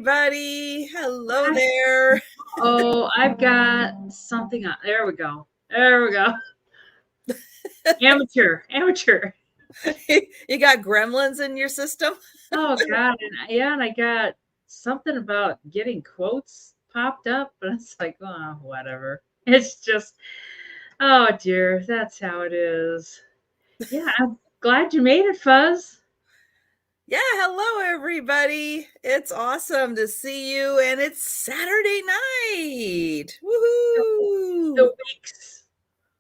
everybody. Hello there. Oh, I've got something on. There we go. There we go. Amateur. You got gremlins in your system? Oh God, and I got something about getting quotes popped up, but it's like, oh, whatever. It's just, oh dear, that's how it is. Yeah, I'm glad you made it, Fuzz. Yeah, hello everybody. It's awesome to see you, and it's Saturday night. Woohoo! The weeks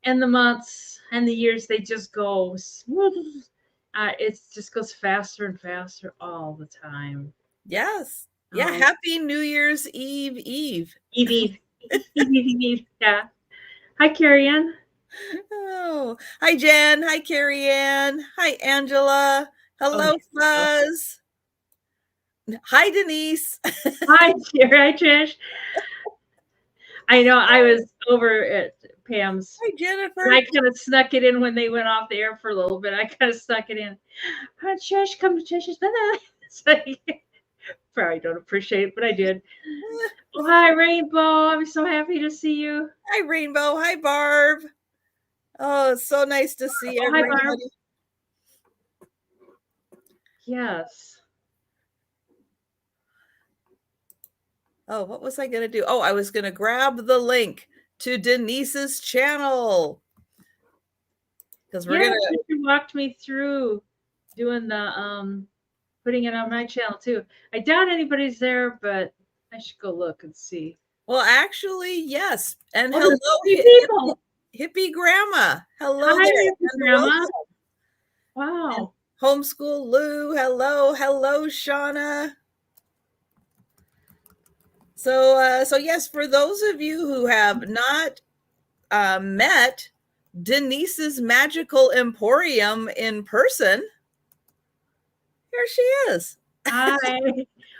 and the months and the years, they just go smooth. It just goes faster and faster all the time. Yes. Yeah, happy New Year's Eve. Eve. Yeah. Hi, Carrie Ann. Oh, hi Jen. Hi Carrie Ann. Hi Angela. Hello Fuzz. Hi Denise. Hi, Carrie. Hi, Trish. I know I was over at Pam's. Hi Jennifer. And I kind of snuck it in when they went off the air for a little bit. I kind of snuck it in. Hi, Trish. Come to Trish's. It's like, probably don't appreciate it, but I did. Oh, hi, Rainbow. I'm so happy to see you. Hi, Rainbow. Hi, Barb. Oh, it's so nice to see everybody. Hi, Barb. Yes. Oh, what was I going to do? Oh, I was going to grab the link to Denise's channel. Because we're going to. You walked me through doing the putting it on my channel too. I doubt anybody's there, but I should go look and see. Well, actually, yes. And hello, people. Hippie Grandma. Hello Hi, there. Grandma. Wow. And Homeschool Lou. Hello. Hello, Shauna. So yes, for those of you who have not met Denise's Magical Emporium in person, here she is. Hi.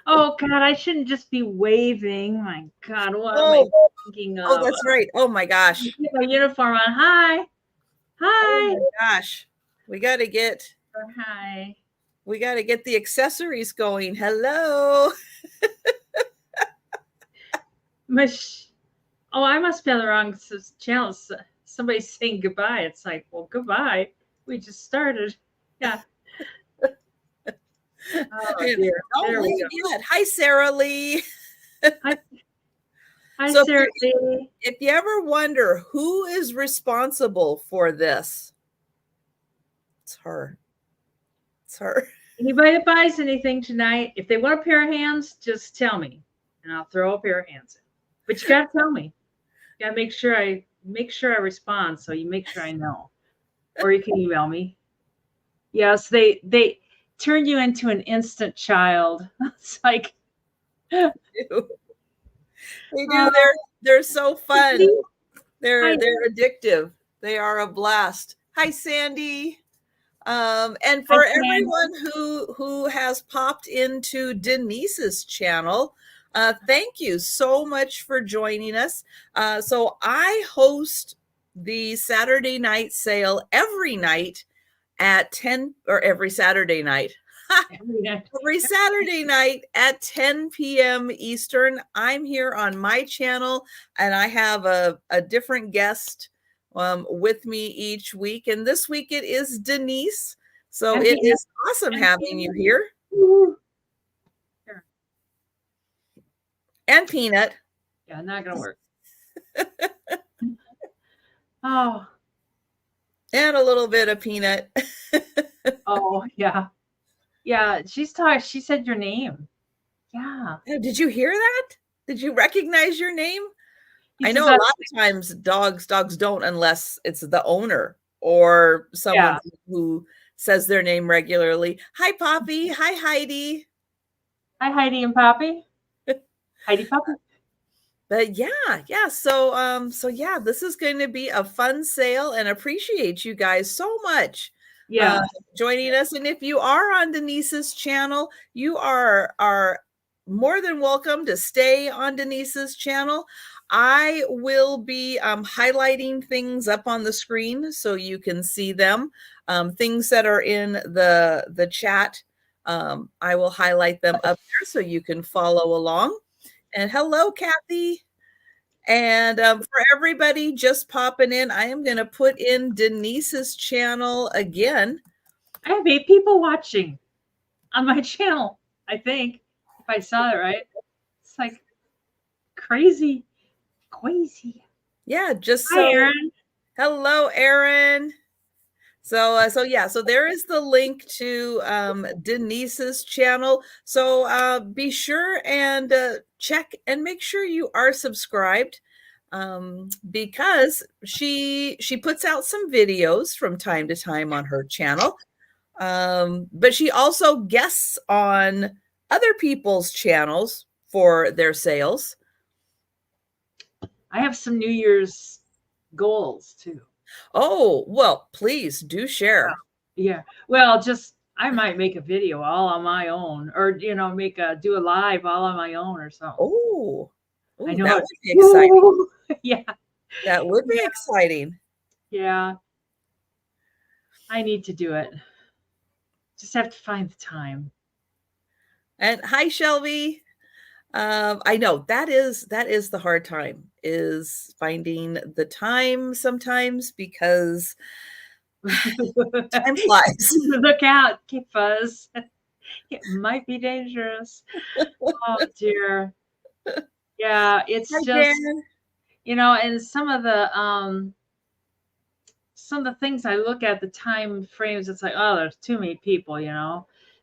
Oh God, I shouldn't just be waving. My God, what am I thinking of? Oh, that's right. Oh my gosh. My uniform on. Hi. Hi. Oh my gosh. We got to get. Hi. We got to get the accessories going. Hello. Oh, I must be on the wrong channel. Somebody's saying goodbye. It's like, well, goodbye. We just started. Yeah. Oh, dear. Don't leave yet. Hi, Sarah Lee. Hi, so Sarah Lee. If you ever wonder who is responsible for this, it's her. It's her. Anybody that buys anything tonight, if they want a pair of hands, just tell me, and I'll throw a pair of hands in. But you gotta tell me. You gotta make sure I respond, so you make sure I know. Or you can email me. Yes, they turn you into an instant child. It's like they do. They're so fun. They're addictive. They are a blast. Hi, Sandy. And for everyone who has popped into Denise's channel, thank you so much for joining us. So I host the Saturday night sale every night at 10, or every Saturday night. Every Saturday night at 10 p.m. Eastern. I'm here on my channel, and I have a different guest with me each week. And this week it is Denise. So it is awesome having you here. And Peanut. Yeah, not gonna work. Oh. And a little bit of Peanut. Oh, yeah. Yeah, she said your name. Yeah. Did you hear that? Did you recognize your name? I know a lot of times dogs don't, unless it's the owner or someone who says their name regularly. Hi, Poppy. Hi, Heidi. Hi, Heidi and Poppy. Heidi, Poppy. But yeah. So yeah, this is going to be a fun sale, and appreciate you guys so much. Joining us. And if you are on Denise's channel, you are more than welcome to stay on Denise's channel. I will be highlighting things up on the screen so you can see them. Things that are in the chat I will highlight them up there so you can follow along. And hello, Kathy. And for everybody just popping in, I am going to put in Denise's channel again. I have 8 people watching on my channel, I think, if I saw it right. It's like crazy. Yeah, just Hi, Aaron. Hello, Aaron. So there is the link to Denise's channel. So be sure and check and make sure you are subscribed, because she puts out some videos from time to time on her channel. But she also guests on other people's channels for their sales. I have some New Year's goals too. Oh, well, please do share. Yeah. Well, just I might make a video all on my own, or do a live all on my own or something. Oh, I know that would be exciting. Yeah. That would be exciting. Yeah. I need to do it. Just have to find the time. And hi, Shelby. I know that is the hard time, is finding the time sometimes, because time flies. Look out, keep fuzz. It might be dangerous. Oh dear. Yeah, it's Hi, just Dan. and some of the things I look at, the time frames, it's like, oh, there's too many people,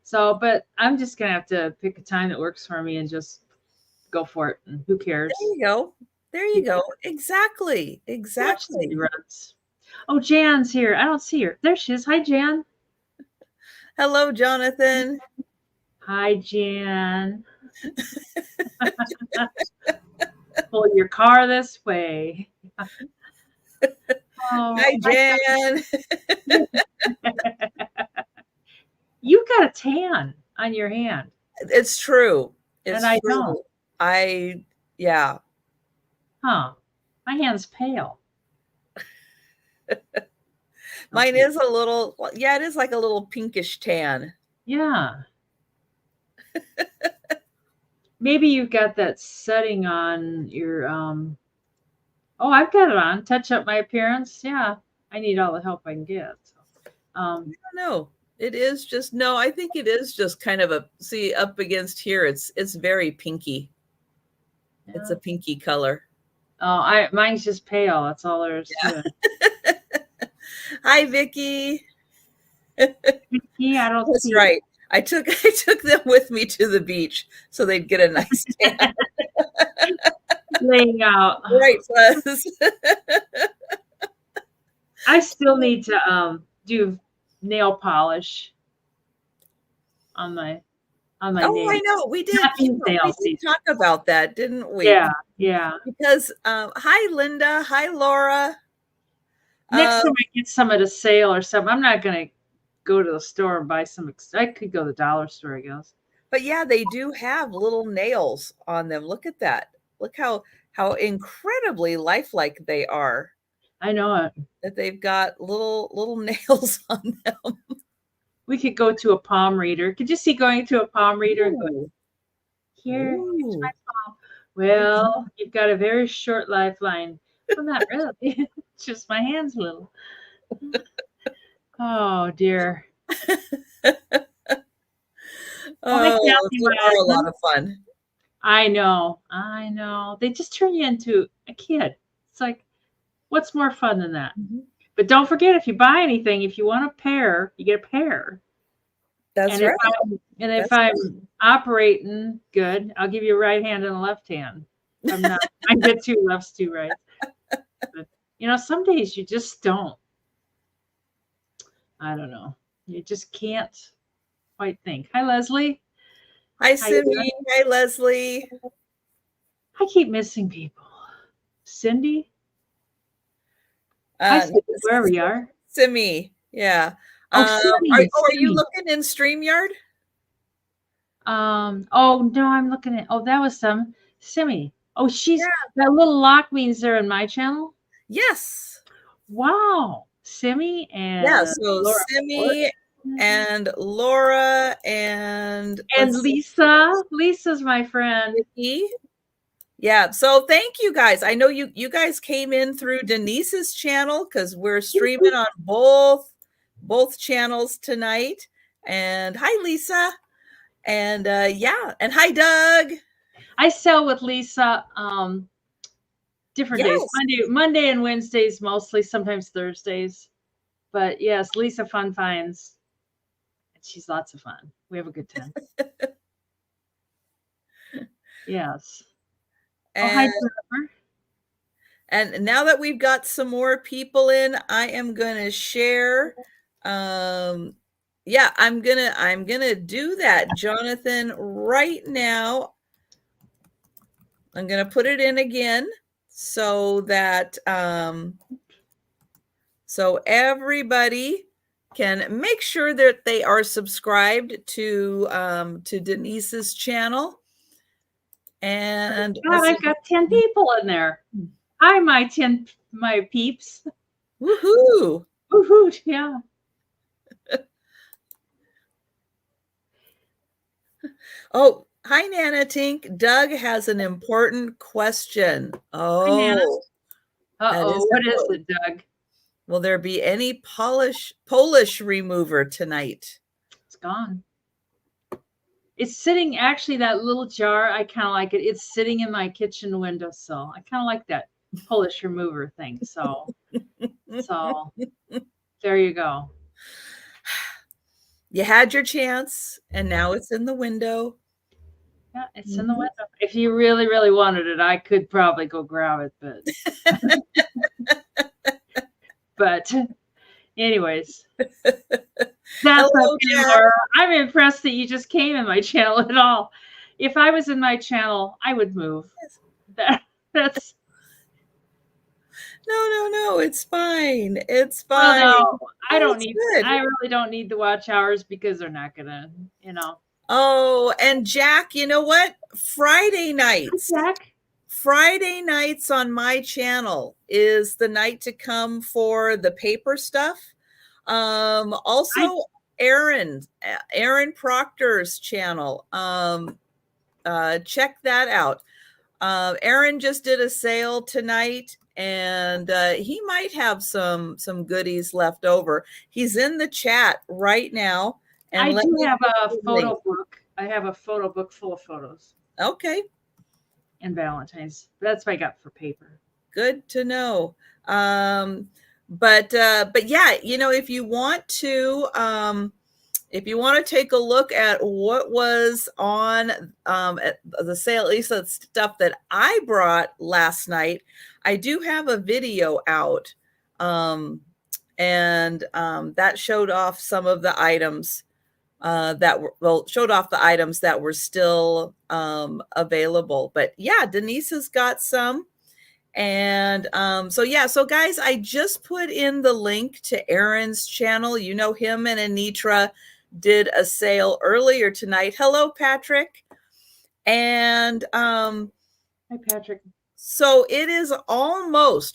So, but I'm just gonna have to pick a time that works for me and just go for it. And who cares? There you go. Exactly. Oh, Jan's here. I don't see her. There she is. Hi, Jan. Hello, Jonathan. Hi, Jan. Pull your car this way. Hi, Jan. You got a tan on your hand. It's true. And I don't. Yeah. Huh. My hand's pale. Mine is a little, it is like a little pinkish tan. Yeah. Maybe you've got that setting on your, oh, I've got it on. Touch up my appearance. Yeah. I need all the help I can get. So, I don't know. It is just, no, I think it is just kind of see up against here. It's very pinky. Yeah. It's a pinky color. Oh, mine's just pale. That's all there is to it. Hi, Vicky. Vicky, I don't That's see right. You. I took them with me to the beach so they'd get a nice tan. Laying out. Right, Fuzz. I still need to do nail polish on my nails. I know. We did. We did talk about that, didn't we? Yeah. Because hi, Linda. Hi, Laura. Next time I get some at a sale or something, I'm not going to go to the store and buy some. I could go to the dollar store, I guess. But yeah, they do have little nails on them. Look at that. Look how incredibly lifelike they are. I know it. That they've got little nails on them. We could go to a palm reader. Could you see going to a palm reader and go, here, it's my palm. Well, you've got a very short lifeline. Well, not really. Just my hand's little. Oh dear. They are a lot of fun. I know. They just turn you into a kid. It's like, what's more fun than that? Mm-hmm. But don't forget, if you buy anything, if you want a pair, you get a pair. That's right. If I'm operating good, I'll give you a right hand and a left hand. I'm not. I get 2 lefts, 2 rights. But, some days you just don't. I don't know. You just can't quite think. Hi, Leslie. Hi, Cindy. Hi, Leslie. I keep missing people. Cindy? Hi, Cindy, where we are. Simi. Yeah. Are you looking in StreamYard? Oh, no, I'm looking at, that was some Simi. Oh, that little lock means they're in my channel? Yes. Wow. Simi and so Simi and Laura and Lisa. Lisa's my friend. Vicky. Yeah, so thank you guys. I know you guys came in through Denise's channel because we're streaming on both channels tonight. And hi, Lisa. And yeah, and hi, Doug. I sell with Lisa different days. Yes. Monday and Wednesdays mostly, sometimes Thursdays. But yes, Lisa Fun Finds. She's lots of fun. We have a good time. Yes. And, hi, Jennifer. And now that we've got some more people in, I am going to share. Yeah, I'm gonna do that, Jonathan, right now. I'm gonna put it in again so that so everybody can make sure that they are subscribed to Denise's channel. And God, I've got 10 people in there. Hi, my peeps. Woohoo! Woohoo! Yeah. Oh, hi, Nana Tink. Doug has an important question. Oh. Uh-oh, what is it, Doug? Will there be any Polish remover tonight? It's gone. It's sitting, actually, that little jar, I kind of like it. It's sitting in my kitchen windowsill. I kind of like that Polish remover thing. So there you go. You had your chance, and now it's in the window. Yeah, it's in the window. If you really, really wanted it, I could probably go grab it, but anyways. That's okay, Laura. I'm impressed that you just came in my channel at all. If I was in my channel, I would move. That's no, it's fine. It's fine. Well, no, I don't need. I really don't need the watch hours because they're not gonna, Oh, and Jack, you know what? Friday nights. Jack. Friday nights on my channel is the night to come for the paper stuff. Also Aaron Proctor's channel. Check that out. Aaron just did a sale tonight, and he might have some goodies left over. He's in the chat right now. And I do have a photo book. I have a photo book full of photos. Okay. And Valentine's. That's what I got for paper. Good to know. But yeah, if you want to take a look at what was on at the sale, at least the stuff that I brought last night, I do have a video out, and that showed off some of the items showed off the items that were still available. But yeah, Denise has got some. And so guys, I just put in the link to Aaron's channel. Him and Anitra did a sale earlier tonight. Hello, Patrick. And hi, Patrick. So it is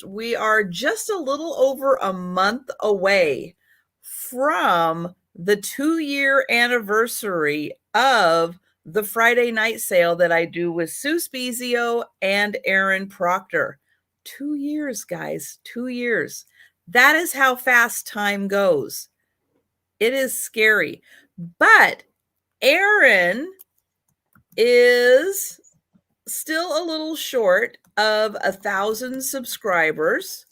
we are just a little over a month away from the 2-year anniversary of the Friday night sale that I do with Sue Spezio and Aaron Proctor. 2 years, guys, 2 years. That is how fast time goes. It is scary. But Aaron is still a little short of 1,000 subscribers.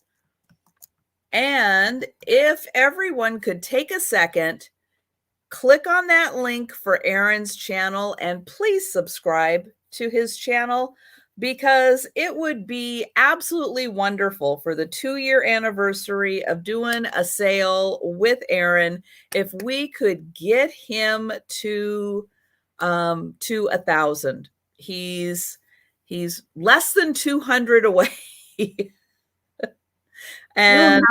And if everyone could take a second, click on that link for Aaron's channel and please subscribe to his channel, because it would be absolutely wonderful for the 2-year anniversary of doing a sale with Aaron if we could get him to 1,000. He's less than 200 away. And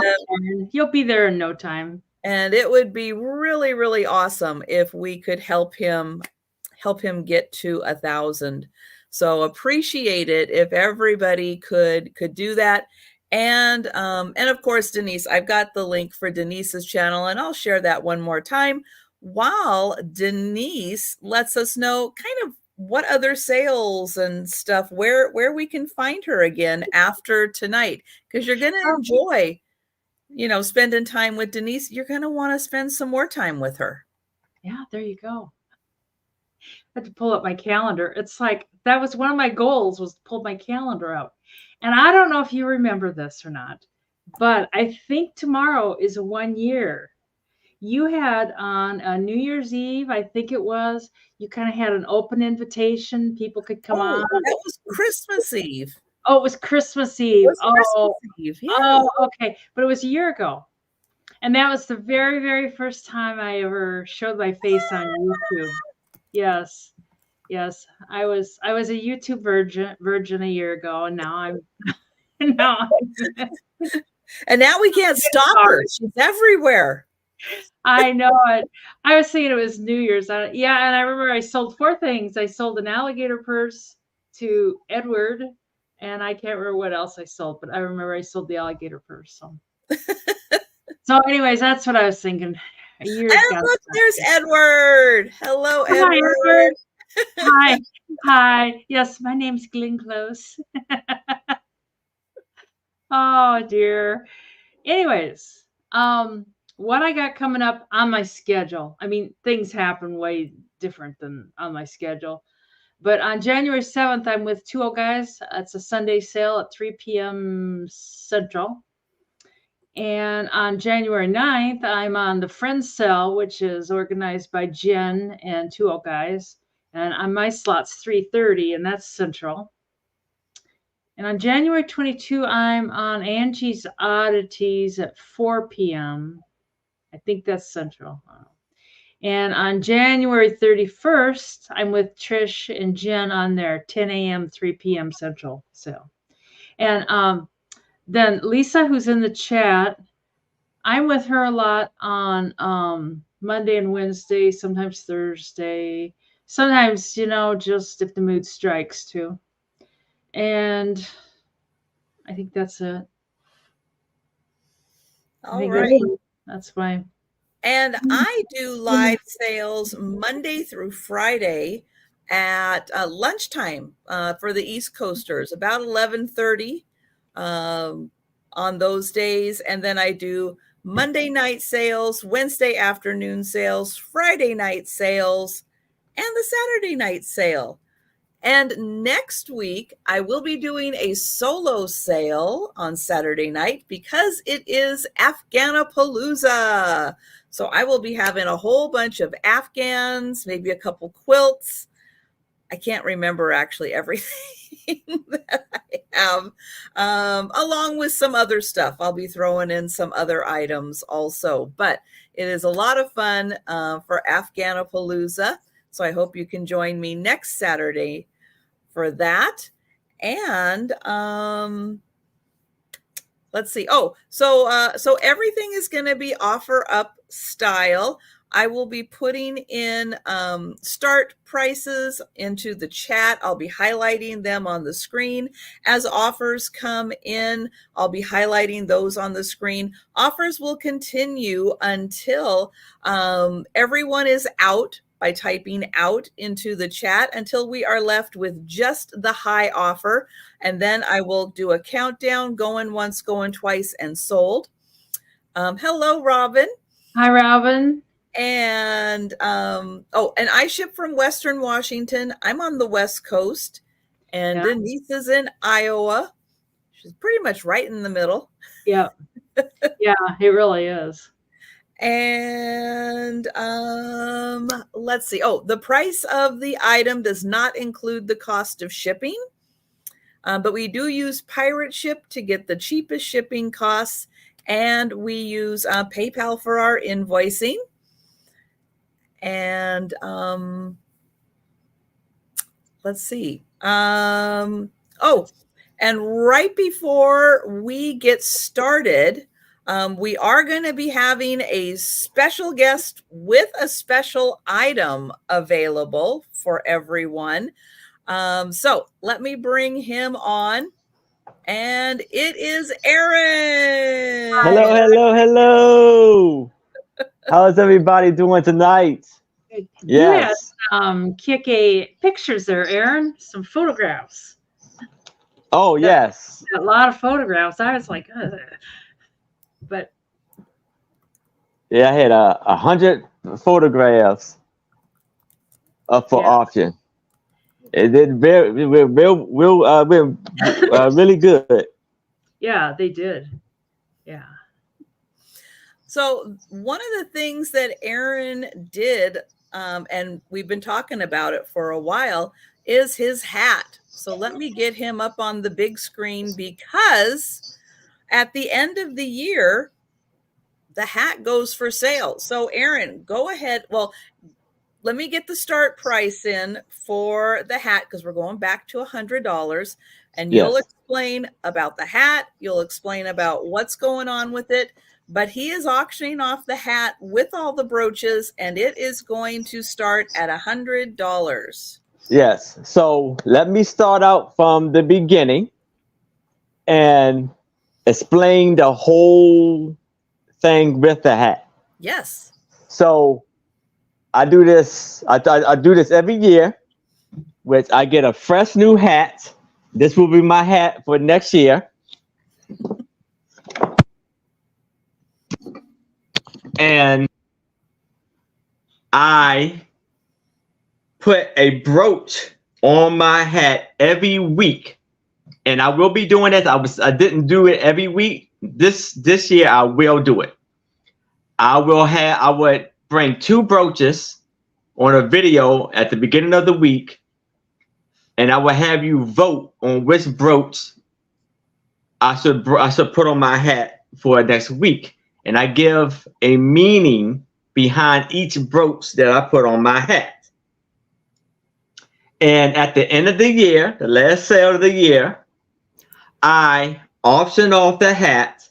you'll be there in no time. And it would be really, really awesome if we could help him get to 1,000. So appreciate it if everybody could do that. And of course, Denise, I've got the link for Denise's channel, and I'll share that one more time while Denise lets us know kind of what other sales and stuff, where we can find her again after tonight, because you're going to enjoy, spending time with Denise. You're going to want to spend some more time with her. Yeah, there you go. I had to pull up my calendar. It's like that was one of my goals, was to pull my calendar out. And I don't know if you remember this or not, but I think tomorrow is 1 year. You had on New Year's Eve, I think it was, you kind of had an open invitation. People could come on. That was Christmas Eve. Oh, it was Christmas Eve. Christmas Eve. Yeah. Oh, okay. But it was a year ago. And that was the very, very first time I ever showed my face on YouTube. Yes. Yes. I was a YouTube virgin a year ago, and now I'm and now we can't stop her. She's everywhere. I know it. I was thinking it was New Year's. Yeah, and I remember I sold 4 things. I sold an alligator purse to Edward, and I can't remember what else I sold, but I remember I sold the alligator purse. So anyways, that's what I was thinking. Look, there's Edward. Hello, Edward. Hi, Edward. Hi. Hi. Yes, my name's Glenn Close. Oh dear. Anyways, what I got coming up on my schedule. I mean, things happen way different than on my schedule. But on January 7th, I'm with 2 old guys. It's a Sunday sale at 3 p.m. Central. And on January 9th, I'm on the Friends Sale, which is organized by Jen and 2 old guys. And on my slot's 3:30, and that's Central. And on January 22, I'm on Angie's Oddities at 4 p.m. I think that's Central. And on January 31st, I'm with Trish and Jen on their 10 a.m., 3 p.m. Central sale. And then Lisa, who's in the chat, I'm with her a lot on Monday and Wednesday, sometimes Thursday, sometimes, just if the mood strikes too. And I think that's it. All right. That's fine. And I do live sales Monday through Friday at lunchtime for the East Coasters, about 11:30 on those days. And then I do Monday night sales, Wednesday afternoon sales, Friday night sales, and the Saturday night sale. And next week, I will be doing a solo sale on Saturday night because it is Afghanapalooza. So I will be having a whole bunch of Afghans, maybe a couple quilts. I can't remember actually everything that I have, along with some other stuff. I'll be throwing in some other items also. But it is a lot of fun for Afghanapalooza. So I hope you can join me next Saturday for that. And let's see. Oh, so everything is going to be offer up style. I will be putting in start prices into the chat. I'll be highlighting them on the screen. As offers come in, I'll be highlighting those on the screen. Offers will continue until everyone is out by typing out into the chat until we are left with just the high offer. And then I will do a countdown, going once, going twice, and sold. Hello, Robin. Hi, Robin. And and I ship from Western Washington. I'm on the West Coast, and yeah. Denise is in Iowa. She's pretty much right in the middle. Yeah. Yeah, it really is. And let's see. Oh, the price of the item does not include the cost of shipping, but we do use Pirate Ship to get the cheapest shipping costs, and we use PayPal for our invoicing. And let's see. And right before we get started, we are going to be having a special guest with a special item available for everyone. So let me bring him on. And it is Aaron. Hello, hello, hello. How's everybody doing tonight? Yes. Kick a pictures there, Aaron. Some photographs. Oh, yes. A lot of photographs. I was like, ugh. But yeah, I had 100 photographs up for auction. It did really good. Yeah, they did. Yeah. So one of the things that Aaron did, and we've been talking about it for a while, is his hat. So let me get him up on the big screen, because at the end of the year, the hat goes for sale. So Aaron, go ahead. Well, let me get the start price in for the hat, because we're going back to $100, and you'll explain about the hat. You'll explain about what's going on with it. But he is auctioning off the hat with all the brooches, and it is going to start at $100. Yes. So let me start out from the beginning and explain the whole thing with the hat. Yes. So I do this. I do this every year, which I get a fresh new hat. This will be my hat for next year. And I put a brooch on my hat every week, and I will be doing this. I didn't do it every week. This year I will do it. I would bring 2 brooches on a video at the beginning of the week, and I will have you vote on which brooch I should put on my hat for next week. And I give a meaning behind each brooch that I put on my hat. And at the end of the year, the last sale of the year, I auction off the hat,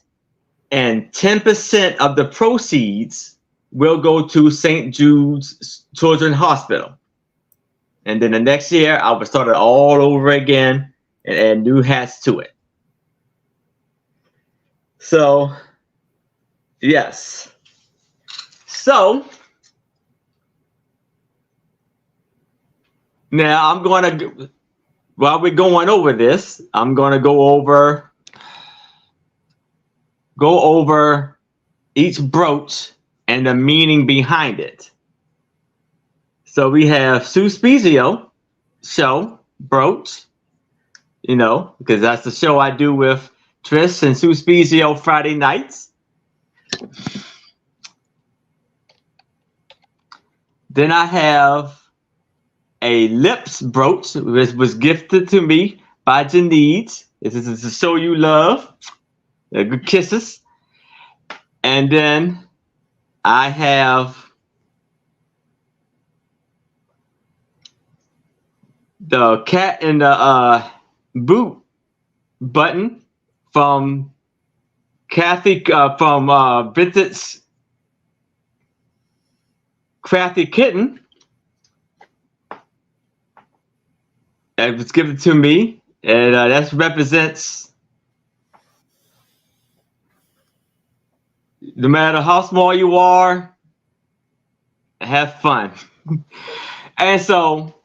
and 10% of the proceeds will go to St. Jude's Children's Hospital. And then the next year, I will start it all over again and add new hats to it. So, yes. So, now I'm going to, while we're going over this, I'm going to go over each brooch and the meaning behind it. So we have Suspizio show brooch, you know, because that's the show I do with Trish and Suspizio Friday nights. Then I have a lips brooch, which was gifted to me by Denise. This is to show you love. Good kisses. And then I have the cat in the boot button from Kathy from Vintage Crafty Kitten. It was given to me, and that represents no matter how small you are, have fun. And so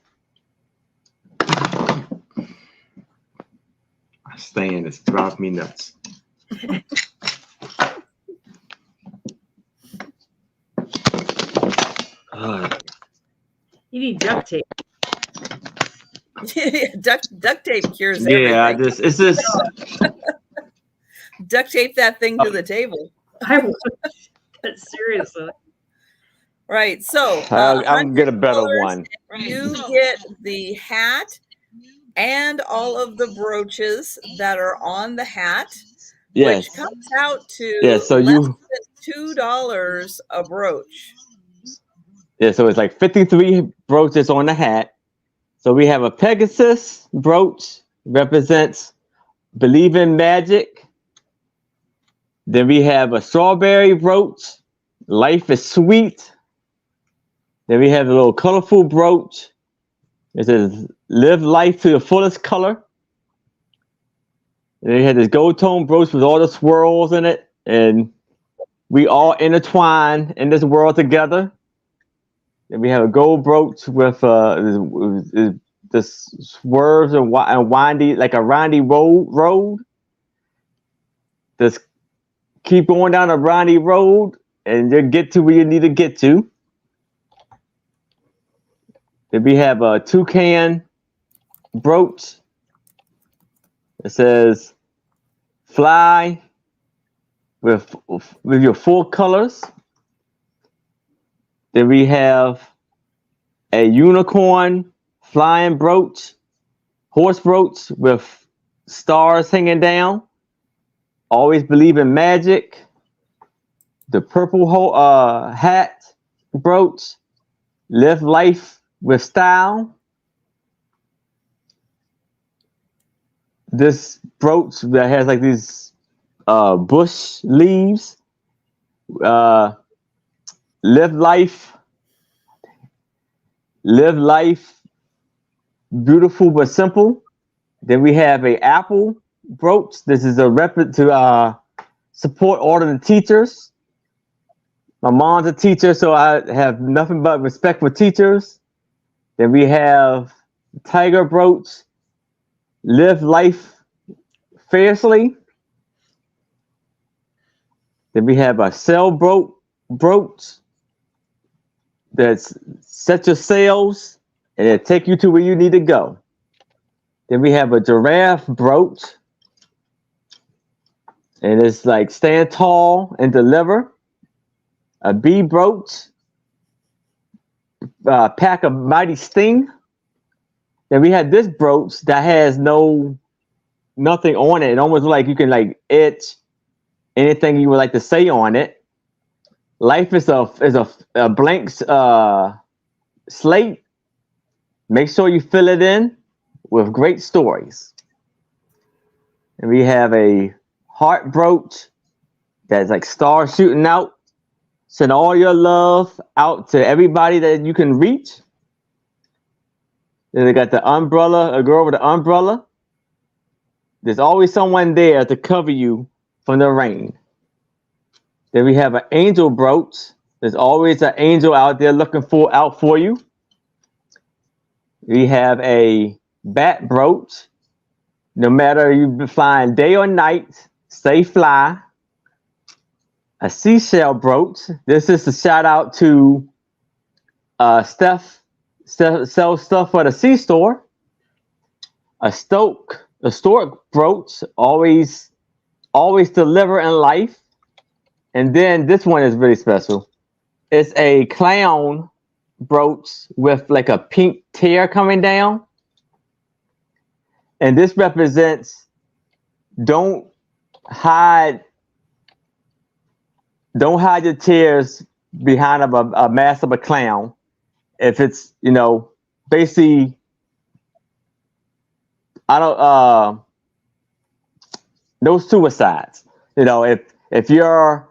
I'm saying this drives me nuts. You need duct tape. duct tape cures everything. Yeah, it's just duct tape that thing to the table. I would, but seriously. Right. So I'll get a better one. You get the hat and all of the brooches that are on the hat, which comes out to so less than $2 a brooch. Yeah, so it's like 53 brooches on the hat. So we have a Pegasus brooch, represents believe in magic. Then we have a strawberry brooch, life is sweet. Then we have a little colorful brooch. It says live life to the fullest color. And they had this gold tone brooch with all the swirls in it, and we all intertwine in this world together. And we have a gold brooch with the swerves and windy, like a windy road. Just keep going down a windy road, and you'll get to where you need to get to. Then we have a toucan brooch. It says fly with your full colors. Then we have a unicorn flying brooch, horse brooch with stars hanging down. Always believe in magic. The purple hat brooch, live life with style. This brooch that has like these bush leaves. Live life beautiful but simple. Then we have a apple brooch. This is a reference to support all of the teachers. My mom's a teacher, so I have nothing but respect for teachers. Then we have tiger brooch, live life fiercely. Then we have a sail brooch that's set your sails and it'll take you to where you need to go. Then we have a giraffe brooch, and it's like stand tall and deliver. A bee brooch, pack a mighty sting. Then we had this brooch that has nothing on it. It almost like you can like etch anything you would like to say on it. Life is a blank slate. Make sure you fill it in with great stories. And we have a heart brooch that's like stars shooting out. Send all your love out to everybody that you can reach. Then they got the umbrella, a girl with an umbrella. There's always someone there to cover you from the rain. Then we have an angel brooch. There's always an angel out there looking out for you. We have a bat brooch. No matter you've been flying day or night, stay fly. A seashell brooch. This is a shout out to Steph sells stuff for the C store. A stork brooch, always deliver in life. And then this one is really special. It's a clown brooch with like a pink tear coming down. And this represents don't hide your tears behind a mask of a clown. If it's, basically, no suicides. If you're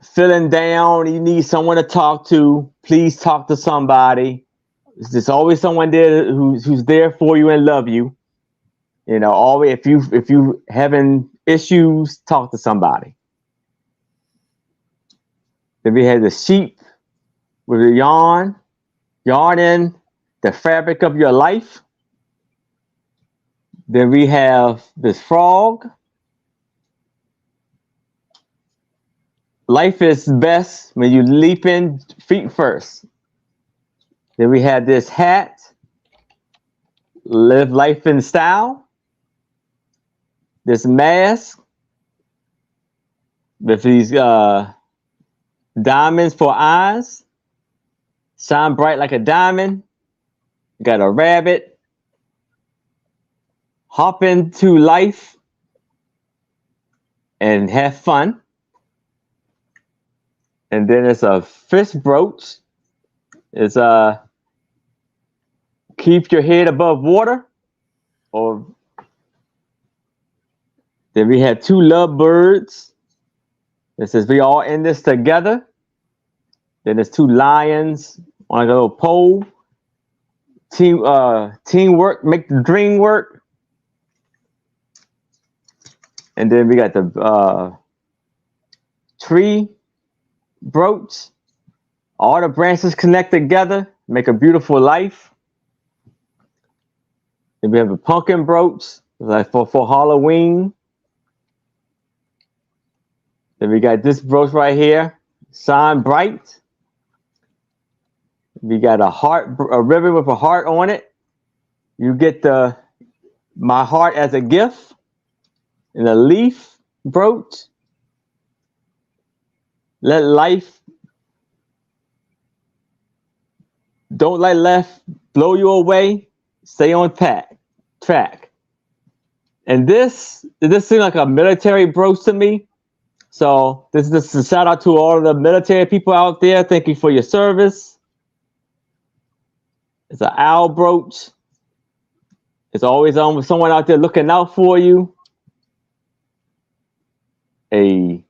feeling down, you need someone to talk to, please talk to somebody. There's always someone there who's there for you and love you. Always if you having issues, talk to somebody. Then we had the sheep with the yarning the fabric of your life. Then we have this frog. Life is best when you leap in feet first. Then we have this hat. Live life in style. This mask with these diamonds for eyes. Shine bright like a diamond. Got a rabbit. Hop into life and have fun. And then it's a fish brooch. It's keep your head above water. Or then we have two love birds. It says we all in this together. Then there's two lions on a little pole. Teamwork make the dream work. And then we got the tree brooch. All the branches connect together, make a beautiful life. Then we have a pumpkin brooch, like for Halloween. Then we got this brooch right here, shine bright. We got a ribbon with a heart on it. You get my heart as a gift, and a leaf brooch. Don't let life blow you away. Stay on track. And this seems like a military brooch to me. So this is a shout out to all of the military people out there. Thank you for your service. It's an owl brooch. It's always on with someone out there looking out for you. A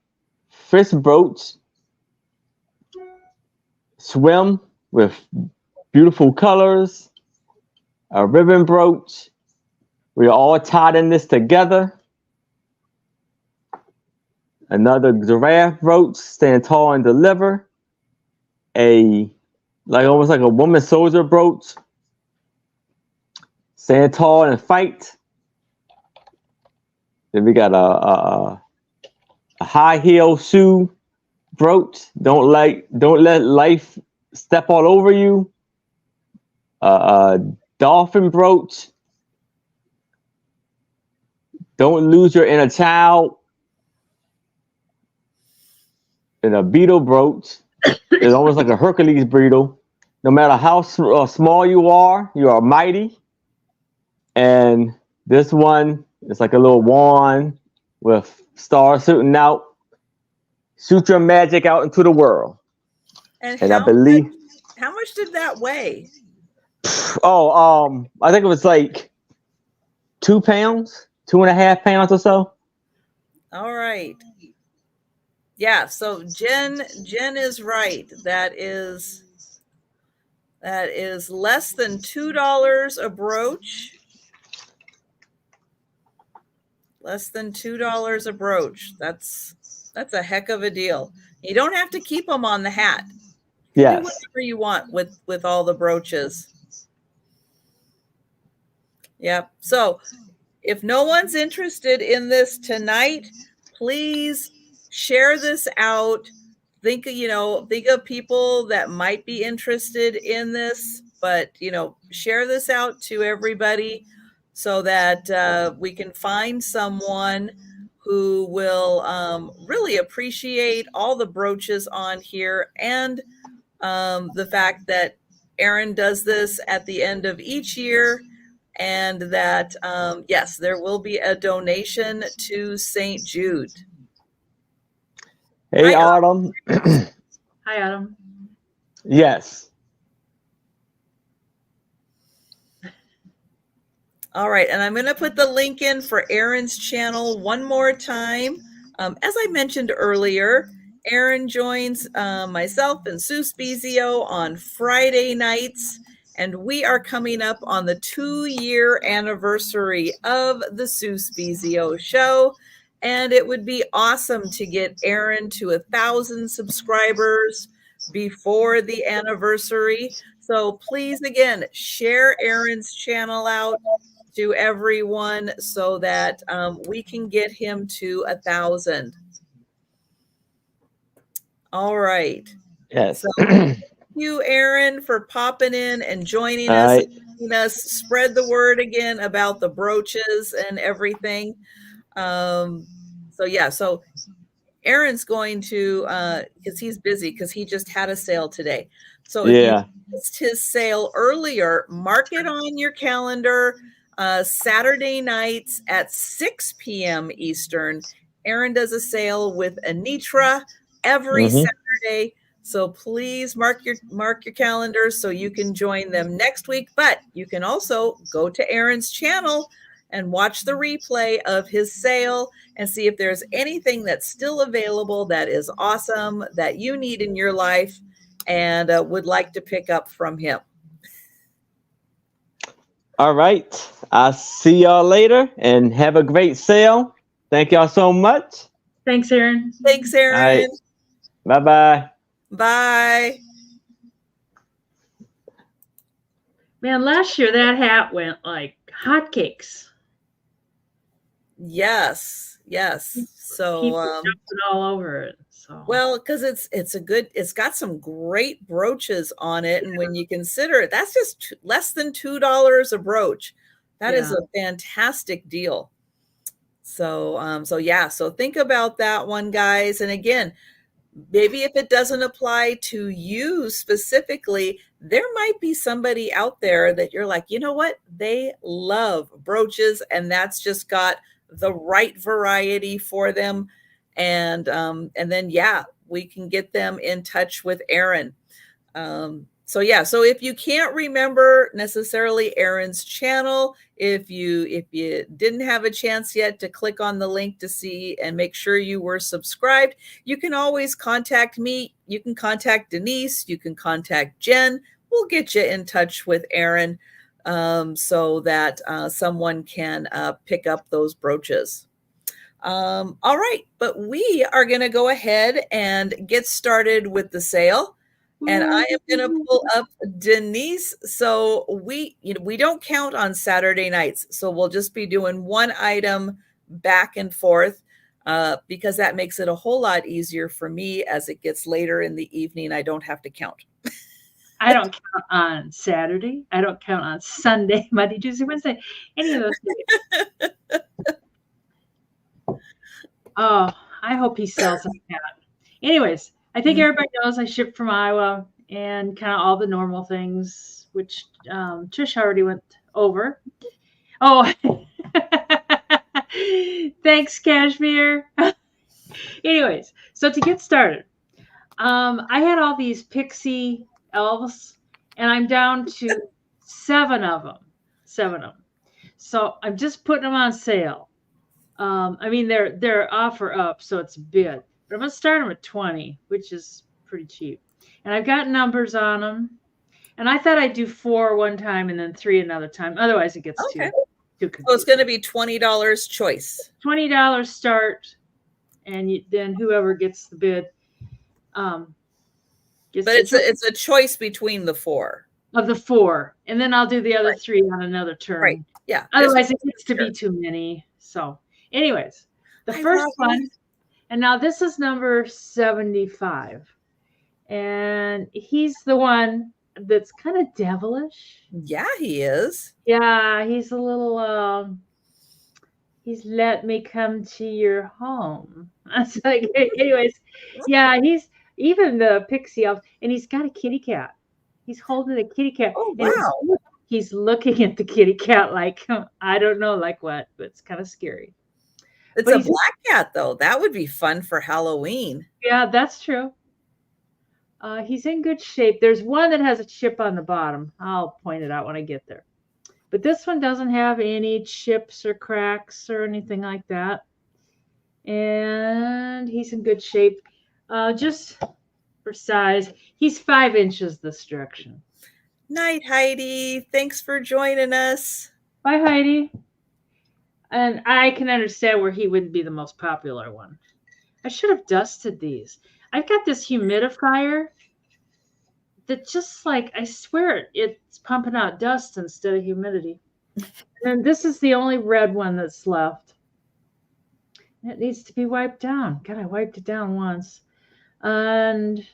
fish brooch. Swim with beautiful colors. A ribbon brooch. We are all tied in this together. Another giraffe brooch, stand tall and deliver. Almost like a woman soldier brooch. Stand tall and fight. Then we got a high heel shoe brooch. Don't let life step all over you. A dolphin brooch. Don't lose your inner child. And a beetle brooch. It's almost like a Hercules beetle. No matter how small you are mighty. And this one is like a little wand with stars shooting out. Shoot your magic out into the world. And I believe. How much did that weigh? Oh, I think it was like 2 pounds, 2.5 pounds or so. All right. Yeah, so Jen is right. That is less than $2 a brooch. Less than $2 a brooch. That's a heck of a deal. You don't have to keep them on the hat. Yes. Do whatever you want with all the brooches. Yep. So if no one's interested in this tonight, please share this out. Think of people that might be interested in this, but share this out to everybody so that we can find someone who will really appreciate all the brooches on here and the fact that Erin does this at the end of each year, and that yes, there will be a donation to St. Jude. Hey, hi, Autumn. Hi, Autumn. Yes. All right, and I'm going to put the link in for Erin's channel one more time. As I mentioned earlier, Erin joins myself and Sue Spezio on Friday nights, and we are coming up on the 2-year anniversary of the Sue Spezio Show. And it would be awesome to get Erin to 1,000 subscribers before the anniversary. So please, again, share Erin's channel out to everyone so that we can get him to 1,000. All right. Yes. So thank you, Erin, for popping in and joining us. Spread the word again about the brooches and everything. So Erin's going to, because he's busy because he just had a sale today. So if you missed his sale earlier, mark it on your calendar. Saturday nights at 6 p.m. Eastern. Erin does a sale with Anitra every Saturday. So please mark your calendar so you can join them next week. But you can also go to Erin's channel and watch the replay of his sale and see if there's anything that's still available that is awesome that you need in your life and would like to pick up from him. All right. I'll see y'all later and have a great sale. Thank y'all so much. Thanks, Aaron. Thanks, Aaron. All right. Bye-bye. Bye. Man, last year that hat went like hotcakes. Yes. So people jumping all over it. So well, because it's got some great brooches on it, and when you consider it, that's just less than $2 a brooch. That is a fantastic deal. So so think about that one, guys. And again, maybe if it doesn't apply to you specifically, there might be somebody out there that you're like, you know what? They love brooches, and that's just got the right variety for them. And then, we can get them in touch with Aaron. So if you can't remember necessarily Aaron's channel, if you didn't have a chance yet to click on the link to see and make sure you were subscribed, you can always contact me. You can contact Denise. You can contact Jen. We'll get you in touch with Aaron so that someone can pick up those brooches. All right, but we are going to go ahead and get started with the sale. And I am going to pull up Denise. So we don't count on Saturday nights. So we'll just be doing one item back and forth because that makes it a whole lot easier for me as it gets later in the evening. I don't have to count. I don't count on Saturday. I don't count on Sunday, Monday, Tuesday, Wednesday, any of those days. Oh, I hope he sells that hat. Anyways, I think everybody knows I ship from Iowa and kind of all the normal things, which Trish already went over. Oh, thanks, Cashmere. Anyways, so to get started, I had all these Pixie elves, and I'm down to 7 of them. So I'm just putting them on sale. I mean, they're offer up, so it's a bid. But I'm going to start them at 20, which is pretty cheap. And I've got numbers on them. And I thought I'd do 4 one time and then 3 another time. Otherwise, it gets too confusing. So it's going to be $20 choice. $20 start. And then whoever gets the bid gets But it's a choice between the 4. Of the 4. And then I'll do the other 3 on another turn. Right. Yeah. Otherwise, it gets to be too many. So anyways, the first one. And now this is number 75. And he's the one that's kind of devilish. Yeah, he is. Yeah, he's a little, he's let me come to your home. That's like, anyways, yeah, he's even the Pixie elf, and he's got a kitty cat. He's holding a kitty cat. Oh, wow. He's looking at the kitty cat like, I don't know, like what, but it's kind of scary. It's a black cat, though. That would be fun for Halloween. Yeah, that's true. He's in good shape. There's one that has a chip on the bottom. I'll point it out when I get there. But this one doesn't have any chips or cracks or anything like that. And he's in good shape. Just for size, he's 5 inches this direction. Night, Heidi. Thanks for joining us. Bye, Heidi. And I can understand where he wouldn't be the most popular one. I should have dusted these. I've got this humidifier that just like, I swear it's pumping out dust instead of humidity. And this is the only red one that's left. It needs to be wiped down. God, I wiped it down once. And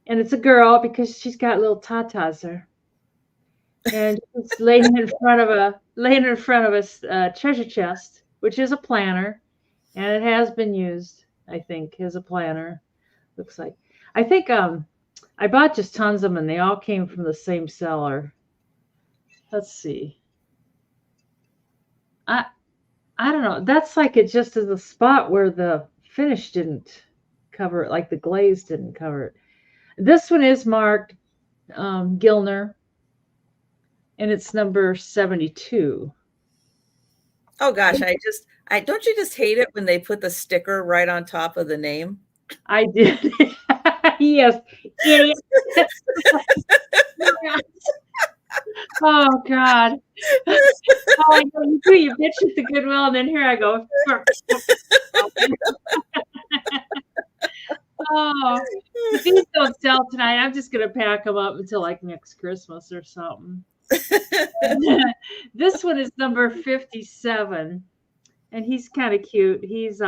it's a girl because she's got little tatas there. And it's laying in front of a treasure chest, which is a planner, and it has been used, I think, as a planner. Looks like. I think I bought just tons of them, and they all came from the same seller. Let's see. I don't know. That's like it just is a spot where the finish didn't cover it, like the glaze didn't cover it. This one is marked Gilner. And it's number 72. Oh gosh, don't you just hate it when they put the sticker right on top of the name? I did. Yes. Idiot. Oh God. Oh, I know you do. You bitch at the Goodwill, and then here I go. Oh, if these don't sell tonight, I'm just gonna pack them up until like next Christmas or something. This one is number 57, and he's kind of cute. He's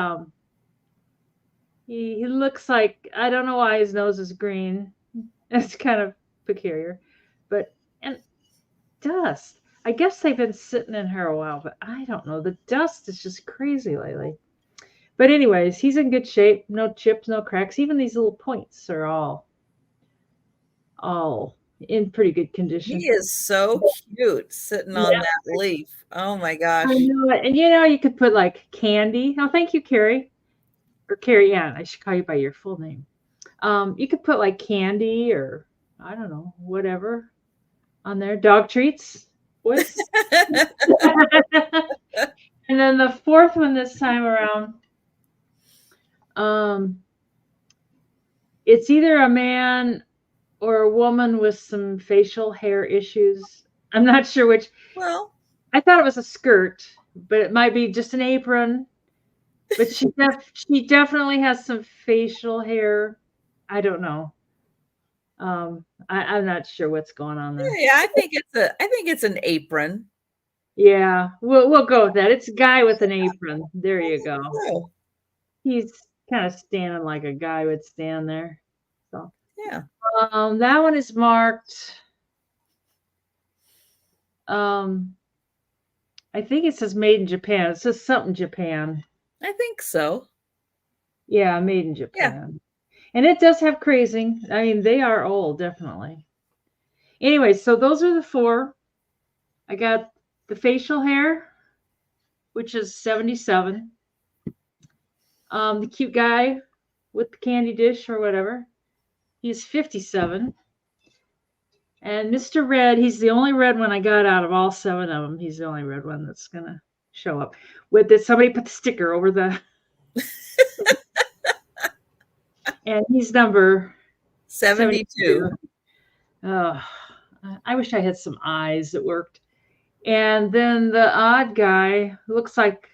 he looks like, I don't know why his nose is green. It's kind of peculiar, but and dust. I guess they've been sitting in here a while, but I don't know. The dust is just crazy lately. But anyways, he's in good shape. No chips, no cracks. Even these little points are all in pretty good condition. He is so cute sitting on that leaf. Oh my gosh. I know it. And you could put like candy. Oh, thank you, Carrie. Or Carrie Ann. I should call you by your full name. You could put like candy or I don't know, whatever on there. Dog treats. And then the fourth one this time around, it's either a man or a woman with some facial hair issues. I'm not sure which. Well, I thought it was a skirt, but it might be just an apron. But she definitely has some facial hair. I don't know. I'm not sure what's going on there. Yeah, I think it's an apron. Yeah, we'll go with that. It's a guy with an apron. There you go. Oh. He's kind of standing like a guy would stand there. So yeah. That one is marked. I think it says made in Japan. It says something Japan. I think so. Yeah, made in Japan. Yeah. And it does have crazing. I mean, they are old, definitely. Anyway, so those are the four. I got the facial hair, which is 77. The cute guy with the candy dish or whatever, he's 57. And Mr. Red, he's the only red one I got out of all 7 of them. He's the only red one that's going to show up. With this, somebody put the sticker over the... And he's number 72. Oh, I wish I had some eyes that worked. And then the odd guy looks like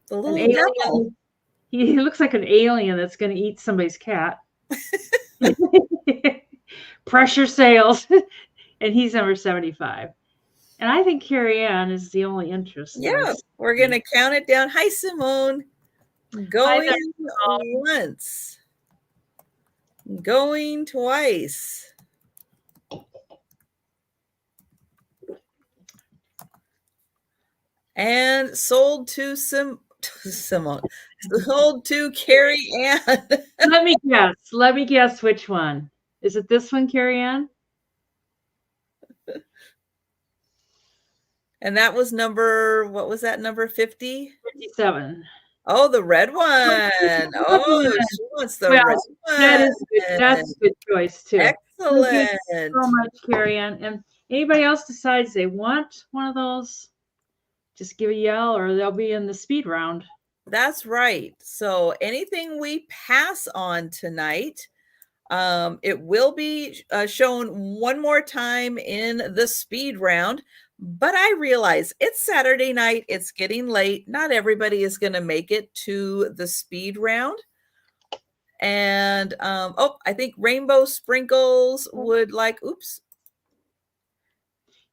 the little alien. He looks like an alien that's going to eat somebody's cat. Pressure sales. And he's number 75. And I think Carrie Ann is the only interest. Yeah, we're going to count it down. Hi, Simone. Going once. Going twice. And sold to Simone. Sold to Carrie Ann. Let me guess which one. Is it this one, Carrie Ann? And that was what was that, number 50? 57. Oh, the red one. Oh, she wants the red one. That's a good choice, too. Excellent. Thank you so much, Carrie Ann. And anybody else decides they want one of those, just give a yell or they'll be in the speed round. That's right. So anything we pass on tonight, it will be shown one more time in the speed round. But I realize it's Saturday night. It's getting late. Not everybody is going to make it to the speed round. And, I think Rainbow Sprinkles would like, oops.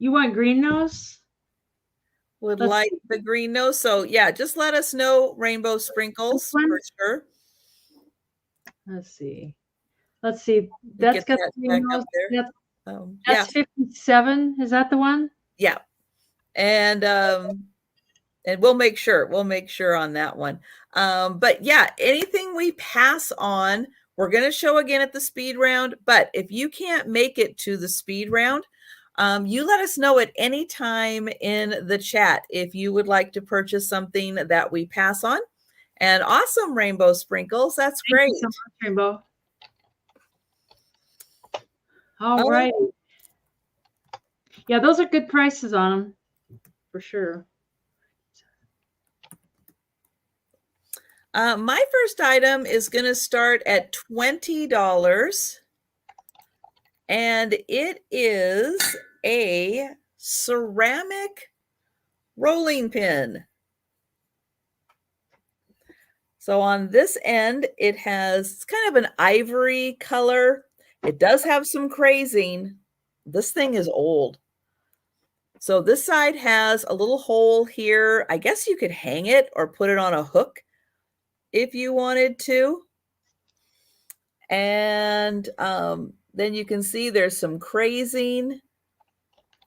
You want green nose? Would like the green nose. So, yeah, just let us know, Rainbow Sprinkles, for sure. Let's see. That's got the green nose. That's 57. Is that the one? Yeah. And we'll make sure on that one. But yeah, anything we pass on, we're going to show again at the speed round. But if you can't make it to the speed round, you let us know at any time in the chat if you would like to purchase something that we pass on. And awesome, Rainbow Sprinkles. That's great. Thank you so much, Rainbow. All right. Yeah, those are good prices on them, for sure. My first item is going to start at $20. And it is a ceramic rolling pin. So on this end, it has kind of an ivory color. It does have some crazing. This thing is old. So this side has a little hole here. I guess you could hang it or put it on a hook if you wanted to. And then you can see there's some crazing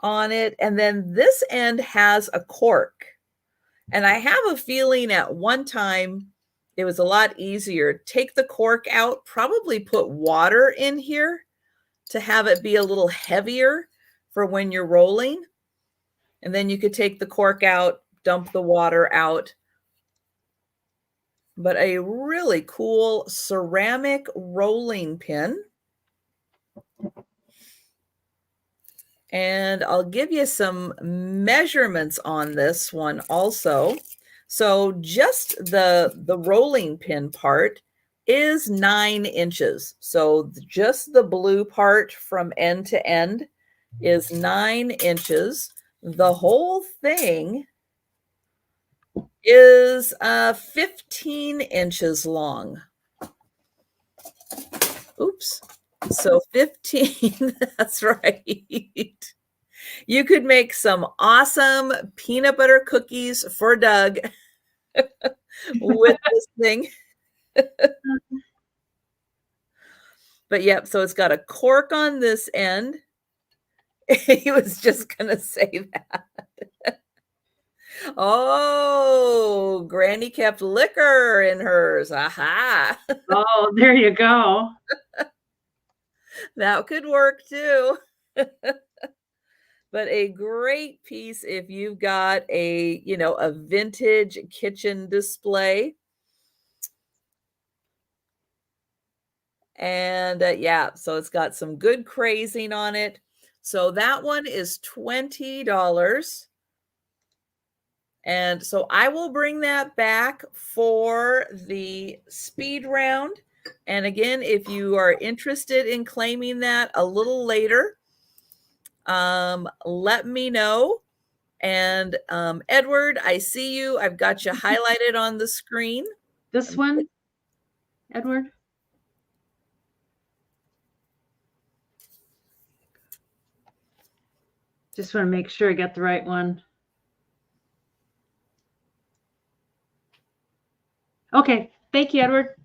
on it. And then this end has a cork. And I have a feeling at one time it was a lot easier. Take the cork out, probably put water in here to have it be a little heavier for when you're rolling. And then you could take the cork out, dump the water out. But a really cool ceramic rolling pin. And I'll give you some measurements on this one also. So just the rolling pin part is 9 inches. So just the blue part from end to end is 9 inches. The whole thing is 15 inches long. Oops. So 15, that's right. You could make some awesome peanut butter cookies for Doug with this thing. But yep, so it's got a cork on this end. He was just going to say that. Oh, Granny kept liquor in hers. Aha. Oh, there you go. That could work too. But a great piece if you've got a, a vintage kitchen display. And yeah, so it's got some good crazing on it. So that one is $20. And so I will bring that back for the speed round. And again, if you are interested in claiming that a little later, let me know. And Edward, I see you. I've got you highlighted on the screen. This one, Edward? Just want to make sure I got the right one. Okay, thank you, Edward.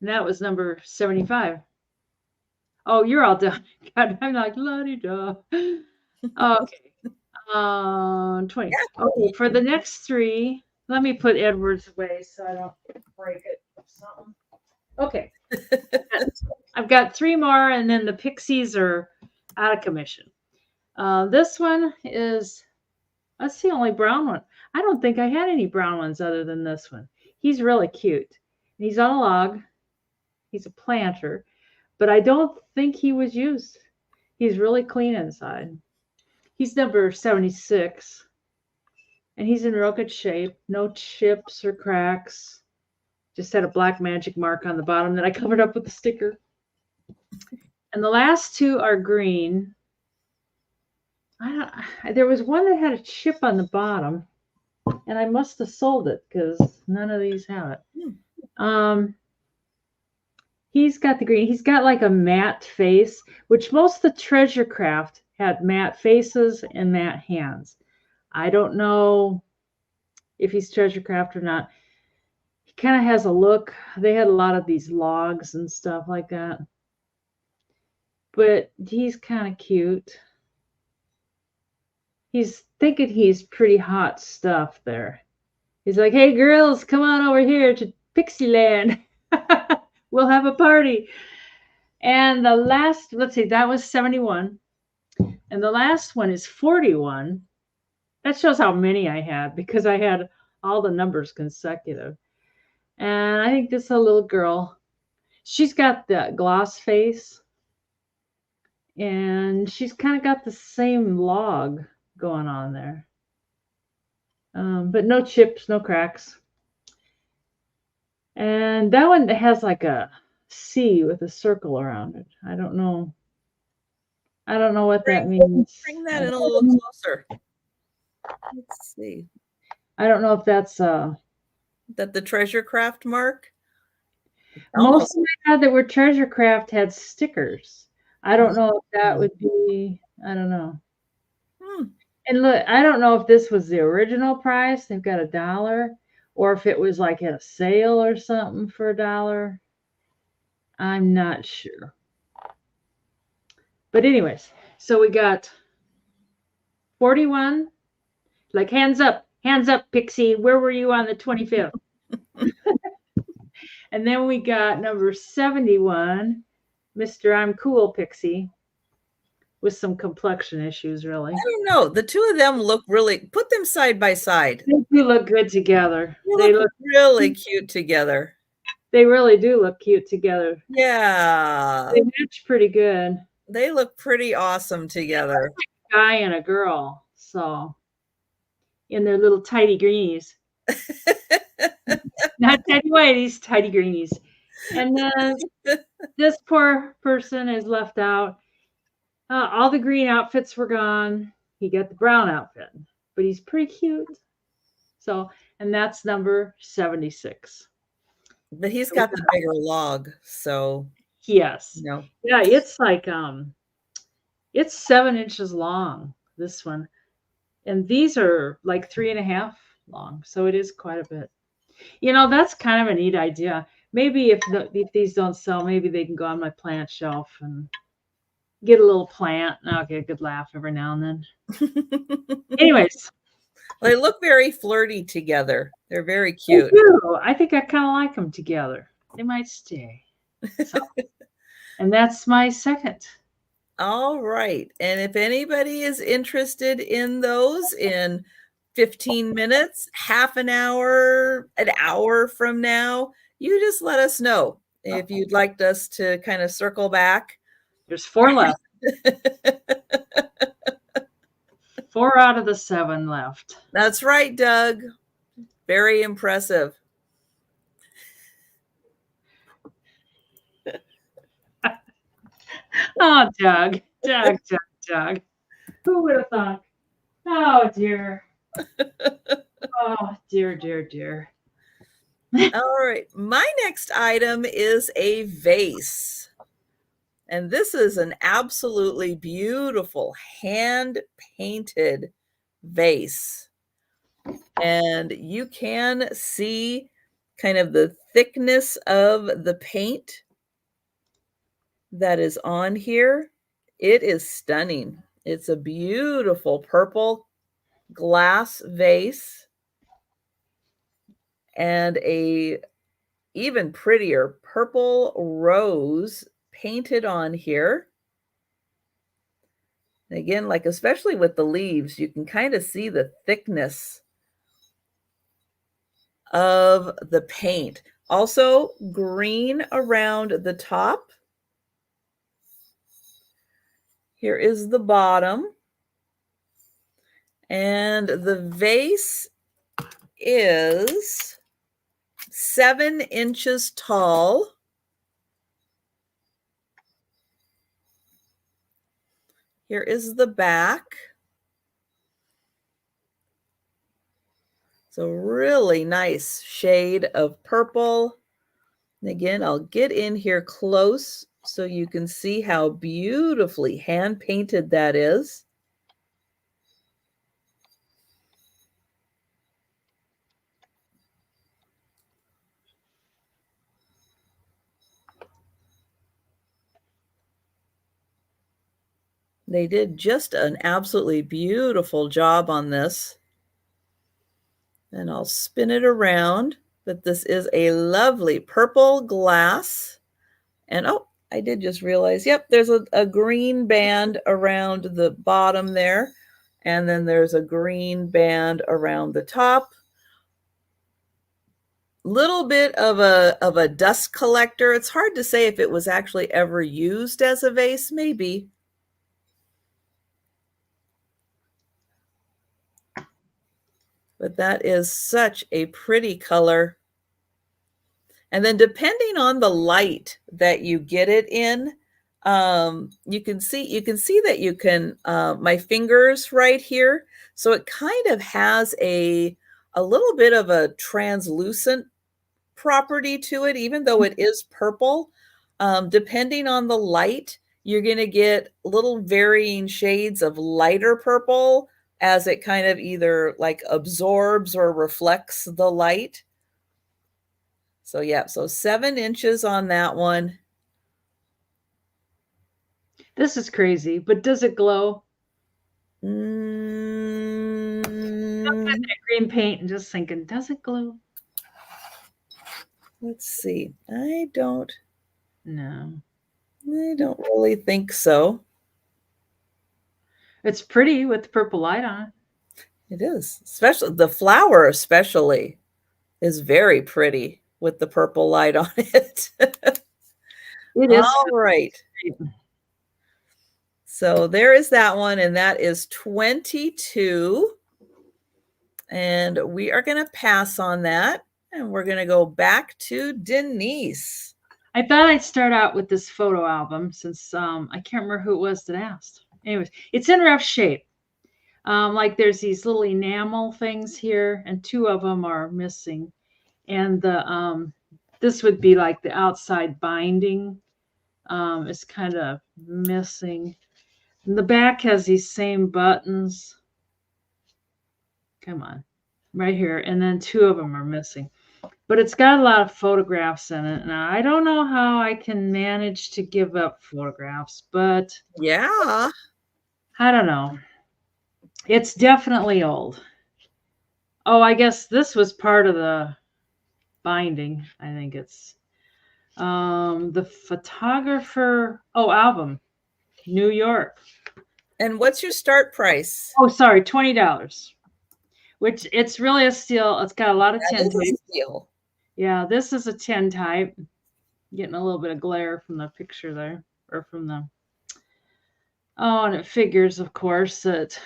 And that was number 75. Oh, you're all done. God, I'm like, la-di-da. Okay. 20. Okay, for the next 3, let me put Edward's away so I don't break it or something. Okay. I've got 3 more, and then the Pixies are out of commission. This one is, that's the only brown one. I don't think I had any brown ones other than this one. He's really cute. He's on a log. He's a planter, but I don't think he was used. He's really clean inside. He's number 76, and he's in real good shape. No chips or cracks. Just had a black magic mark on the bottom that I covered up with a sticker. And the last 2 are green. There was one that had a chip on the bottom, and I must have sold it because none of these have it. He's got the green. He's got like a matte face, which most of the treasure craft had matte faces and matte hands. I don't know if he's treasure craft or not. He kind of has a look. They had a lot of these logs and stuff like that. But he's kind of cute. He's thinking he's pretty hot stuff there. He's like, hey, girls, come on over here to Pixie Land. We'll have a party. And the last, let's see, that was 71. And the last one is 41. That shows how many I had because I had all the numbers consecutive. And I think this is a little girl. She's got the gloss face. And she's kind of got the same log going on there. But no chips, no cracks. And that one has like a C with a circle around it. I don't know. I don't know what that means. Bring that in a little closer. Let's see. I don't know if that's that the treasure craft mark. Most of my had that were treasure craft had stickers. I don't know if that would be, I don't know. And look, I don't know if this was the original price. They've got $1, or if it was like at a sale or something for $1. I'm not sure. But anyways, so we got 41. Like hands up, Pixie. Where were you on the 25th? And then we got number 71, Mr. I'm Cool Pixie, with some complexion issues, really. I don't know. The two of them look really, put them side by side. They do look good together. They look really cute together. They really do look cute together. Yeah. They match pretty good. They look pretty awesome together. Like a guy and a girl. So, in their little tidy greenies. Not tidy whities, tidy greenies. And then this poor person is left out. All the green outfits were gone. He got the brown outfit, but he's pretty cute. So, and that's number 76. But he's got the bigger log, so yes, no. Yeah, it's like it's 7 inches long. This one, and these are like 3.5 long, so it is quite a bit. You know, that's kind of a neat idea. Maybe if these don't sell, maybe they can go on my plant shelf and get a little plant, and I'll get a good laugh every now and then. Anyways. They look very flirty together. They're very cute. They do. I think I kind of like them together. They might stay. So. And that's my second. All right. And if anybody is interested in those in 15 minutes, half an hour from now, you just let us know if you'd like us to kind of circle back. There's 4 left. 4 out of the 7 left. That's right, Doug. Very impressive. Oh, Doug. Who would have thought? Oh, dear. Oh, dear. All right. My next item is a vase. And this is an absolutely beautiful hand-painted vase. And you can see kind of the thickness of the paint that is on here. It is stunning. It's a beautiful purple glass vase and a even prettier purple rose painted on here. And again, like especially with the leaves, you can kind of see the thickness of the paint. Also green around the top. Here is the bottom. And the vase is 7 inches tall. Here is the back. It's a really nice shade of purple. And again, I'll get in here close so you can see how beautifully hand painted that is. They did just an absolutely beautiful job on this. And I'll spin it around, but this is a lovely purple glass. And oh, I did just realize, yep, there's a green band around the bottom there. And then there's a green band around the top. Little bit of a dust collector. It's hard to say if it was actually ever used as a vase, maybe. But that is such a pretty color. And then depending on the light that you get it in, you can see that you can, my fingers right here. So it kind of has a little bit of a translucent property to it, even though it is purple. Depending on the light, you're going to get little varying shades of lighter purple as it kind of either like absorbs or reflects the light. So yeah, so 7 inches on that one. This is crazy, but does it glow? Mm, Green paint and just thinking, does it glow? let's see. I don't No. really think so. It's pretty with the purple light on it. It is, especially the flower, especially is very pretty with the purple light on it. It is. All right. So there is that one, and that is 22. And we are going to pass on that, and we're going to go back to Denise. I thought I'd start out with this photo album since I can't remember who it was that asked. Anyways, it's in rough shape. Like there's these little enamel things here, and 2 of them are missing. And the this would be like the outside binding is kind of missing. And the back has these same buttons. Come on, right here. And then 2 of them are missing. But it's got a lot of photographs in it. Now, I don't know how I can manage to give up photographs, but yeah, I don't know. It's definitely old. Oh, I guess this was part of the binding. I think it's the photographer. Oh, album, New York. And what's your start price? Oh, sorry, $20. Which it's really a steal. It's got a lot of 10 type. Steal. Yeah, this is a 10 type. Getting a little bit of glare from the picture there, or from the. Oh, and it figures, of course, that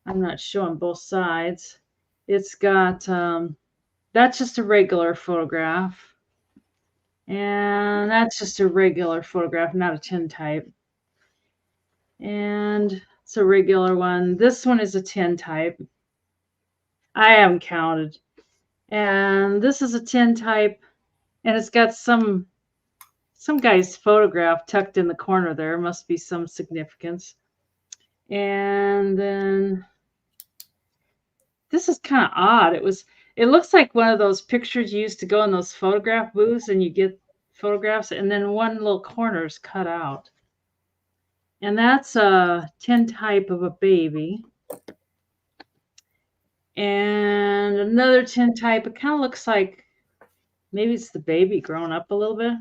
I'm not showing both sides. It's got that's just a regular photograph. And that's just a regular photograph, not a 10 type. And it's a regular one. This one is a 10 type. I haven't counted. And this is a 10 type. And it's got some guy's photograph tucked in the corner there. Must be some significance. And then this is kind of odd. It looks like one of those pictures you used to go in those photograph booths and you get photographs, and then one little corner is cut out. And that's a 10 type of a baby. And another 10 type, it kind of looks like maybe it's the baby grown up a little bit.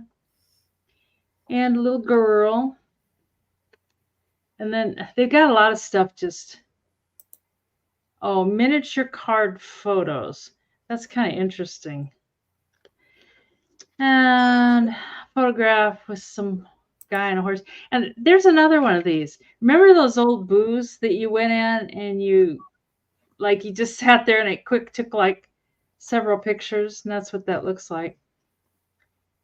And a little girl. And then they've got a lot of stuff just, oh, miniature card photos. That's kind of interesting. And photograph with some guy on a horse. And there's another one of these. Remember those old booths that you went in and you just sat there and it took like several pictures, and that's what that looks like.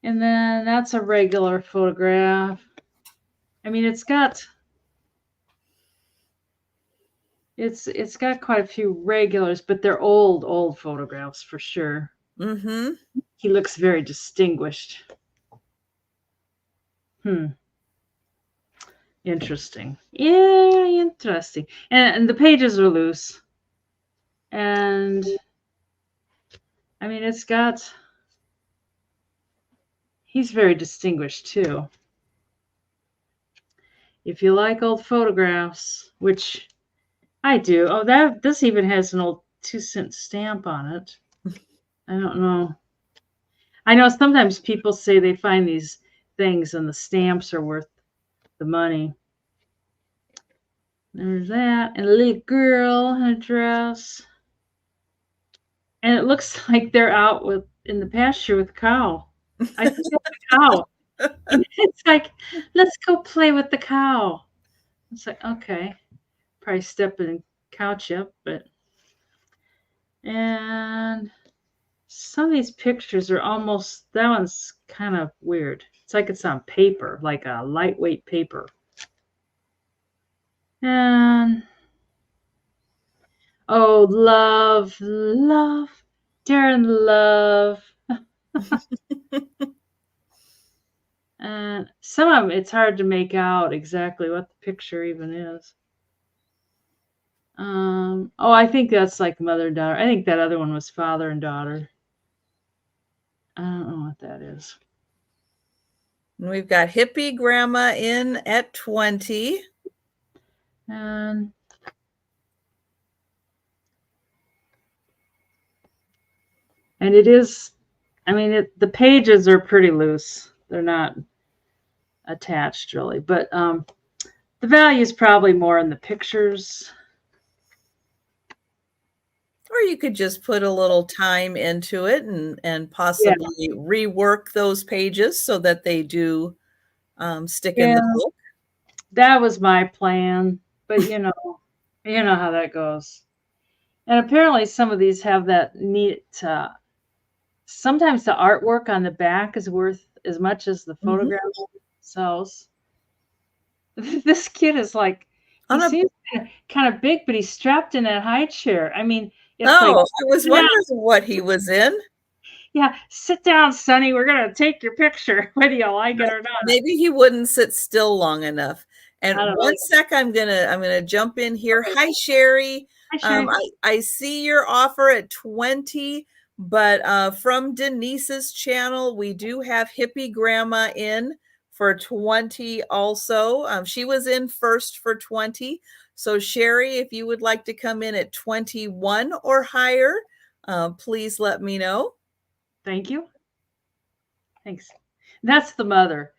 And then that's a regular photograph. I mean, it's got quite a few regulars, but they're old photographs for sure. Mm-hmm. He looks very distinguished. Interesting. Yeah, interesting. And the pages are loose. And I mean, he's very distinguished too. If you like old photographs, which I do. Oh, this even has an old 2-cent stamp on it. I don't know. I know sometimes people say they find these things and the stamps are worth the money. There's that. And a little girl in a dress. And it looks like they're out in the pasture with a cow. I think that's a cow. And it's like, let's go play with the cow. It's like, okay. Probably step in cow chip, but. And some of these pictures are almost, that one's kind of weird. It's like it's on paper, like a lightweight paper. And oh, love, Darren, love. And some of them, it's hard to make out exactly what the picture even is. Oh, I think that's like mother and daughter. I think that other one was father and daughter. I don't know what that is. And we've got hippie grandma in at 20. And it is, I mean, the pages are pretty loose. They're not attached really, but the value is probably more in the pictures. Or you could just put a little time into it and possibly rework those pages so that they do stick in the book. That was my plan, but you know how that goes. And apparently some of these have that neat, sometimes the artwork on the back is worth as much as the photograph themselves. This kid is like, he seems kind of big, but he's strapped in that high chair. I mean, it's like, I was wondering what he was in. Yeah, sit down, Sonny. We're gonna take your picture, whether you like it or not. Maybe he wouldn't sit still long enough. And one sec, I'm gonna jump in here. Okay. Hi, Sherry. Hi, Sherry. I see your offer at 20, but from Denise's channel, we do have hippie grandma in for 20 also. She was in first for 20. So Sherry, if you would like to come in at 21 or higher, please let me know. Thank you. Thanks. That's the mother.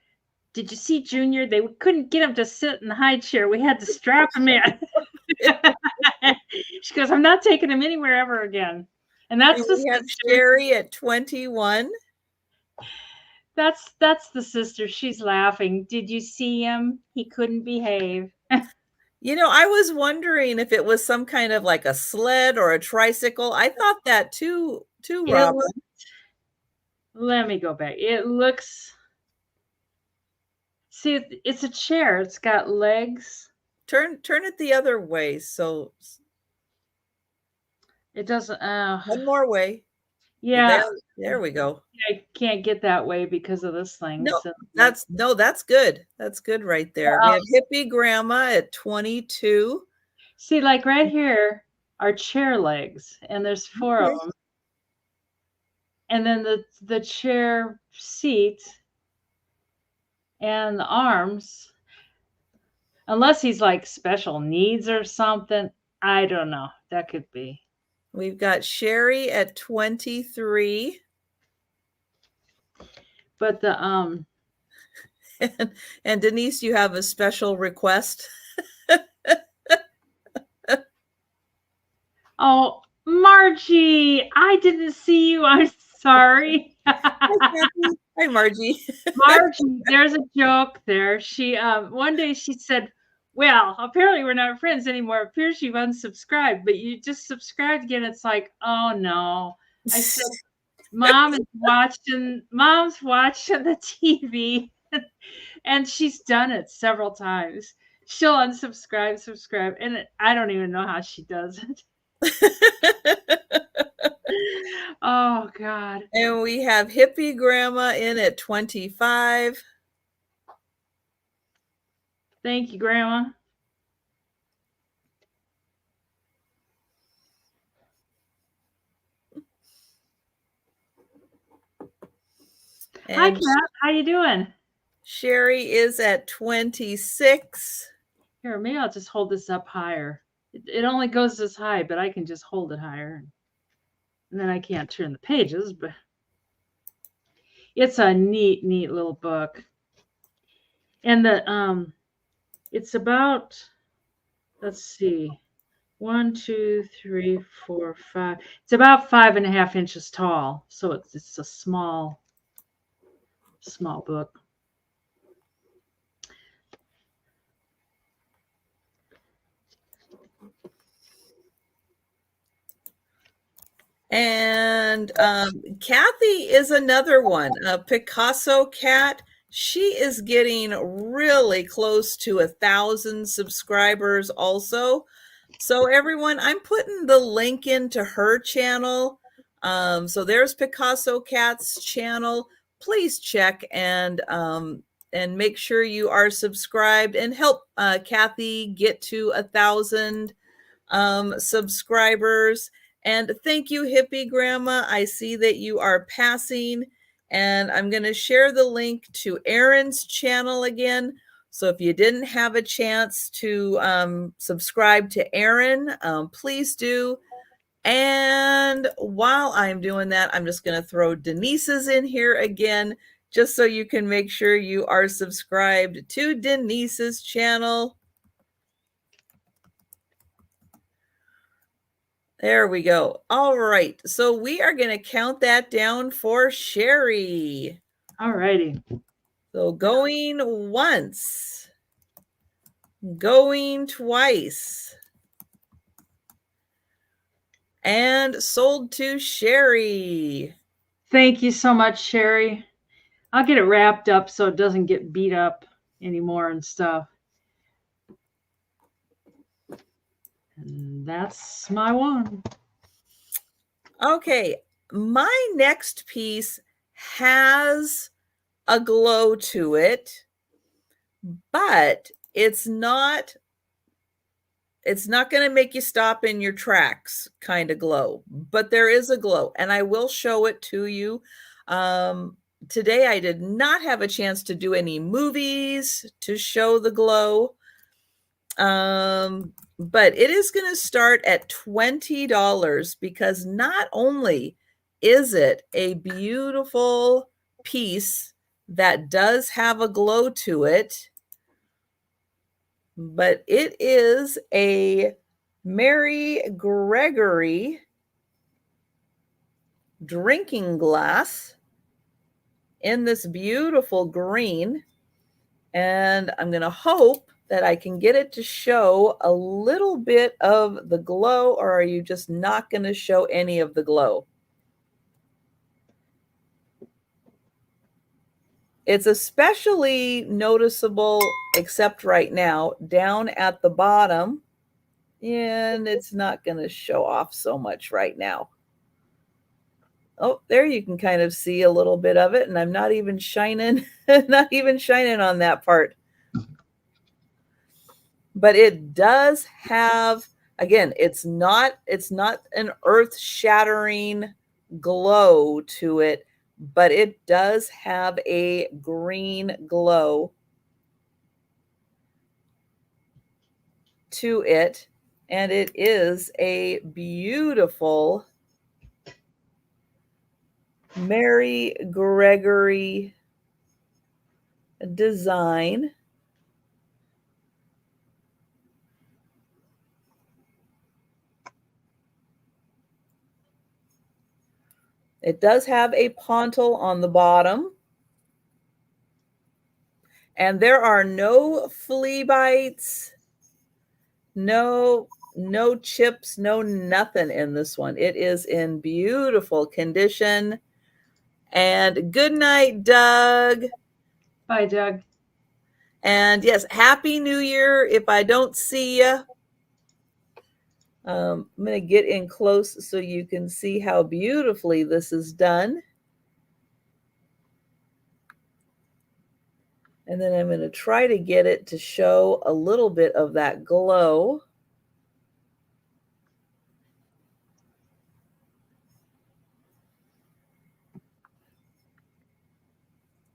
Did you see Junior? They couldn't get him to sit in the high chair. We had to strap him in. She goes, I'm not taking him anywhere ever again. And that's we have Sherry at 21. That's the sister. She's laughing. Did you see him? He couldn't behave. You know, I was wondering if it was some kind of like a sled or a tricycle. I thought that too, Robin. Let me go back. It looks, see, it's a chair. It's got legs. Turn it the other way. So it doesn't. One more way. Yeah. There we go. I can't get that way because of this thing. No, so. That's good. That's good right there. We have hippie grandma at 22. See, like right here are chair legs, and there's 4 of them. And then the chair seat and the arms, unless he's like special needs or something, I don't know. That could be. We've got Sherry at 23. But the and Denise, you have a special request. Oh, Margie, I didn't see you. I'm sorry. Hi, Margie. Margie, there's a joke there. She one day she said, well, apparently we're not friends anymore. It appears you've unsubscribed, but you just subscribed again. It's like, oh no. I said, Mom's watching the TV, and she's done it several times. She'll unsubscribe, subscribe, and I don't even know how she does it. Oh God. And we have hippie grandma in at 25. Thank you, Grandma. And hi, Kat. How you doing? Sherry is at 26. Here, maybe I'll just hold this up higher. It only goes this high, but I can just hold it higher. And then I can't turn the pages, but it's a neat little book. And the it's about, let's see, 1, 2, 3, 4, 5. It's about 5.5 inches tall, so it's a small book. And And Kathy is another one, a Picasso cat. She is getting really close to 1,000 subscribers also. So everyone, I'm putting the link into her channel. So there's Picasso Cat's channel. Please check and make sure you are subscribed and help Kathy get to 1,000 subscribers. And thank you, Hippie Grandma. I see that you are passing, and I'm going to share the link to Erin's channel again. So if you didn't have a chance to subscribe to Erin, please do. And while I'm doing that, I'm just going to throw Denise's in here again, just so you can make sure you are subscribed to Denise's channel. There we go. All right. So we are going to count that down for Sherry. All righty. So going once, going twice, and sold to Sherry. Thank you so much, Sherry. I'll get it wrapped up so it doesn't get beat up anymore and stuff. And that's my one. Okay, my next piece has a glow to it, but it's not going to make you stop in your tracks kind of glow, but there is a glow, and I will show it to you. Today I did not have a chance to do any movies to show the glow. But it is going to start at $20 because not only is it a beautiful piece that does have a glow to it, but it is a Mary Gregory drinking glass in this beautiful green. And I'm going to hope that I can get it to show a little bit of the glow, or are you just not going to show any of the glow? It's especially noticeable, except right now, down at the bottom, and it's not going to show off so much right now. Oh, there you can kind of see a little bit of it, and I'm not even shining, not even shining on that part. But it does have, again, it's not an earth-shattering glow to it, but it does have a green glow to it, and it is a beautiful Mary Gregory design. It does have a pontil on the bottom. And there are no flea bites, no chips, no nothing in this one. It is in beautiful condition. And good night, Doug. Bye, Doug. And yes, Happy New Year if I don't see you. I'm going to get in close so you can see how beautifully this is done. And then I'm going to try to get it to show a little bit of that glow.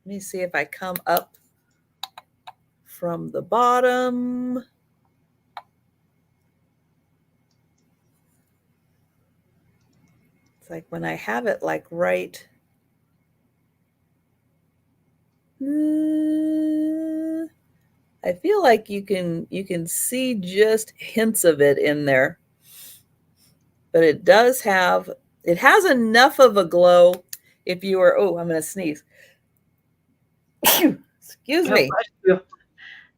Let me see if I come up from the bottom. It's like when I have it like right. I feel like you can see just hints of it in there. But it does have, it has enough of a glow if you are, oh, I'm going to sneeze. Excuse me.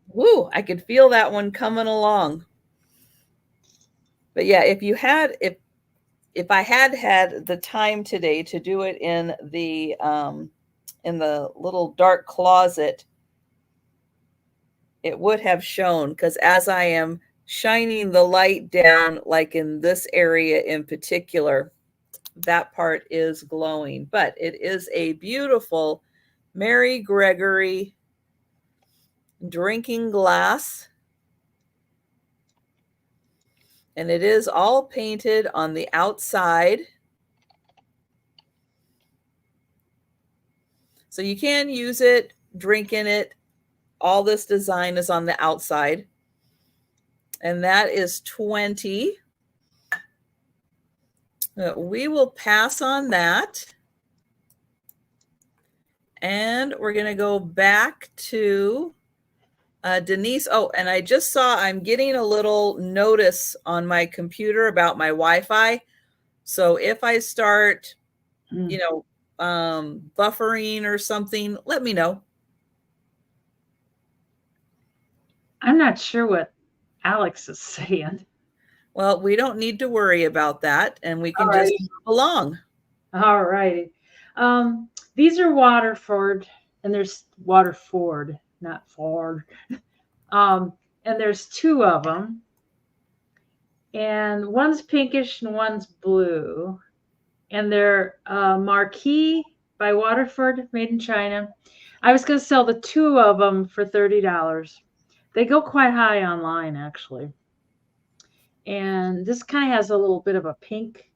Woo, I could feel that one coming along. But yeah, if if I had had the time today to do it in the little dark closet, it would have shown, because as I am shining the light down, like in this area in particular, that part is glowing. But it is a beautiful Mary Gregory drinking glass. And it is all painted on the outside. So you can use it, drink in it. All this design is on the outside. And that is 20. We will pass on that. And we're going to go back to Denise. Oh, and I just saw I'm getting a little notice on my computer about my Wi-Fi. So if I start, buffering or something, let me know. I'm not sure what Alex is saying. Well, we don't need to worry about that, and we can just move along. All righty. These are Waterford, and there's Waterford, not Ford. And there's two of them. And one's pinkish and one's blue. And they're Marquee by Waterford, made in China. I was going to sell the two of them for $30. They go quite high online, actually. And this kind of has a little bit of a pink.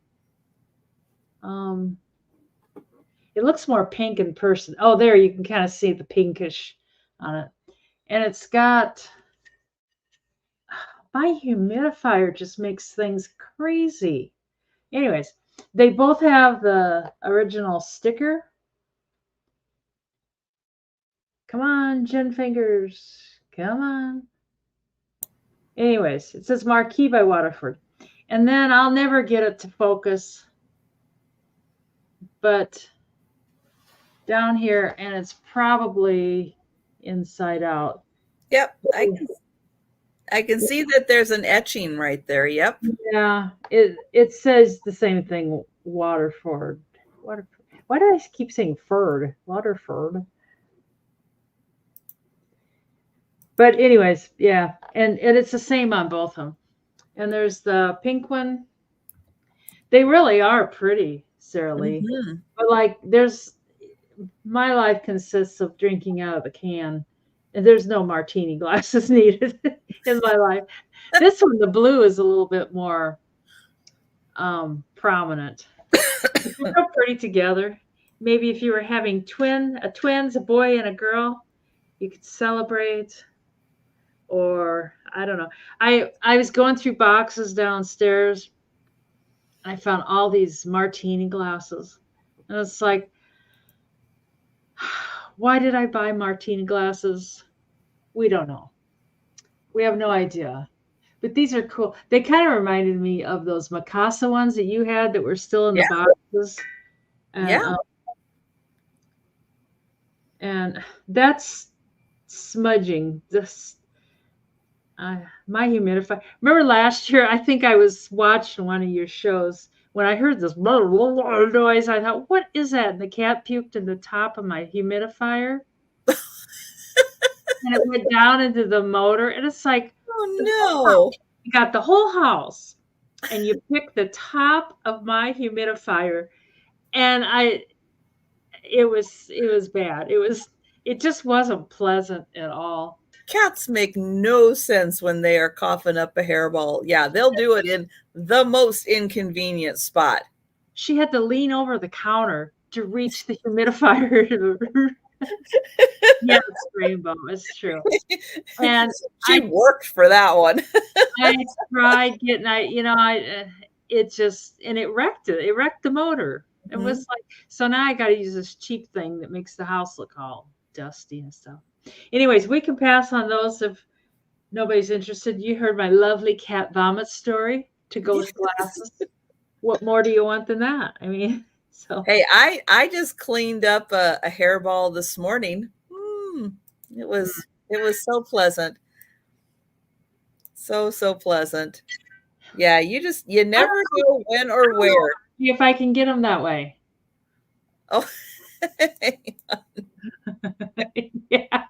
It looks more pink in person. Oh, there you can kind of see the pinkish on it. And it's got, my humidifier just makes things crazy. Anyways, they both have the original sticker. Come on, Jen Fingers. Come on. Anyways, it says Marquee by Waterford. And then I'll never get it to focus. But down here, and it's probably inside out. Yep, I can see that there's an etching right there. Yep. Yeah, it says the same thing, Waterford. Waterford. Why do I keep saying Ford? Waterford. But anyways, yeah, and it's the same on both of them. And there's the pink one. They really are pretty, Sarah Lee. Mm-hmm. But like, my life consists of drinking out of the can, and there's no martini glasses needed in my life. This one, the blue, is a little bit more prominent. They're so pretty together. Maybe if you were having twins, a boy and a girl, you could celebrate. Or I don't know. I was going through boxes downstairs. I found all these martini glasses. And it's like, why did I buy martini glasses? We don't know. We have no idea. But these are cool. They kind of reminded me of those Mikasa ones that you had that were still in the boxes. And, and that's smudging. This my humidifier. Remember last year, I think I was watching one of your shows when I heard this blah, blah, blah noise. I thought, what is that? And the cat puked in the top of my humidifier. And it went down into the motor. And it's like, oh no. You got the whole house and you picked the top of my humidifier. And it was bad. It just wasn't pleasant at all. Cats make no sense when they are coughing up a hairball. Yeah, they'll do it in the most inconvenient spot. She had to lean over the counter to reach the humidifier. Yeah, it's rainbow. It's true. And she worked for that one. I tried getting, it wrecked it. It wrecked the motor. It was like, so now I got to use this cheap thing that makes the house look all dusty and stuff. Anyways, we can pass on those if nobody's interested. You heard my lovely cat vomit story to go with glasses. What more do you want than that? I mean, so. Hey, I just cleaned up a hairball this morning. It was so pleasant. So pleasant. Yeah, you never know when or where. See if I can get them that way. Oh, Yeah.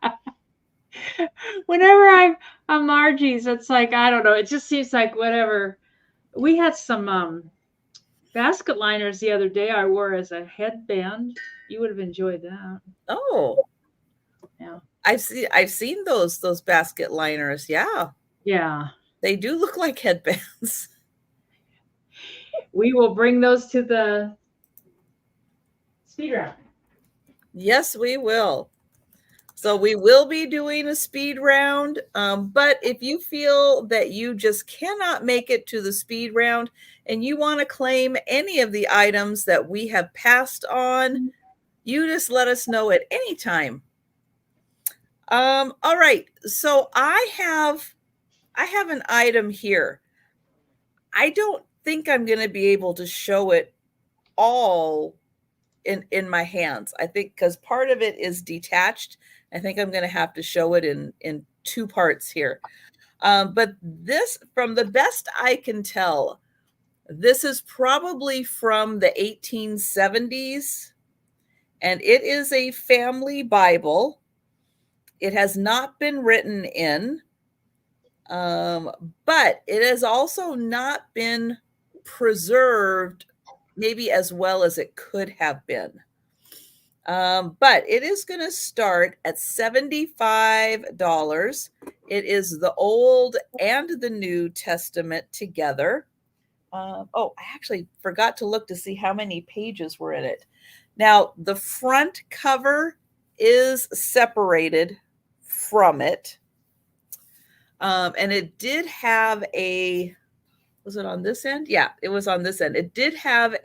Whenever I'm Margie's, it's like, I don't know. It just seems like whatever. We had some basket liners the other day I wore as a headband. You would have enjoyed that. oh, Yeah. I've seen those basket liners. Yeah, Yeah. they do look like headbands. We will bring those to the speed round. Yes, we will. So we will be doing a speed round. But if you feel that you just cannot make it to the speed round and you want to claim any of the items that we have passed on, you just let us know at any time. All right. So I have an item here. I don't think I'm going to be able to show it all in my hands. I think because part of it is detached. I think I'm going to have to show it in two parts here. But this, from the best I can tell, this is probably from the 1870s, and it is a family Bible. It has not been written in, but it has also not been preserved maybe as well as it could have been. But it is going to start at $75. It is the Old and the New Testament together. Oh, I actually forgot to look to see how many pages were in it. Now, the front cover is separated from it. And it did have a, was it on this end? Yeah, it was on this end. It did have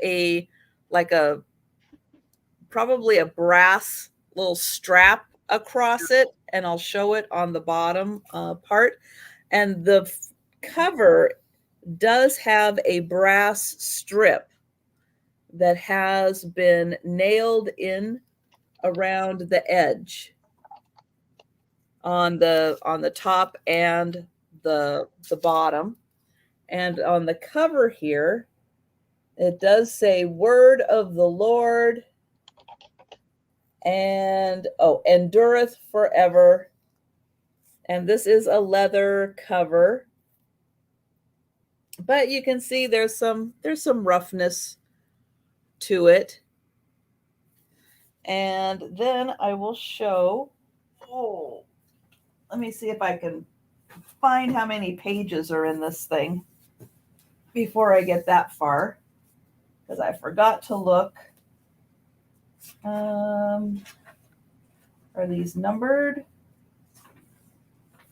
probably a brass little strap across it, and I'll show it on the bottom part. And the cover does have a brass strip that has been nailed in around the edge on the top and the bottom. And on the cover here, it does say "Word of the Lord," and endureth forever. And this is a leather cover, but you can see there's some roughness to it. And then I will show, let me see if I can find how many pages are in this thing before I get that far, because I forgot to look. Are these numbered?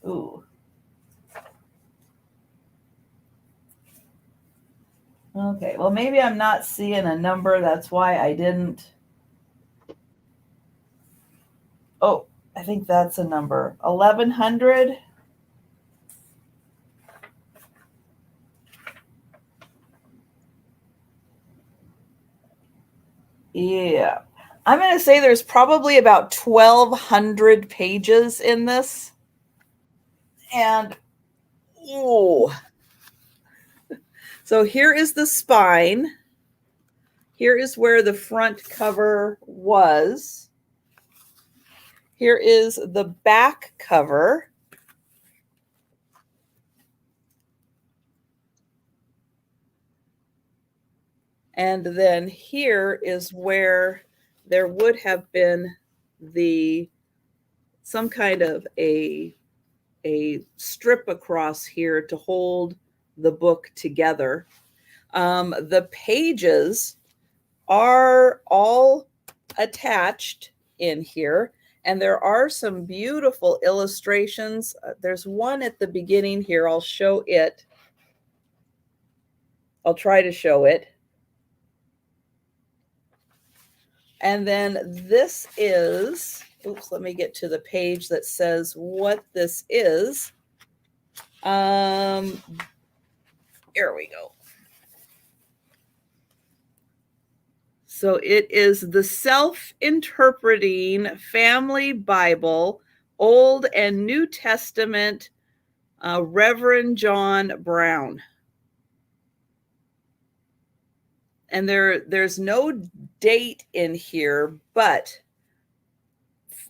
Ooh. Okay, well, maybe I'm not seeing a number. That's why I didn't. Oh, I think that's a number. 1100. Yeah. I'm going to say there's probably about 1,200 pages in this. And, so here is the spine. Here is where the front cover was. Here is the back cover. And then here is where there would have been some kind of a strip across here to hold the book together. The pages are all attached in here, and there are some beautiful illustrations. There's one at the beginning here. I'll show it. I'll try to show it. And then this is, oops, let me get to the page that says what this is. Here we go. So it is the Self-Interpreting Family Bible, Old and New Testament, Reverend John Brown. and there's no date in here, but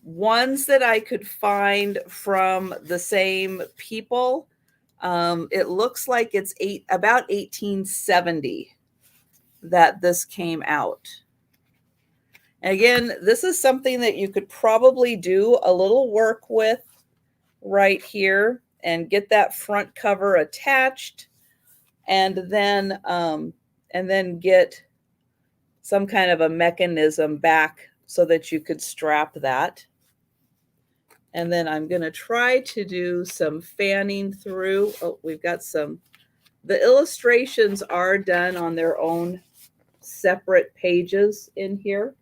ones that I could find from the same people, it looks like it's about 1870 that this came out. And again, this is something that you could probably do a little work with right here and get that front cover attached, and then get some kind of a mechanism back so that you could strap that. And then I'm going to try to do some fanning through. Oh, we've got some, the illustrations are done on their own separate pages in here.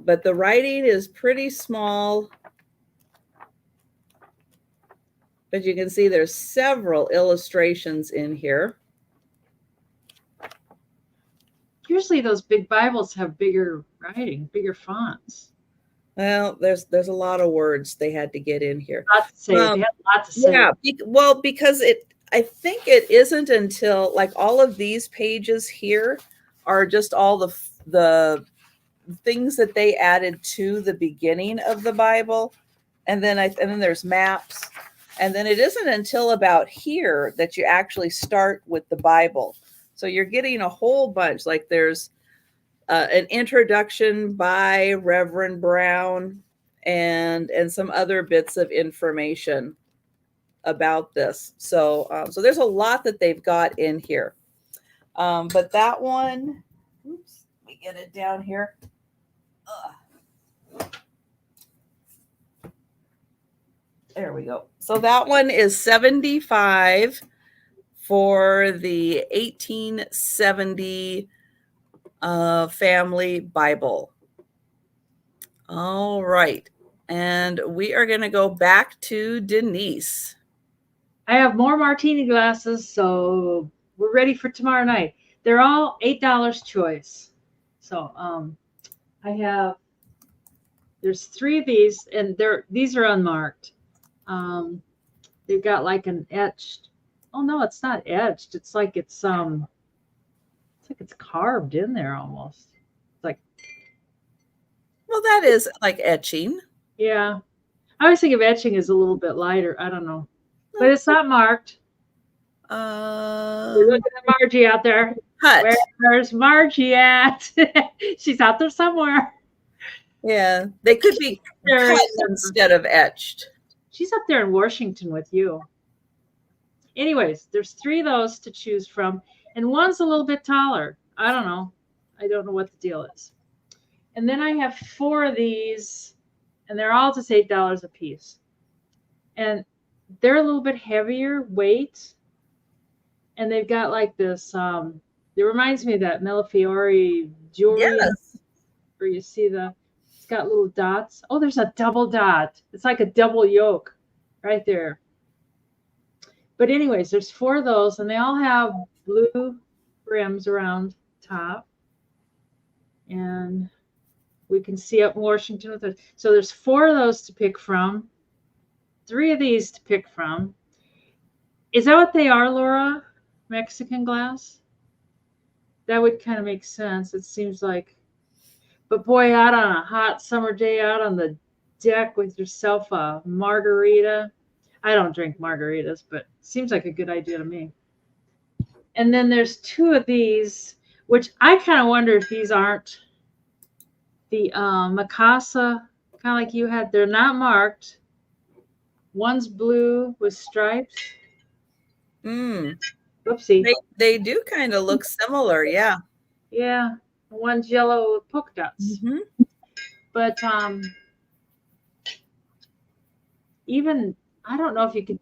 But the writing is pretty small. But you can see there's several illustrations in here. Usually those big Bibles have bigger writing, bigger fonts. Well, there's a lot of words they had to get in here. Lots to say. They had lots to say. Yeah, well, because I think it isn't until like all of these pages here are just all the things that they added to the beginning of the Bible, and then there's maps, and then it isn't until about here that you actually start with the Bible. So you're getting a whole bunch. Like there's an introduction by Reverend Brown and some other bits of information about this. So so there's a lot that they've got in here. But that one, oops, let me get it down here. There we go. So that one is $75 for the 1870 family Bible. All right. And we are going to go back to Denise. I have more martini glasses, so we're ready for tomorrow night. They're all $8 choice. So there's 3 of these, and these are unmarked. They've got like an etched. Oh no, it's not etched. It's like it's carved in there almost. It's like, well, that is like etching. Yeah, I always think of etching as a little bit lighter. I don't know, but it's not marked. We're looking at Margie out there. Where's Margie at? She's out there somewhere. Yeah, they could be cut instead of etched. She's up there in Washington with you. Anyways, there's 3 of those to choose from, and one's a little bit taller. I don't know what the deal is. And then I have 4 of these, and they're all just $8 a piece. And they're a little bit heavier weight, and they've got like this. It reminds me of that Millefiori jewelry. Yes. Where you see it's got little dots. Oh, there's a double dot. It's like a double yoke right there. But anyways, there's 4 of those, and they all have blue rims around top. And we can see up in Washington with it. So there's 4 of those to pick from, 3 of these to pick from. Is that what they are, Laura? Mexican glass? That would kind of make sense. It seems like. But boy, out on a hot summer day, out on the deck with yourself a margarita. I don't drink margaritas, but it seems like a good idea to me. And then there's 2 of these, which I kind of wonder if these aren't the Mikasa, kind of like you had. They're not marked. One's blue with stripes. Whoopsie. They do kind of look similar, yeah. Yeah. One's yellow with polka dots. But even, I don't know if you could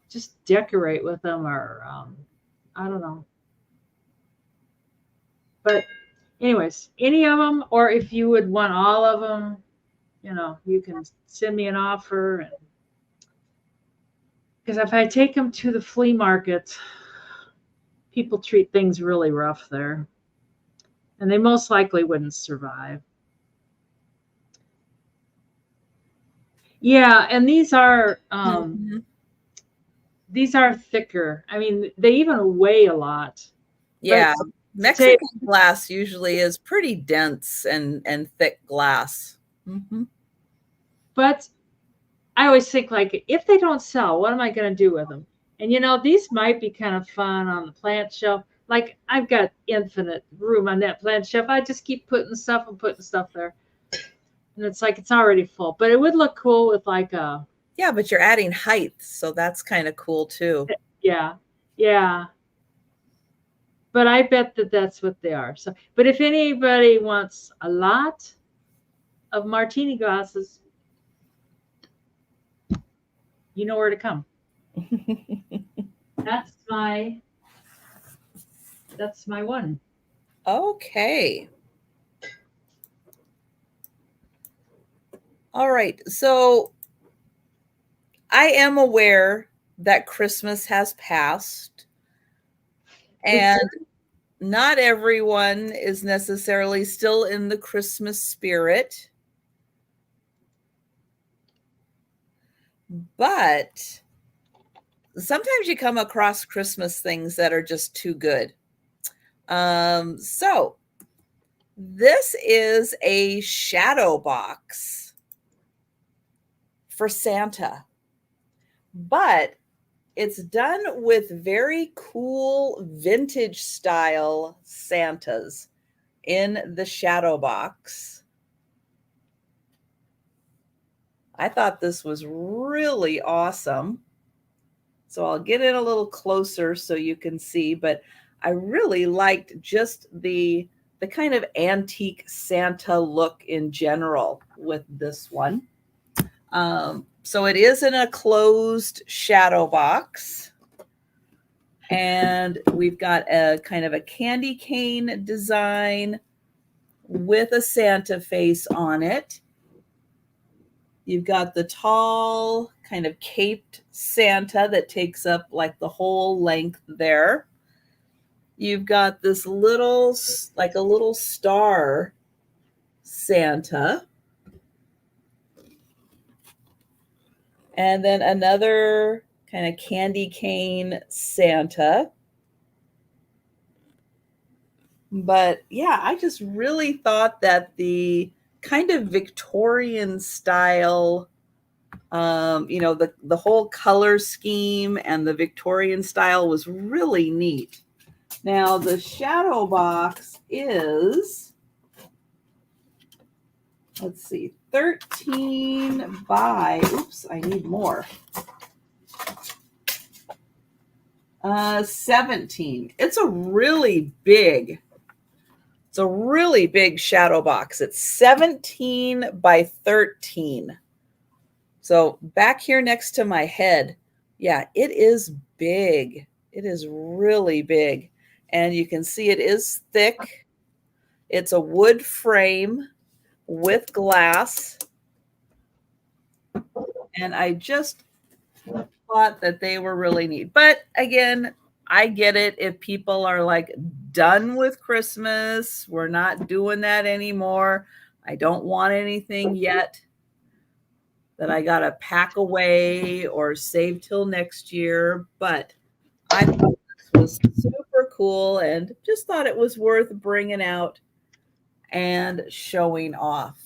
just decorate with them, or I don't know. But anyways, any of them, or if you would want all of them, you can send me an offer. Because if I take them to the flea market, people treat things really rough there. And they most likely wouldn't survive. Yeah, and these are Mhm. thicker. I mean, they even weigh a lot. Yeah, But Mexican glass usually is pretty dense and thick glass. Mhm. but I always think, like, if they don't sell, what am I going to do with them? And these might be kind of fun on the plant shelf. Like, I've got infinite room on that plant shelf. I just keep putting stuff there. And it's like it's already full. But it would look cool with like a Yeah, but you're adding height, so that's kind of cool too. yeah. Yeah. But I bet that that's what they are. So, but if anybody wants a lot of martini glasses, you know where to come. That's my one. Okay. All right. So I am aware that Christmas has passed, and not everyone is necessarily still in the Christmas spirit. But sometimes you come across Christmas things that are just too good. So this is a shadow box for Santa, but it's done with very cool vintage style Santas in the shadow box. I thought this was really awesome. So I'll get in a little closer so you can see, but I really liked just the kind of antique Santa look in general with this one. So it is in a closed shadow box. And we've got a kind of a candy cane design with a Santa face on it. You've got the tall, kind of caped Santa that takes up like the whole length there. You've got this little, like a little star Santa. And then another kind of candy cane Santa. But yeah, I just really thought that the kind of Victorian style, the whole color scheme and the Victorian style was really neat. Now the shadow box is, let's see, 13 by, oops, I need more. 17. It's a really big shadow box. It's 17 by 13. So back here next to my head, yeah, it is big. It is really big. And you can see it is thick. It's a wood frame with glass. And I just thought that they were really neat. But again, I get it if people are like done with Christmas. We're not doing that anymore. I don't want anything yet that I got to pack away or save till next year. But I thought this was super cool and just thought it was worth bringing out and showing off.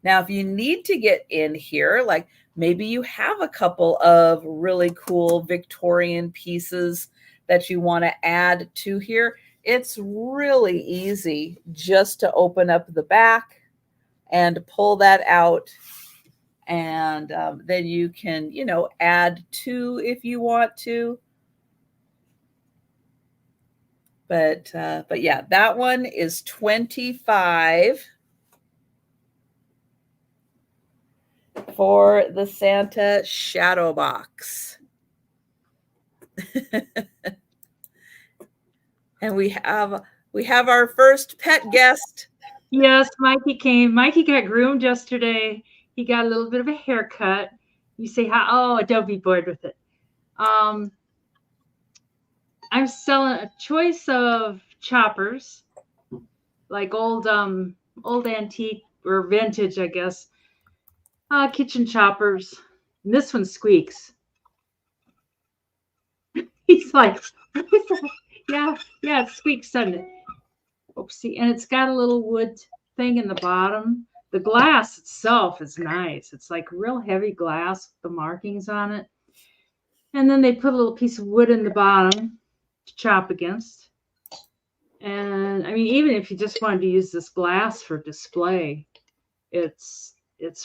Now, if you need to get in here, like maybe you have a couple of really cool Victorian pieces that you want to add to here, it's really easy just to open up the back and pull that out. And then you can, add two if you want to. But yeah, that one is 25 for the Santa shadow box. And we have our first pet guest. Yes, Mikey came. Mikey got groomed yesterday. He got a little bit of a haircut. You say, oh, don't be bored with it. I'm selling a choice of choppers, like old antique or vintage, I guess. Kitchen choppers. And this one squeaks. He's like, yeah, it squeaks, doesn't it? Oopsie. And it's got a little wood thing in the bottom. The glass itself is nice. It's like real heavy glass with the markings on it. And then they put a little piece of wood in the bottom to chop against. And I mean, even if you just wanted to use this glass for display, it's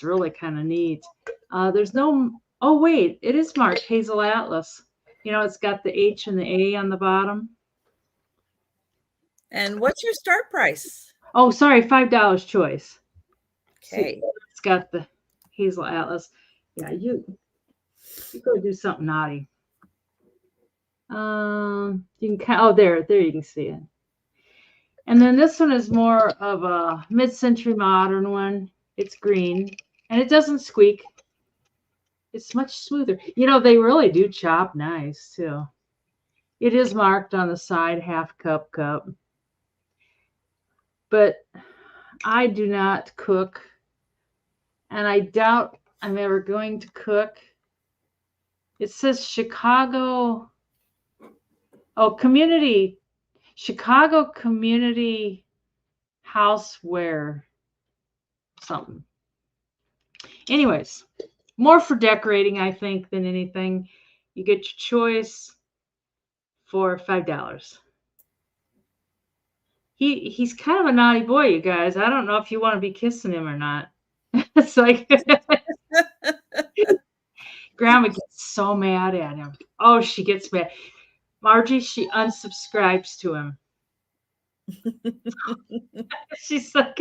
really kind of neat. There's no, oh wait, it is marked Hazel Atlas. You know, it's got the H and the A on the bottom. And what's your start price? Oh, sorry, $5 choice. Okay. See, it's got the Hazel Atlas. Yeah, you go do something naughty. You can, oh, there you can see it. And then this one is more of a mid-century modern one. It's green, and it doesn't squeak. It's much smoother. You know, they really do chop nice, too. It is marked on the side, half cup. But I do not cook, and I doubt I'm ever going to cook. It says Chicago, Chicago Community Houseware something. Anyways, more for decorating, I think, than anything. You get your choice for $5. He's kind of a naughty boy, you guys. I don't know if you want to be kissing him or not. It's like Grandma gets so mad at him. Oh, she gets mad. Margie, she unsubscribes to him. She's like,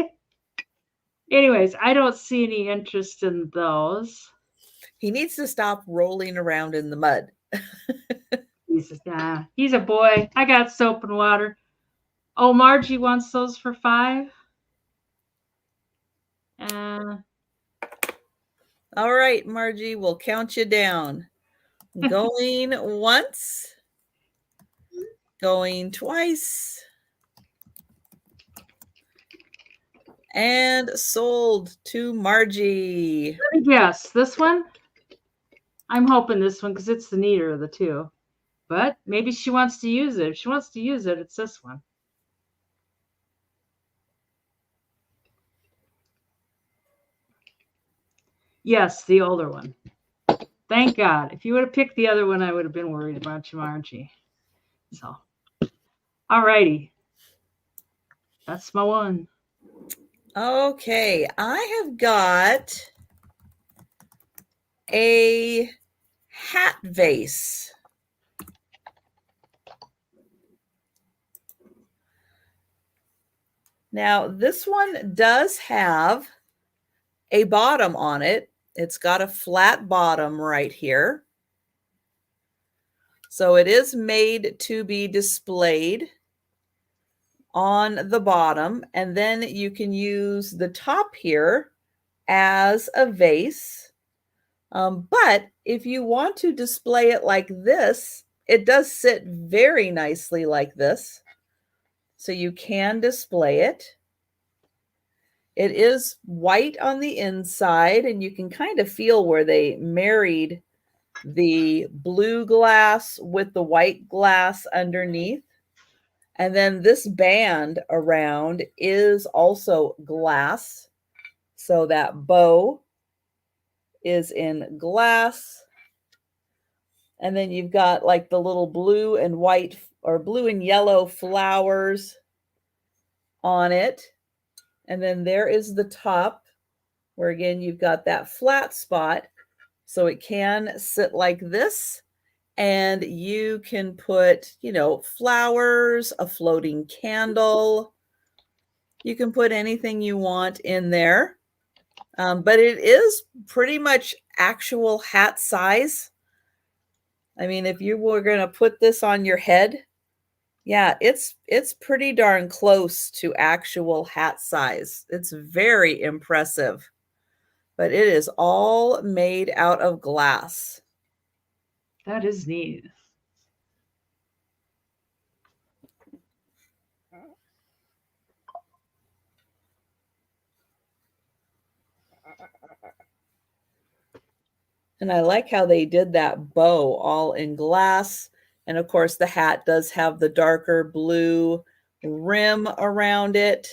anyways, I don't see any interest in those. He needs to stop rolling around in the mud. He's a boy. I got soap and water. Oh, Margie wants those for $5. All right, Margie, we'll count you down. Going once, going twice, and sold to Margie. Let me guess, this one? I'm hoping this one because it's the neater of the two. But maybe she wants to use it. If she wants to use it, it's this one. Yes, the older one. Thank God. If you would have picked the other one, I would have been worried about you, Margie. So, all righty. That's my one. Okay, I have got a hat vase. Now, this one does have a bottom on it. It's got a flat bottom right here. So it is made to be displayed on the bottom, and then you can use the top here as a vase. But if you want to display it like this, it does sit very nicely like this. So you can display it. It is white on the inside, and you can kind of feel where they married the blue glass with the white glass underneath. And then this band around is also glass. So that bow is in glass. And then you've got like the little blue and white or blue and yellow flowers on it. And then there is the top where again, you've got that flat spot. So it can sit like this, and you can put, you know, flowers, a floating candle. You can put anything you want in there. But it is pretty much actual hat size. I mean, if you were going to put this on your head, yeah, it's pretty darn close to actual hat size. It's very impressive. But it is all made out of glass. That is neat. And I like how they did that bow all in glass. And of course, the hat does have the darker blue rim around it.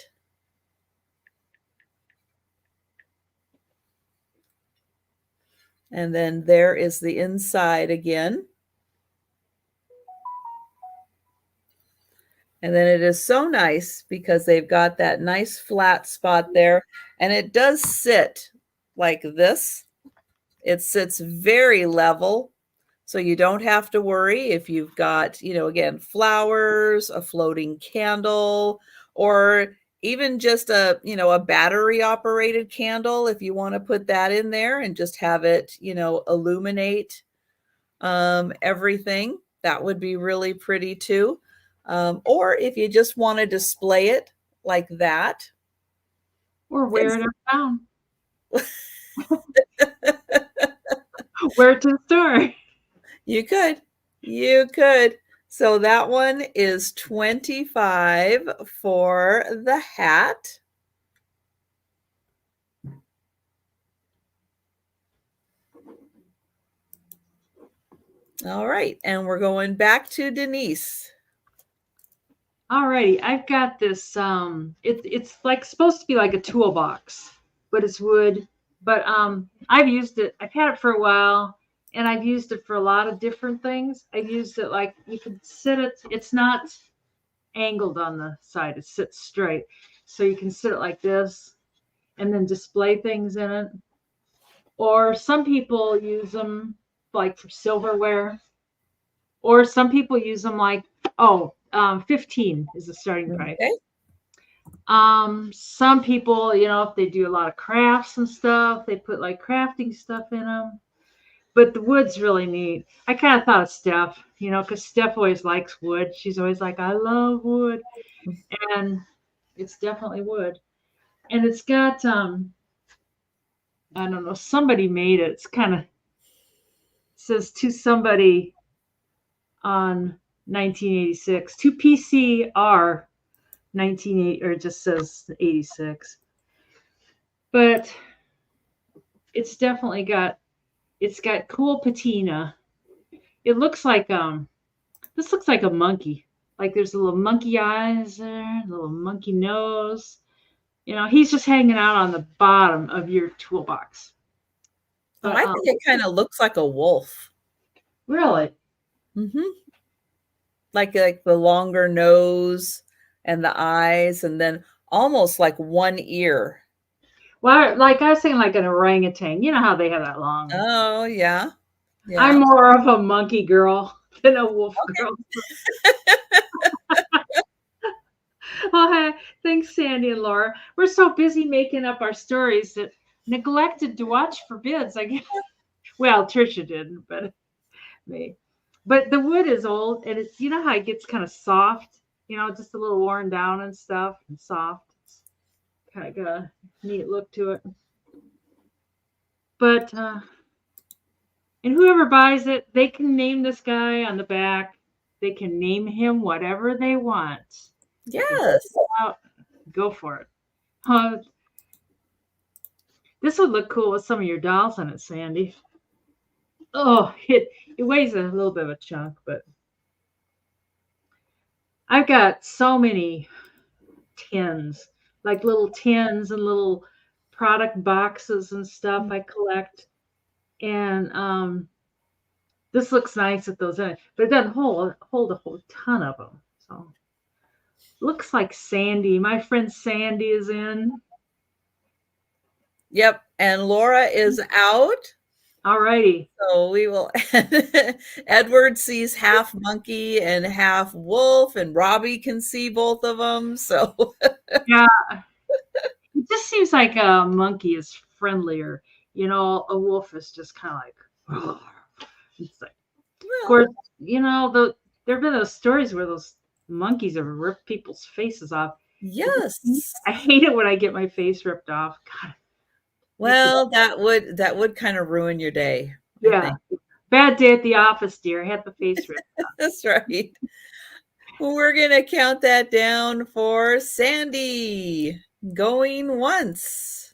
And then there is the inside again. And then it is so nice because they've got that nice flat spot there. And it does sit like this. It sits very level. So you don't have to worry if you've got, again, flowers, a floating candle, or even just a battery operated candle. If you want to put that in there and just have it, illuminate everything, that would be really pretty too. Or if you just want to display it like that. Or wear it around. Wear it to the store. You could. So that one is $25 for the hat. All right, and we're going back to Denise. Alrighty, I've got this. It's like supposed to be like a toolbox, but it's wood. But I've used it. I've had it for a while, and I've used it for a lot of different things. I've used it like you could sit it. It's not angled on the side. It sits straight, so you can sit it like this, and then display things in it. Or some people use them like for silverware, or some people use them like 15 is the starting price. Okay. Some people, if they do a lot of crafts and stuff, they put like crafting stuff in them. But the wood's really neat. I kind of thought of Steph, because Steph always likes wood. She's always like, I love wood. And it's definitely wood. And it's got, I don't know, somebody made it. It's kind of says to somebody on 1986, to PCR 1980, or it just says 86. But it's definitely got cool patina. It looks like this looks like a monkey. Like there's a little monkey eyes there, a little monkey nose. He's just hanging out on the bottom of your toolbox. But I think it kind of looks like a wolf. Really? Mm-hmm. Like the longer nose and the eyes, and then almost like one ear. Well, like I was saying, like an orangutan. You know how they have that long. Oh, yeah. I'm more of a monkey girl than a wolf girl. Well, hey, thanks, Sandy and Laura. We're so busy making up our stories that neglected to watch for bids, I guess. Well, Trisha didn't, but me. But the wood is old, and it's how it gets kind of soft, just a little worn down and stuff, and soft. It's kind of got a neat look to it. But and whoever buys it, they can name this guy on the back. They can name him whatever they want. Yes. Go for it. This would look cool with some of your dolls on it, Sandy. Oh, it weighs a little bit of a chunk, but I've got so many tins, like little tins and little product boxes and stuff I collect. And this looks nice with those in it, but it doesn't hold a whole ton of them. So looks like Sandy. My friend Sandy is in. Yep. And Laura is out. All righty. So we will. Edward sees half monkey and half wolf, and Robbie can see both of them. So yeah, it just seems like a monkey is friendlier. A wolf is just kind of like. Oh. It's like, of course, there have been those stories where those monkeys have ripped people's faces off. Yes. I hate it when I get my face ripped off. God. Well, that would kind of ruin your day. Yeah. Bad day at the office, dear. I had the face ripped off. That's right. Well, we're going to count that down for Sandy. Going once.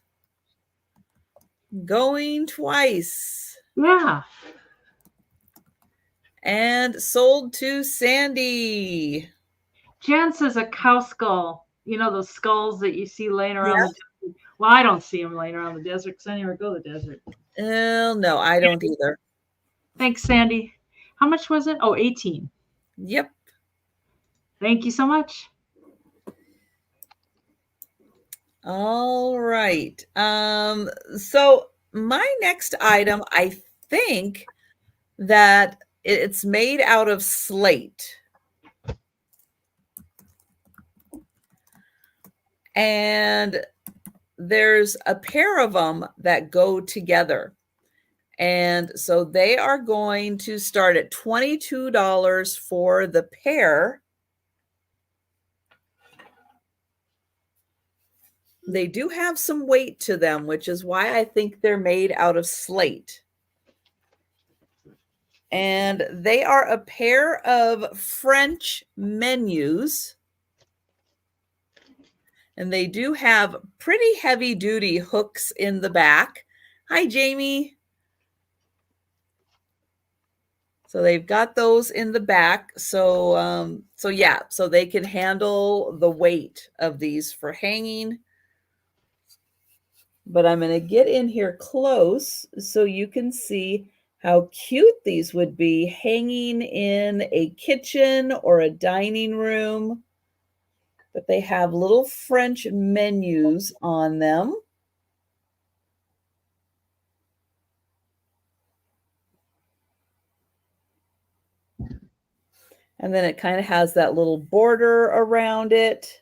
Going twice. Yeah. And sold to Sandy. Jen says a cow skull. You know those skulls that you see laying around Yes. the desert? Well, I don't see them laying around the desert because I never go to the desert. No, I don't either. Thanks, Sandy. How much was it? Oh, 18. Yep. Thank you so much. All right. So my next item, I think that it's made out of slate. And there's a pair of them that go together. And so they are going to start at $22 for the pair. They do have some weight to them, which is why I think they're made out of slate. And they are a pair of French menus. And they do have pretty heavy duty hooks in the back. Hi, Jamie. So they've got those in the back. So yeah, so they can handle the weight of these for hanging. But I'm going to get in here close so you can see how cute these would be hanging in a kitchen or a dining room. But they have little French menus on them. And then it kind of has that little border around it.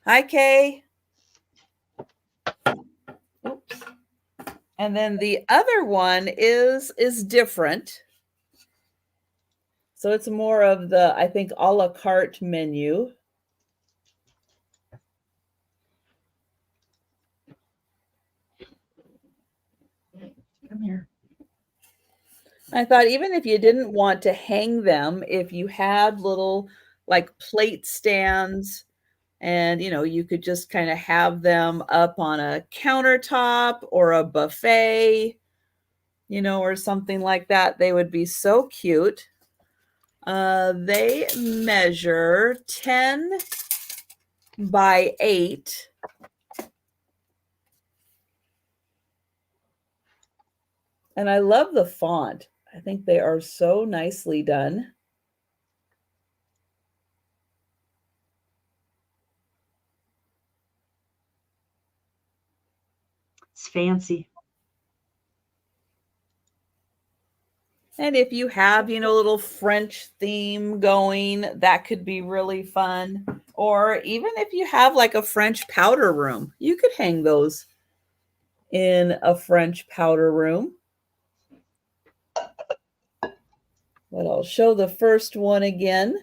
Hi, Kay. Oops. And then the other one is different. So it's more of the, I think, a la carte menu. Come here. I thought even if you didn't want to hang them, if you had little like plate stands and, you know, you could just kind of have them up on a countertop or a buffet, you know, or something like that, they would be so cute. They measure 10 by 8. And I love the font. I think they are so nicely done. It's fancy. And if you have, you know, a little French theme going, that could be really fun. Or even if you have like a French powder room, you could hang those in a French powder room. But I'll show the first one again.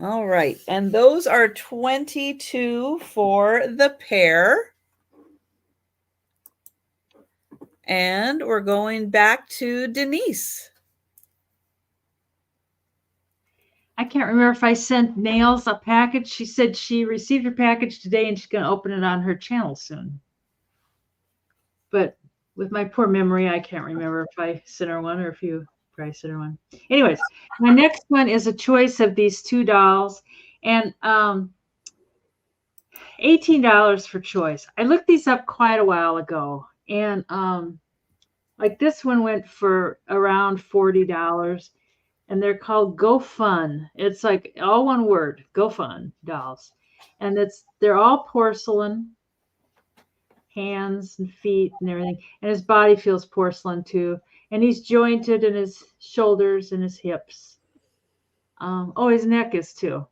All right, and those are 22 for the pair. And we're going back to Denise. I can't remember if I sent Nails a package. She said she received her package today and she's going to open it on her channel soon. But with my poor memory, I can't remember if I sent her one or if you probably sent her one. Anyways, my next one is a choice of these two dolls. And $18 for choice. I looked these up quite a while ago. And like this one went for around $40. And they're called Go Fun. It's like all one word, Go Fun dolls. And they're all porcelain, hands and feet and everything. And his body feels porcelain too. And he's jointed in his shoulders and his hips. Oh, his neck is too.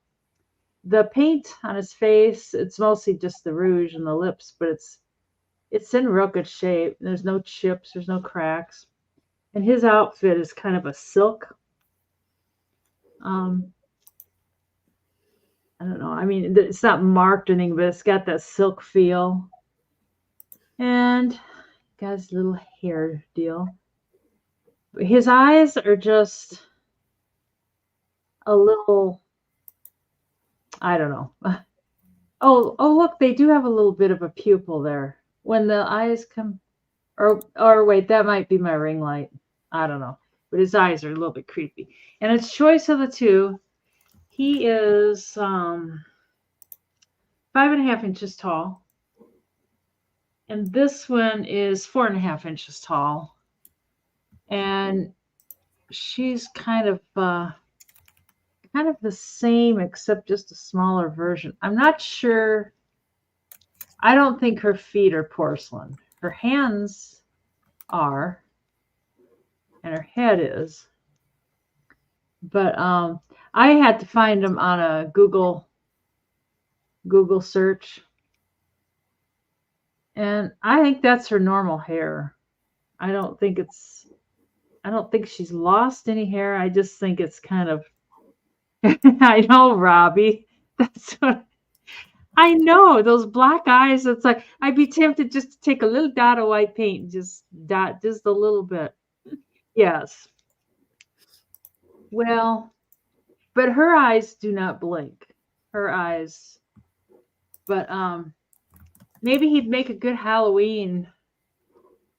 The paint on his face, it's mostly just the rouge and the lips, but it's in real good shape. There's no chips, there's no cracks. And his outfit is kind of a silk. I don't know. I mean, it's not marked or anything, but it's got that silk feel. And got his little hair deal. his eyes are just a little, I don't know. Oh, look, they do have a little bit of a pupil there. When the eyes come, or wait, that might be my ring light. I don't know. But his eyes are a little bit creepy. And it's choice of the two. He is 5.5 inches tall. And this one is 4.5 inches tall. And she's kind of the same, except just a smaller version. I'm not sure. I don't think her feet are porcelain. Her hands are, and her head is. But I had to find them on a Google search. And I think that's her normal hair. I don't think she's lost any hair. I just think it's kind of, I know, Robbie. That's what I know. Those black eyes. It's like, I'd be tempted just to take a little dot of white paint and just dot just a little bit. Yes. Well, but her eyes do not blink. Her eyes. But maybe he'd make a good Halloween.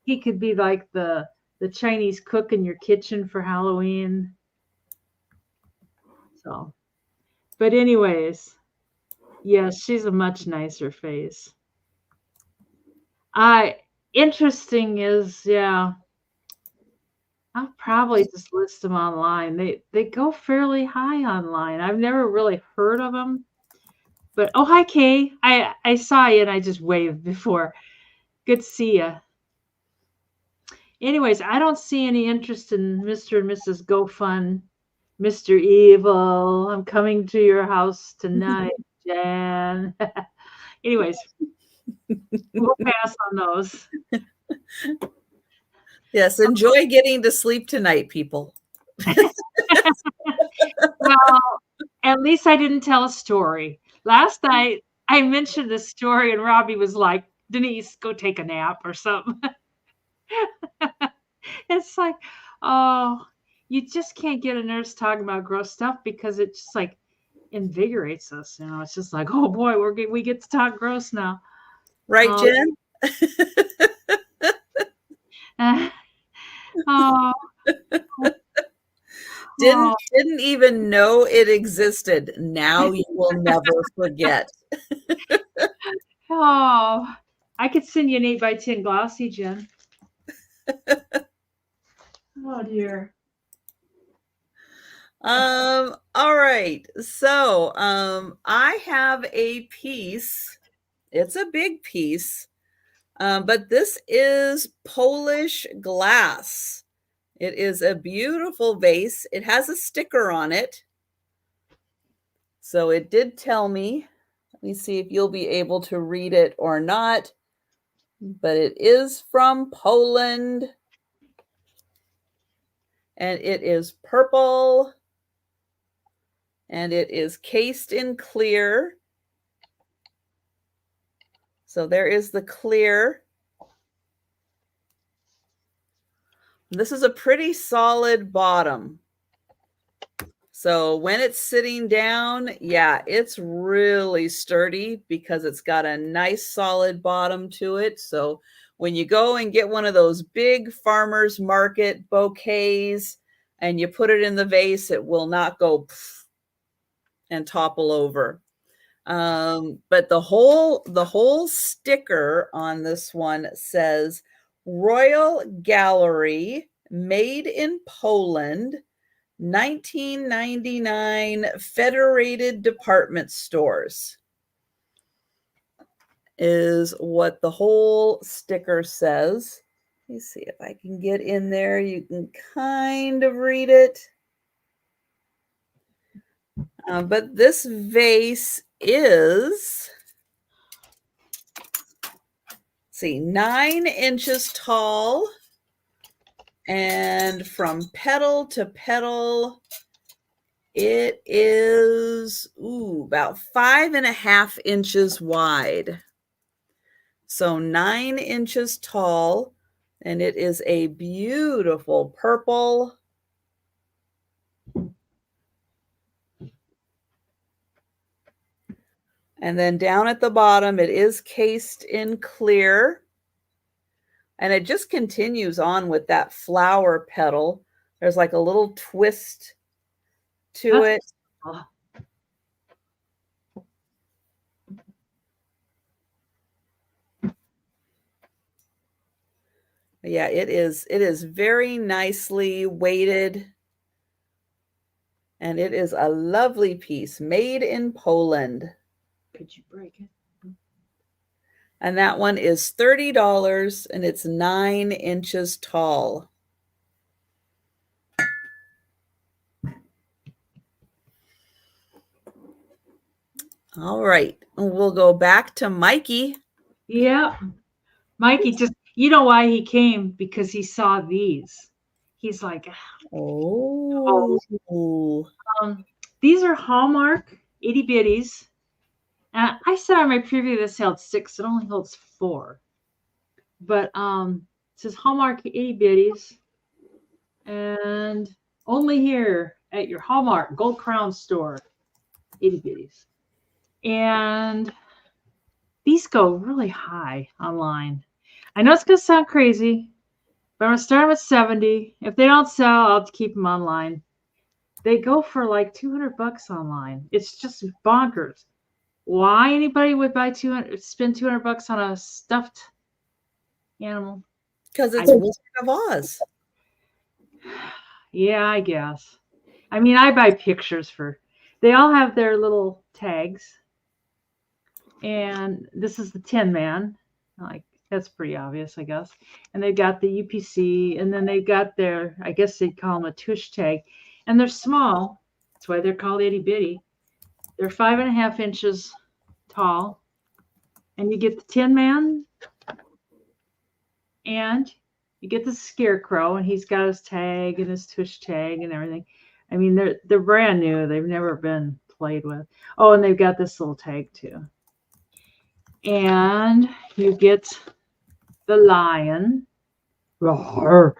He could be like the Chinese cook in your kitchen for Halloween. So, but anyways, yes, she's a much nicer face. Interesting is, yeah, I'll probably just list them online. They go fairly high online. I've never really heard of them. But oh, hi Kay. I saw you and I just waved before. Good to see you. Anyways, I don't see any interest in Mr. and Mrs. GoFund. Mr. Evil, I'm coming to your house tonight, Jan. Anyways, we'll pass on those. Yes, enjoy getting to sleep tonight, people. Well, at least I didn't tell a story. Last night, I mentioned this story, and Robbie was like, Denise, go take a nap or something. It's like, oh, you just can't get a nurse talking about gross stuff because it just like invigorates us. You know, it's just like, oh boy, we get to talk gross now. Right, Jen? Oh. Didn't even know it existed. Now you will never forget. Oh, I could send you an 8x10 glossy, Jen. Oh dear. All right. So I have a piece. It's a big piece. But this is Polish glass. It is a beautiful vase. It has a sticker on it. So it did tell me. Let me see if you'll be able to read it or not. But it is from Poland. And it is purple. And it is cased in clear. So there is the clear. This is a pretty solid bottom. So when it's sitting down, yeah, it's really sturdy because it's got a nice solid bottom to it. So when you go and get one of those big farmers market bouquets and you put it in the vase, it will not go and topple over. But the whole sticker on this one says Royal Gallery, made in Poland, 1999, Federated Department Stores is what the whole sticker says. Let me see if I can get in there. You can kind of read it. But this vase is, see, 9 inches tall, and from petal to petal, it is about 5.5 inches wide. So 9 inches tall, And it is a beautiful purple. And then down at the bottom, it is cased in clear. And it just continues on with that flower petal. There's like a little twist to it. Yeah, it is very nicely weighted. And it is a lovely piece made in Poland. Could you break it? And that one is $30 and it's 9 inches tall. All right, we'll go back to Mikey. Yeah. Mikey just, you know why he came? Because he saw these. He's like, oh. These are Hallmark itty bitties. I said on my preview this held 6. It only holds 4. But it says Hallmark itty bitties. And only here at your Hallmark Gold Crown store. Itty bitties. And these go really high online. I know it's going to sound crazy, but I'm going to start with 70. If they don't sell, I'll keep them online. They go for like $200 online. It's just bonkers. Why anybody would spend $200 on a stuffed animal? Because it's Wizard of Oz. Yeah, I guess. I mean, I buy pictures they all have their little tags. And this is the Tin Man. Like, that's pretty obvious, I guess. And they got the UPC, and then they got their, I guess they'd call them a tush tag. And they're small. That's why they're called itty bitty. They're 5.5 inches tall. And you get the Tin Man. And you get the Scarecrow, and he's got his tag and his tush tag and everything. I mean, they're brand new. They've never been played with. Oh, and they've got this little tag too. And you get the lion. Roar.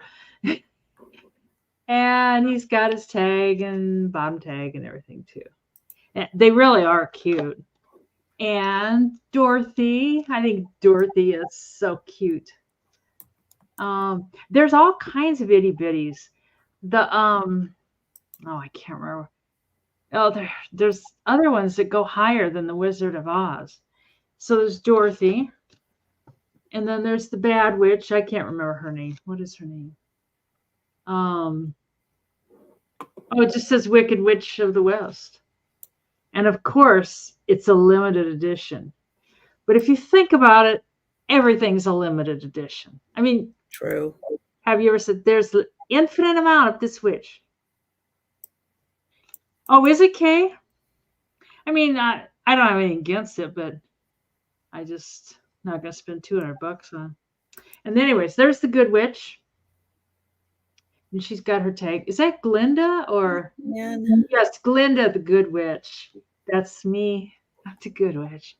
And he's got his tag and bottom tag and everything too. And they really are cute. And Dorothy. I think Dorothy is so cute. There's all kinds of itty bitties. I can't remember. Oh, there's other ones that go higher than the Wizard of Oz. So there's Dorothy. And then there's the Bad Witch. I can't remember her name. What is her name? It just says Wicked Witch of the West. And of course, it's a limited edition. But if you think about it, everything's a limited edition. I mean, true. Have you ever said there's the infinite amount of this witch? Oh, is it, Kay? I mean, I don't have anything against it, but I just not going to spend $200 on. And anyways, there's the Good Witch. And she's got her tag. Is that Glinda or? Yeah. Yes, Glinda, the Good Witch. That's me. I'm the Good Witch.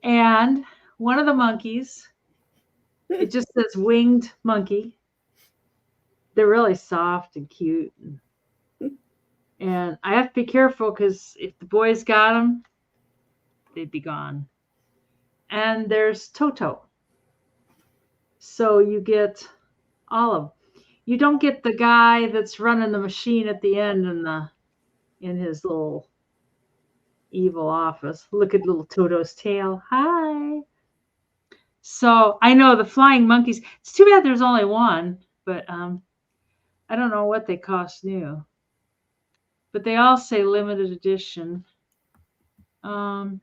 And one of the monkeys, it just says Winged Monkey. They're really soft and cute. And I have to be careful because if the boys got them, they'd be gone. And there's Toto. So you get all of them. You don't get the guy that's running the machine at the end in his little evil office. Look at little Toto's tail. Hi. So I know the flying monkeys. It's too bad there's only one, but I don't know what they cost new. But they all say limited edition. And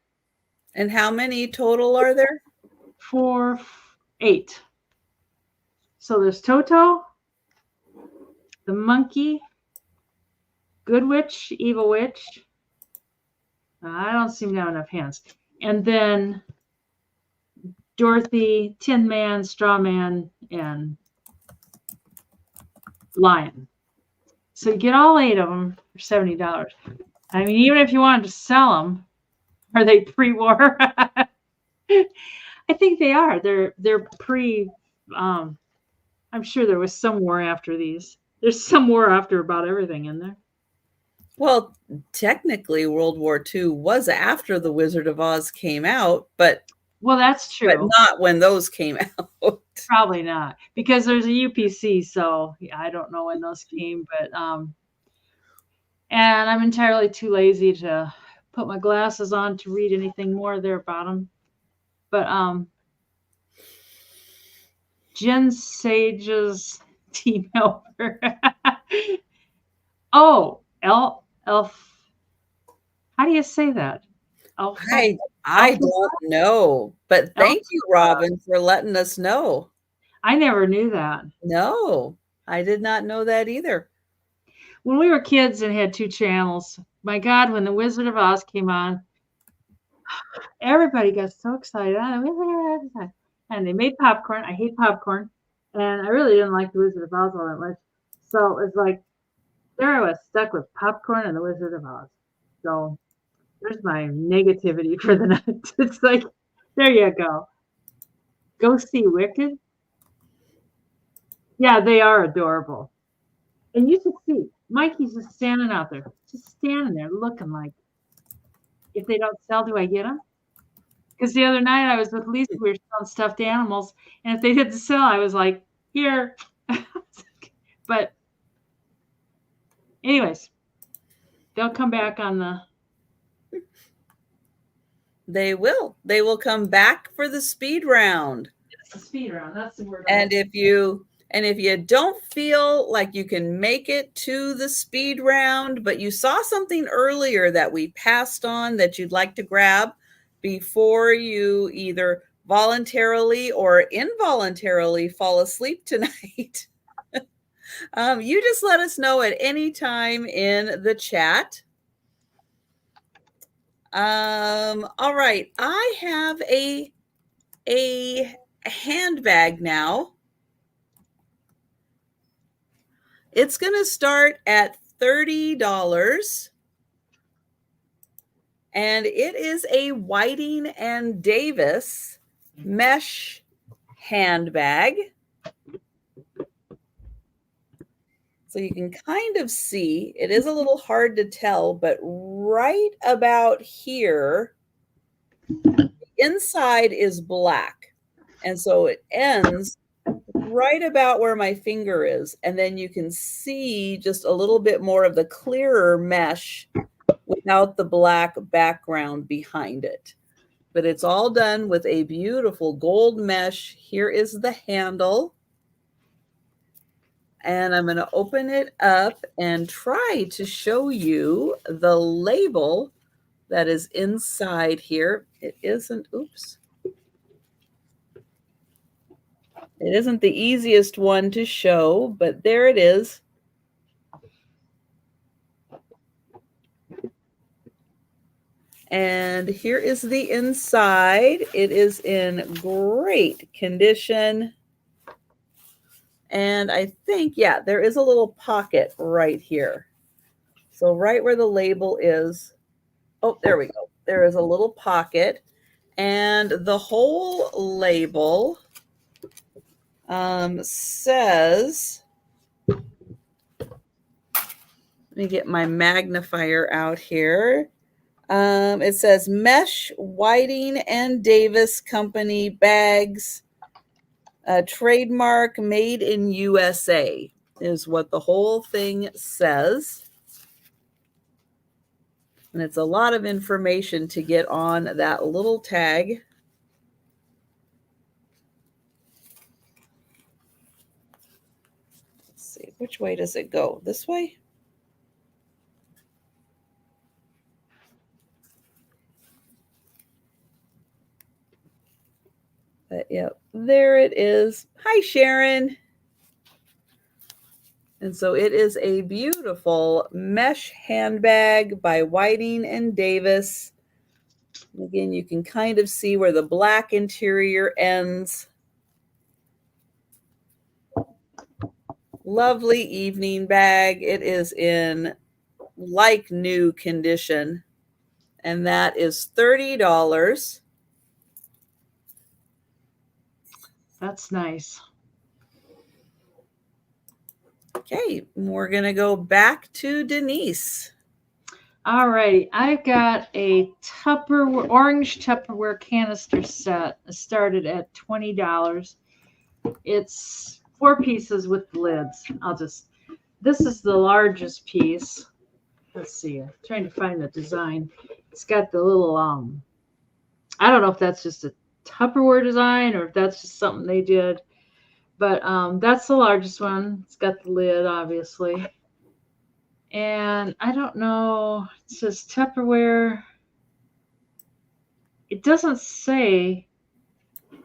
how many total are there? 8. So there's Toto, the monkey, Good Witch, Evil Witch. I don't seem to have enough hands. And then Dorothy, Tin Man, Straw Man, and Lion. So you get all 8 of them for $70. I mean, even if you wanted to sell them, are they pre-war? I think they are. They're pre I'm sure there was some war after these. There's some war after about everything in there. Well, technically, World War II was after The Wizard of Oz came out, but well, that's true. But not when those came out. Probably not, because there's a UPC, so I don't know when those came, but and I'm entirely too lazy to put my glasses on to read anything more there about them. But Jen Sage's team helper. Oh, Elf. How do you say that? I don't know, but thank you, Robin, for letting us know. I never knew that. No, I did not know that either. When we were kids and had 2 channels, my God, when The Wizard of Oz came on, everybody got so excited. And they made popcorn. I hate popcorn. And I really didn't like The Wizard of Oz all that much. So it's like, there I was stuck with popcorn and The Wizard of Oz. So there's my negativity for the night. It's like, there you go. Go see Wicked. Yeah, they are adorable. And you should see, Mikey's just standing out there. Just standing there looking like, if they don't sell, do I get them? Because the other night I was with Lisa, we were selling stuffed animals, and if they didn't sell, I was like, here. But anyways, they'll come back on the... They will. They will come back for the speed round. It's the speed round. That's the word. And if you don't feel like you can make it to the speed round, but you saw something earlier that we passed on that you'd like to grab before you either voluntarily or involuntarily fall asleep tonight, you just let us know at any time in the chat. All right, I have a handbag now. It's going to start at $30, and it is a Whiting and Davis mesh handbag. So you can kind of see, it is a little hard to tell, but right about here, the inside is black. And so it ends right about where my finger is. And then you can see just a little bit more of the clearer mesh without the black background behind it. But it's all done with a beautiful gold mesh. Here is the handle. And I'm going to open it up and try to show you the label that is inside here. It isn't, oops. It isn't the easiest one to show, but there it is. And here is the inside. It is in great condition. And I think, yeah, there is a little pocket right here. So right where the label is, oh, there we go. There is a little pocket. And the whole label says, let me get my magnifier out here. It says Mesh Whiting and Davis Company bags, trademark made in USA is what the whole thing says. And it's a lot of information to get on that little tag. Let's see, which way does it go? This way? But yep, there it is. Hi, Sharon. And so it is a beautiful mesh handbag by Whiting and Davis. Again, you can kind of see where the black interior ends. Lovely evening bag. It is in like new condition. And that is $30. That's nice. Okay, we're going to go back to Denise. All righty. I've got a orange Tupperware canister set. It started at $20. It's 4 pieces with lids. This is the largest piece. Let's see. I'm trying to find the design. It's got the little, I don't know if that's just a Tupperware design or if that's just something they did. But that's the largest one. It's got the lid, obviously. And I don't know. It says Tupperware. It doesn't say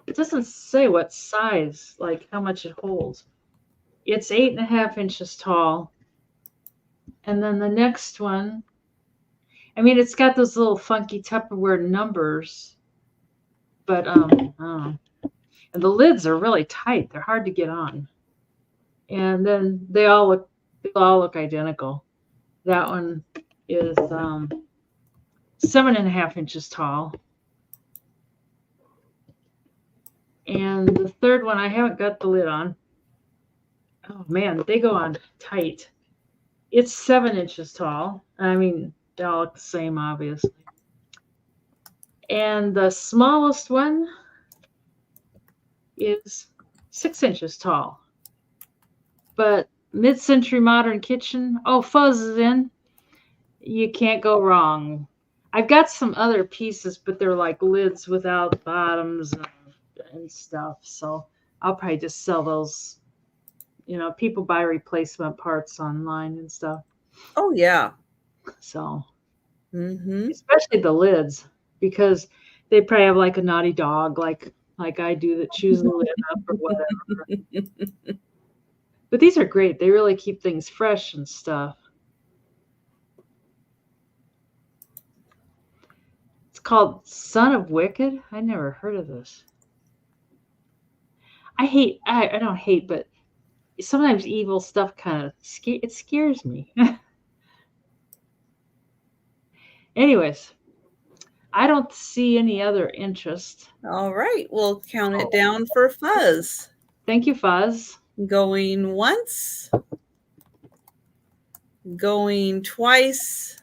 what size, like how much it holds. It's 8.5 inches tall. And then the next one, I mean, it's got those little funky Tupperware numbers, but and the lids are really tight. They're hard to get on. And then they all look identical. That one is 7.5 inches tall. And the third one, I haven't got the lid on. Oh man, they go on tight. It's 7 inches tall. I mean, they all look the same, obviously. And the smallest one is 6 inches tall. But mid-century modern kitchen, fuzz is in. You can't go wrong. I've got some other pieces, but they're like lids without bottoms and stuff. So I'll probably just sell those. You know, people buy replacement parts online and stuff. Oh, yeah. So, especially the lids, because they probably have like a naughty dog, like I do, that chews the lid up or whatever. But these are great. They really keep things fresh and stuff. It's called Son of Wicked. I never heard of this. I don't hate, but sometimes evil stuff kind of scares me. Anyways, I don't see any other interest. All right, we'll count it down for Fuzz. Thank you, Fuzz. Going once, going twice.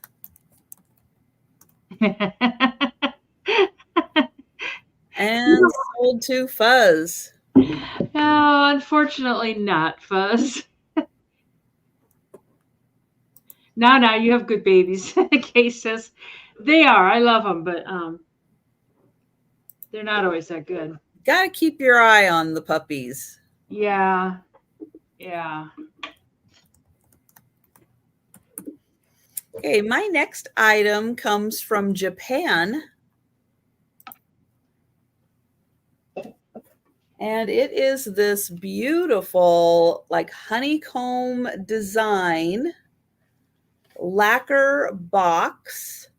And sold to Fuzz. No, unfortunately not, Fuzz. Now you have good babies. Kay says they are. I love them, but they're not always that good. Got to keep your eye on the puppies. Yeah. Okay, my next item comes from Japan. And it is this beautiful, like honeycomb design lacquer box.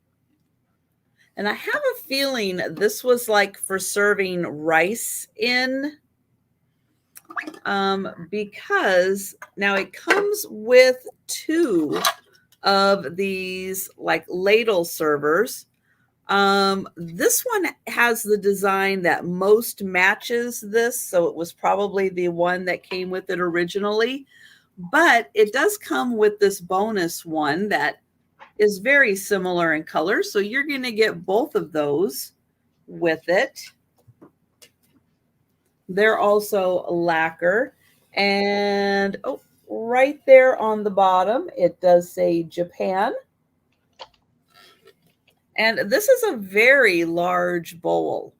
And I have a feeling this was like for serving rice in, because now it comes with 2 of these like ladle servers. This one has the design that most matches this, so it was probably the one that came with it originally, but it does come with this bonus one that is very similar in color, so you're going to get both of those with it. They're also lacquer, and right there on the bottom it does say Japan. And this is a very large bowl.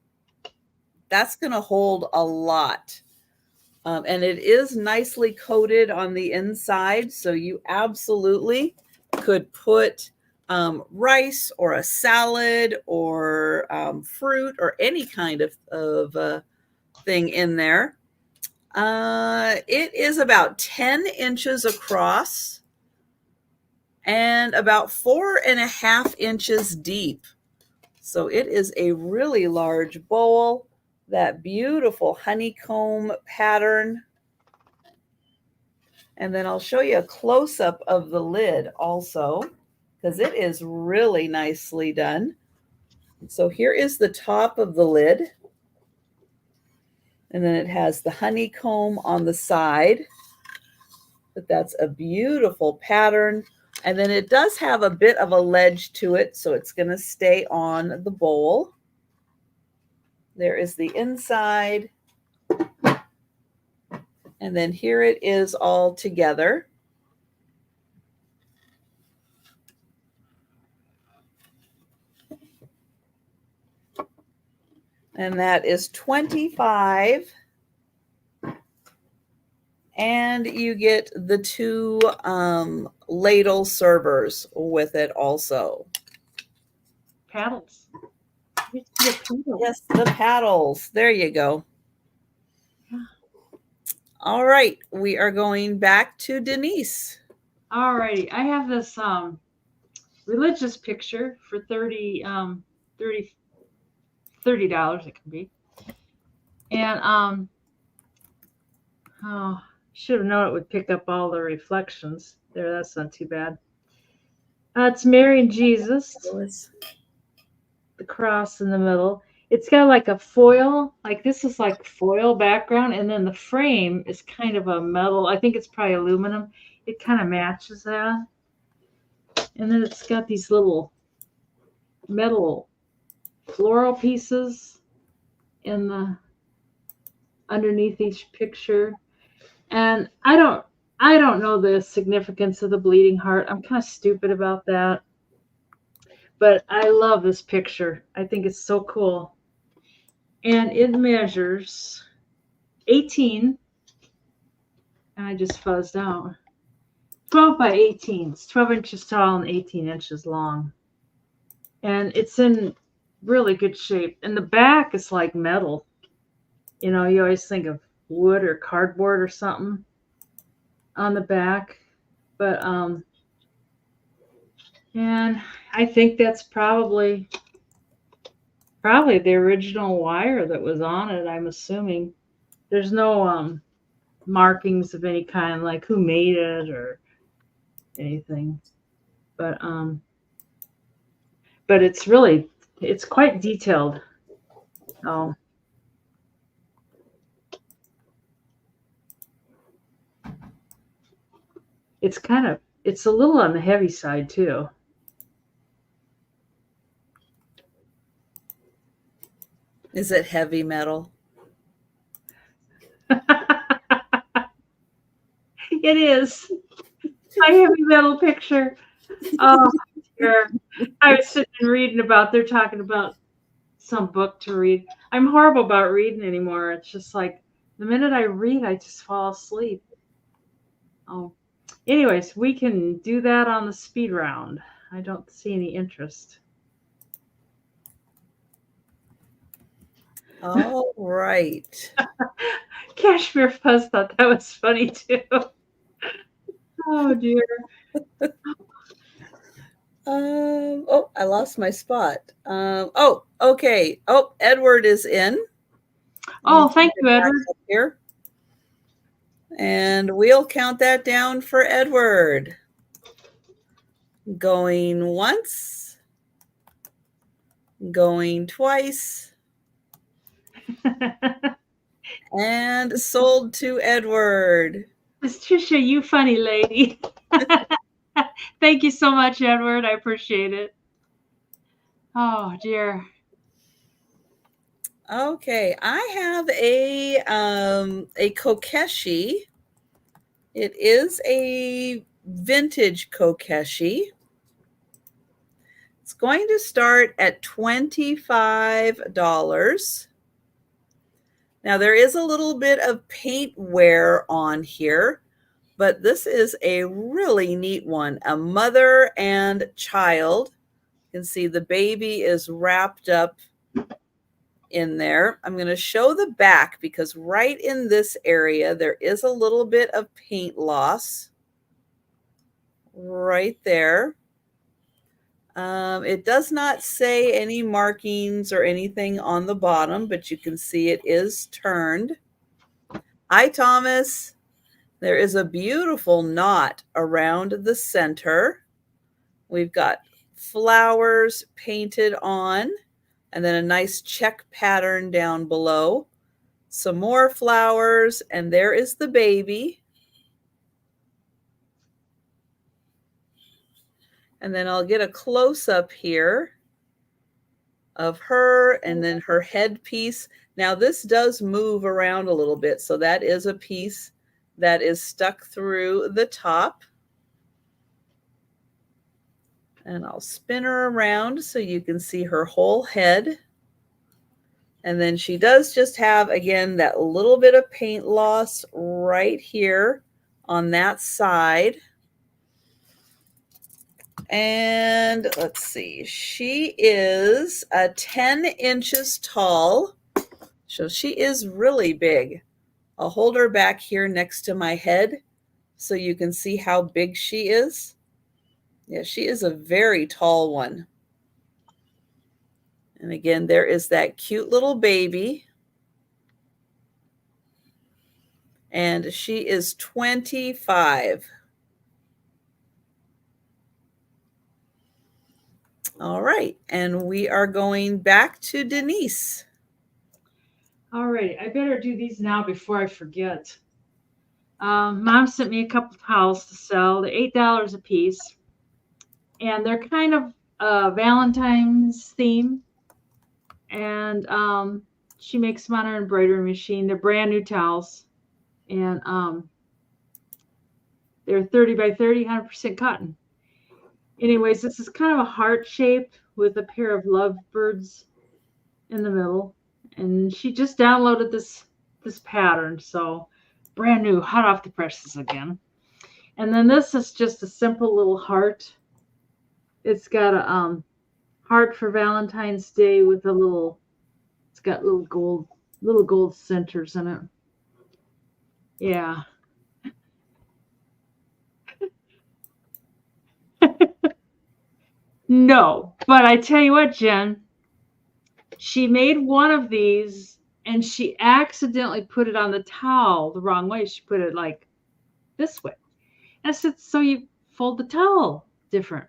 That's going to hold a lot. And it is nicely coated on the inside. So you absolutely could put rice or a salad or fruit or any kind of thing in there. It is about 10 inches across and about 4.5 inches deep. So it is a really large bowl, that beautiful honeycomb pattern. And then I'll show you a close-up of the lid also, because it is really nicely done. So here is the top of the lid. And then it has the honeycomb on the side. But that's a beautiful pattern. And then it does have a bit of a ledge to it, so it's going to stay on the bowl. There is the inside. And then here it is all together. And that is $25. And you get the 2 ladle servers with it also. Paddles. Yes, the paddles. There you go. All right, we are going back to Denise. All righty. I have this religious picture for $30 it can be. And oh, should have known it would pick up all the reflections. There, that's not too bad. It's Mary and Jesus, the cross in the middle. It's got like a foil, like this is like foil background, and then the frame is kind of a metal. I think it's probably aluminum. It kind of matches that. And then it's got these little metal floral pieces in the underneath each picture. And I don't know the significance of the bleeding heart. I'm kind of stupid about that. But I love this picture. I think it's so cool. And it measures 18. And I just fuzzed out. 12 by 18. It's 12 inches tall and 18 inches long. And it's in really good shape. And the back is like metal. You know, you always think of wood or cardboard or something on the back. But and I think that's probably the original wire that was on it, I'm assuming. There's no markings of any kind, like who made it or anything. But it's quite detailed. Oh. It's a little on the heavy side too. Is it heavy metal? It is. My heavy metal picture. Oh, dear. I was sitting and reading they're talking about some book to read. I'm horrible about reading anymore. It's just like the minute I read, I just fall asleep. Oh, anyways, we can do that on the speed round. I don't see any interest. All right. Cashmere Fuzz thought that was funny too. Oh dear. Oh, I lost my spot. Oh, okay. Oh, Edward is in. Oh, thank you, Edward. Here. And we'll count that down for Edward. Going once. Going twice. And sold to Edward. Miss Trisha, you funny lady. Thank you so much, Edward. I appreciate it. Oh dear. Okay, I have a kokeshi. It is a vintage kokeshi. It's going to start at $25. Now there is a little bit of paint wear on here, but this is a really neat one. A mother and child. You can see the baby is wrapped up in there. I'm going to show the back because right in this area, there is a little bit of paint loss right there. It does not say any markings or anything on the bottom, but you can see it is turned. Hi, Thomas. There is a beautiful knot around the center. We've got flowers painted on, and then a nice check pattern down below. Some more flowers, and there is the baby. And then I'll get a close-up here of her and then her headpiece. Now this does move around a little bit, so that is a piece that is stuck through the top. And I'll spin her around so you can see her whole head. And then she does just have, again, that little bit of paint loss right here on that side. And let's see, she is 10 inches tall. So she is really big. I'll hold her back here next to my head so you can see how big she is. Yeah, she is a very tall one. And again, there is that cute little baby. And she is 25. All right, and we are going back to Denise. All right, I better do these now before I forget. Mom sent me a couple of towels to sell. They're $8 a piece. And they're kind of Valentine's theme. And she makes them on her embroidery machine. They're brand new towels. And they're 30 by 30, 100% cotton. Anyways, this is kind of a heart shape with a pair of lovebirds in the middle. And she just downloaded this pattern. So brand new, hot off the presses again. And then this is just a simple little heart. It's got a heart for Valentine's Day with a little, it's got little gold centers in it. Yeah. No, but I tell you what, Jen, she made one of these and she accidentally put it on the towel the wrong way. She put it like this way. And I said, so you fold the towel different.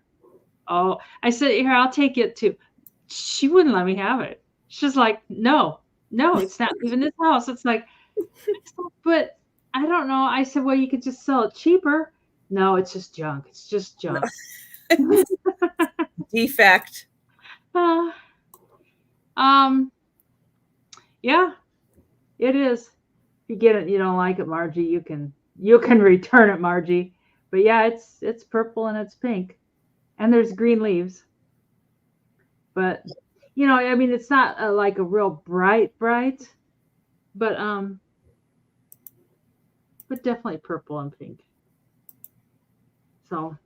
Oh, I said, here, I'll take it too. She wouldn't let me have it. She's like, no, it's not even this house. It's like, but I don't know. I said, well, you could just sell it cheaper. No, it's just junk. It's just junk. Defect. Yeah, it is. If you get it, you don't like it, Margie, you can return it, Margie. But yeah, it's purple and it's pink. And there's green leaves. But, you know, I mean, it's not like a real bright, but definitely purple and pink. So,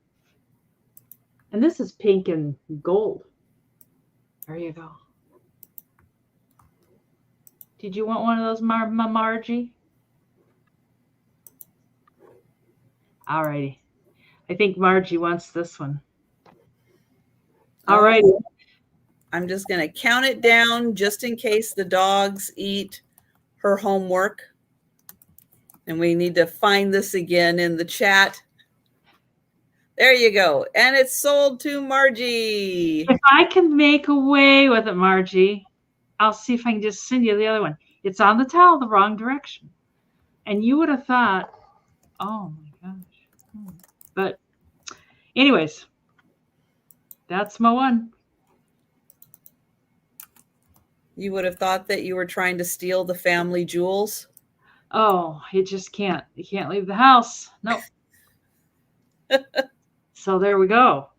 and this is pink and gold. There you go. Did you want one of those, Margie? All righty. I think Margie wants this one. All right. I'm just going to count it down just in case the dogs eat her homework. And we need to find this again in the chat. There you go. And it's sold to Margie. If I can make away with it, Margie, I'll see if I can just send you the other one. It's on the towel the wrong direction. And you would have thought, oh my gosh. But anyways, that's my one. You would have thought that you were trying to steal the family jewels. Oh, you just can't. You can't leave the house. Nope. So there we go.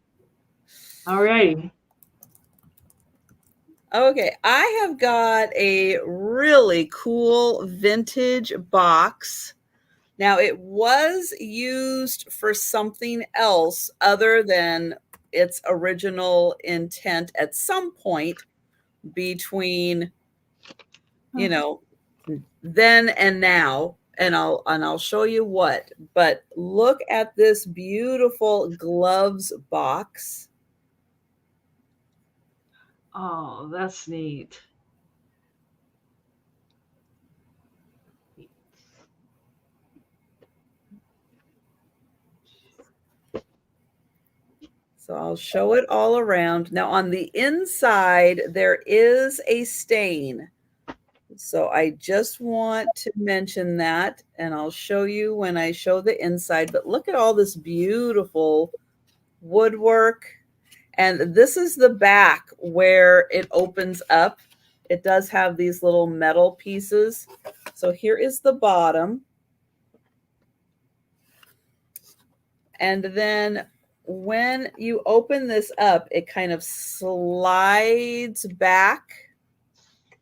All right. Okay, I have got a really cool vintage box. Now, it was used for something else other than its original intent at some point between, you know, then and now. And I'll show you what. But look at this beautiful gloves box. Oh, that's neat. So I'll show it all around. Now on the inside, there is a stain. So I just want to mention that, and I'll show you when I show the inside. But look at all this beautiful woodwork. And this is the back where it opens up. It does have these little metal pieces. So here is the bottom. And then when you open this up, it kind of slides back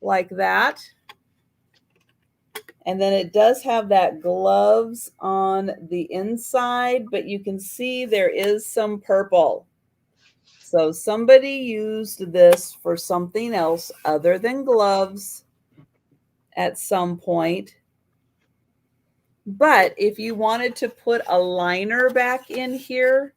like that. And then it does have that gloves on the inside, but you can see there is some purple. So somebody used this for something else other than gloves at some point. But if you wanted to put a liner back in here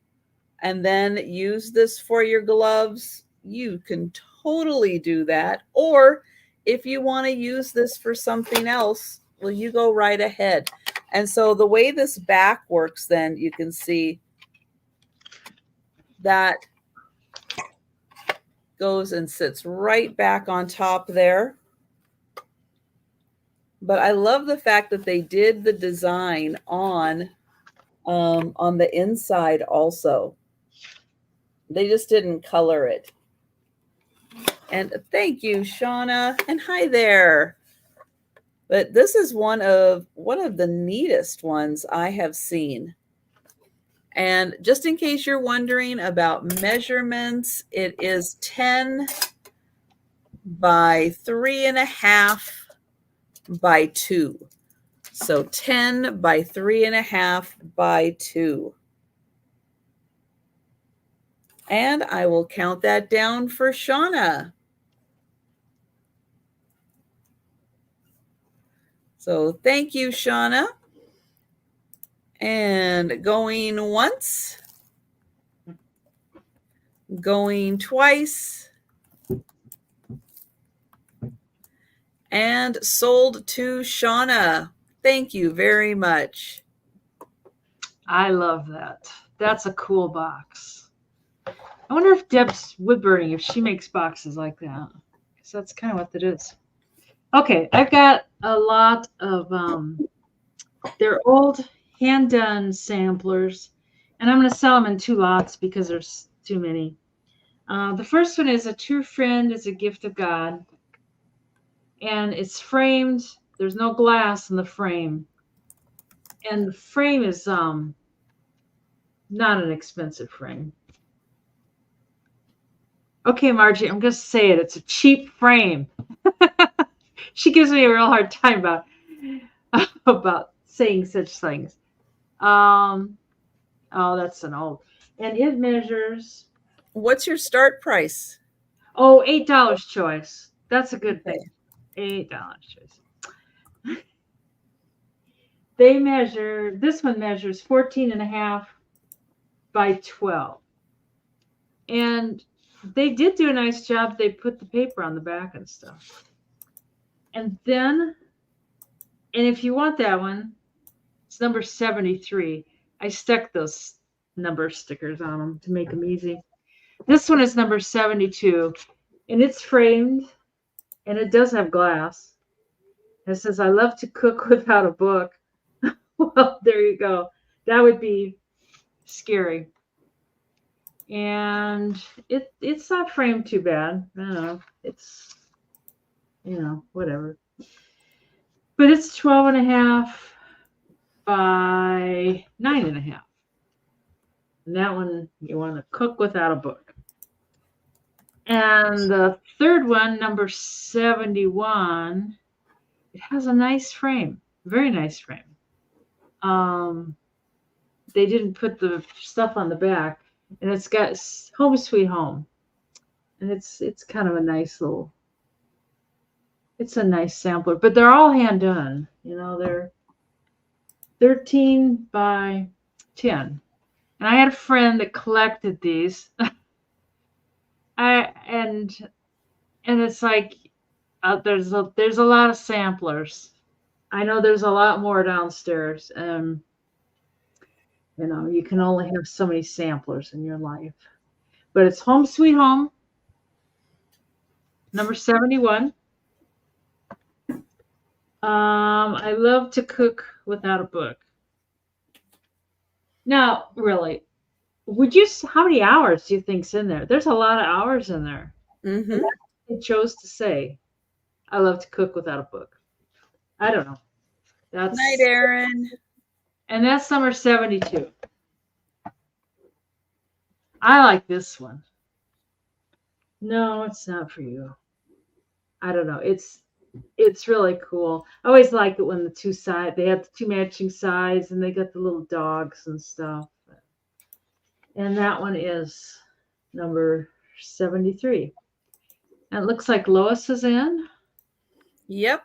and then use this for your gloves, you can totally do that. Or if you want to use this for something else, well, you go right ahead. And so the way this back works, then you can see that goes and sits right back on top there. But I love the fact that they did the design on the inside also. They just didn't color it. And thank you, Shauna. And hi there. But this is one of the neatest ones I have seen. And just in case you're wondering about measurements, it is 10 by 3.5 by 2. So 10 by 3.5 by 2. And I will count that down for Shauna. So thank you, Shauna. And going once, going twice, and sold to Shauna. Thank you very much. I love that. That's a cool box. I wonder if Deb's Woodburning, if she makes boxes like that. Because that's kind of what it is. Okay, I've got a lot of they're old hand-done samplers, and I'm going to sell them in 2 lots because there's too many. The first one is A True Friend is a Gift of God, and it's framed. There's no glass in the frame, and the frame is not an expensive frame. Okay, Margie, I'm going to say it. It's a cheap frame. She gives me a real hard time about saying such things. Oh, that's an old. And it measures. What's your start price? Oh, $8 choice. That's a good thing. $8 choice. They measure, this one measures 14.5 by 12. And they did do a nice job. They put the paper on the back and stuff. And then, and if you want that one, it's number 73. I stuck those number stickers on them to make them easy. This one is number 72, and it's framed, and it does have glass. It says, "I love to cook without a book." Well, there you go. That would be scary. And it's not framed too bad. I don't know. It's, whatever. But it's 12.5 by 9.5. And that one, you want to cook without a book. And the third one, number 71, it has a nice frame, very nice frame. They didn't put the stuff on the back, and it's got Home Sweet Home, and it's kind of a nice little. It's a nice sampler, but they're all hand done. They're 13 by 10. And I had a friend that collected these. And it's like there's a lot of samplers. I know there's a lot more downstairs. You can only have so many samplers in your life. But it's Home Sweet Home, number 71. I love to cook without a book. Now, really, how many hours do you think's in there? There's a lot of hours in there. Mm-hmm. And that's what they chose to say. I love to cook without a book. I don't know. That's Night, Aaron. And that's number 72. I like this one. No, it's not for you. I don't know. It's really cool. I always like it when they have the two matching sides and they got the little dogs and stuff. And that one is number 73. And it looks like Lois is in. Yep.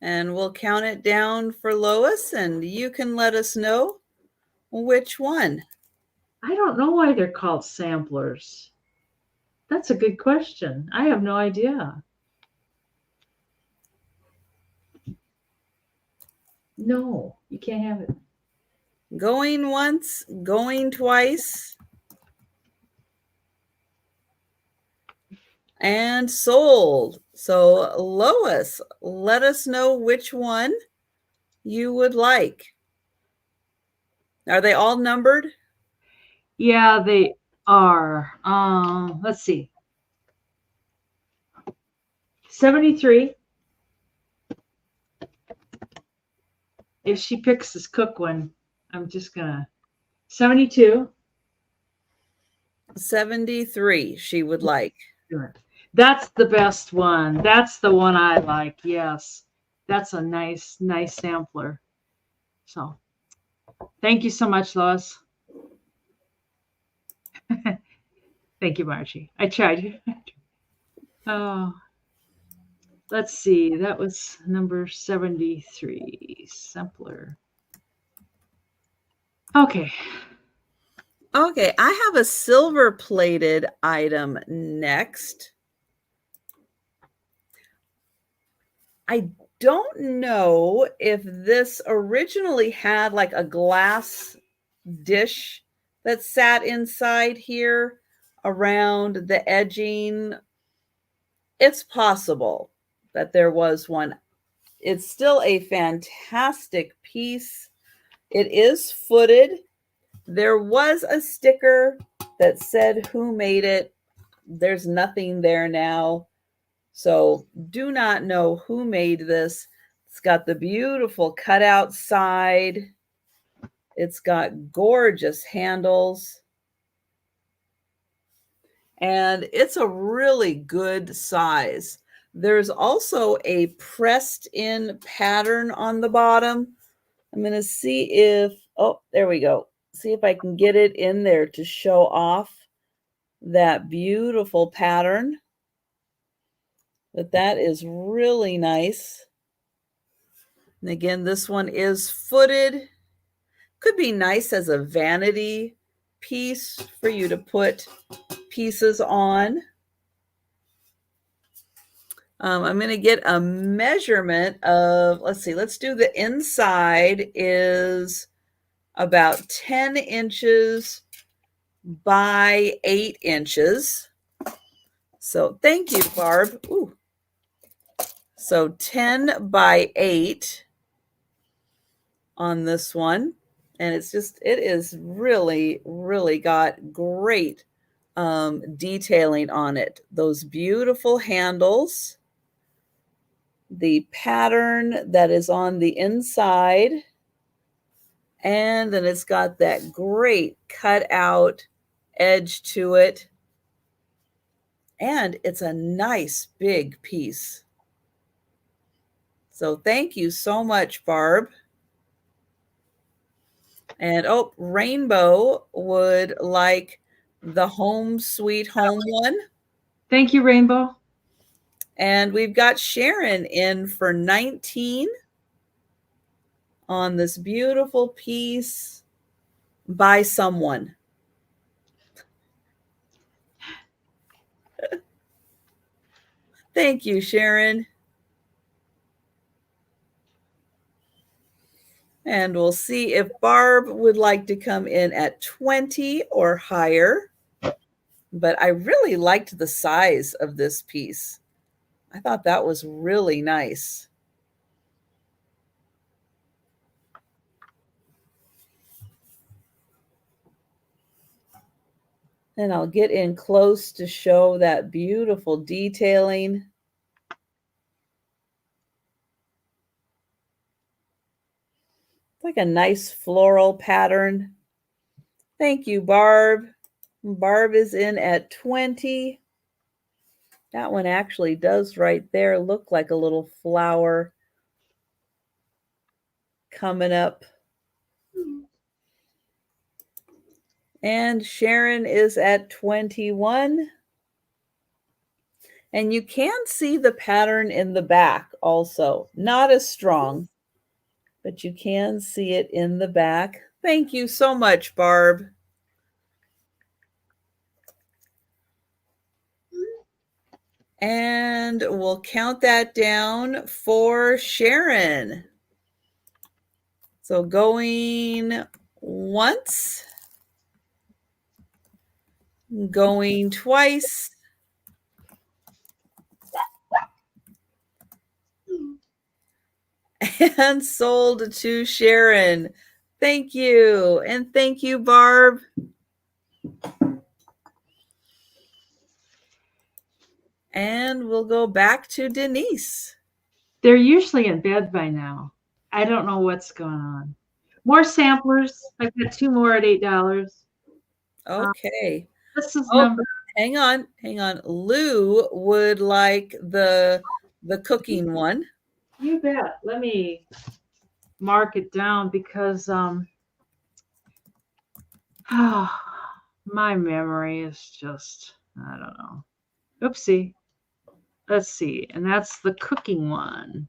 And we'll count it down for Lois, and you can let us know which one. I don't know why they're called samplers. That's a good question. I have no idea. No, you can't have it. Going once, going twice. And sold. So Lois, let us know which one you would like. Are they all numbered? Yeah, they are. Let's see. 73. If she picks this cook one, I'm just gonna 72. 73 she would like. That's the best one. That's the one I like. Yes. That's a nice sampler. So thank you so much, Lois. Thank you, Margie. I tried. Oh, let's see. That was number 73, sampler. Okay. Okay, I have a silver plated item next. I don't know if this originally had like a glass dish that sat inside here around the edging. It's possible that there was one. It's still a fantastic piece. It is footed. There was a sticker that said who made it. There's nothing there now. So do not know who made this. It's got the beautiful cutout side. It's got gorgeous handles. And it's a really good size. There's also a pressed in pattern on the bottom. I'm going to see if, oh, there we go. See if I can get it in there to show off that beautiful pattern. But that is really nice. And again, this one is footed. Could be nice as a vanity piece for you to put pieces on. I'm going to get a measurement of, let's see, let's do the inside is about 10 inches by 8 inches. So thank you, Barb. Ooh. So 10 by 8 on this one. And it is really, really got great detailing on it. Those beautiful handles, the pattern that is on the inside, and then it's got that great cut out edge to it. And it's a nice big piece. So thank you so much, Barb. And oh, Rainbow would like the Home Sweet Home one. Thank you, Rainbow. And we've got Sharon in for 19 on this beautiful piece by someone. Thank you, Sharon. And we'll see if Barb would like to come in at 20 or higher. But I really liked the size of this piece. I thought that was really nice. And I'll get in close to show that beautiful detailing. It's like a nice floral pattern. Thank you, Barb. Barb is in at 20. That one actually does right there look like a little flower coming up. And Sharon is at 21. And you can see the pattern in the back also. Not as strong, but you can see it in the back. Thank you so much, Barb. And we'll count that down for Sharon. So going once, going twice, and sold to Sharon. Thank you. And thank you, Barb. And we'll go back to Denise. They're usually in bed by now. I don't know what's going on. More samplers. I've got 2 more at $8. Okay. This is number. Hang on. Lou would like the cooking one. You bet. Let me mark it down because my memory is just, I don't know. Oopsie. Let's see. And that's the cooking one.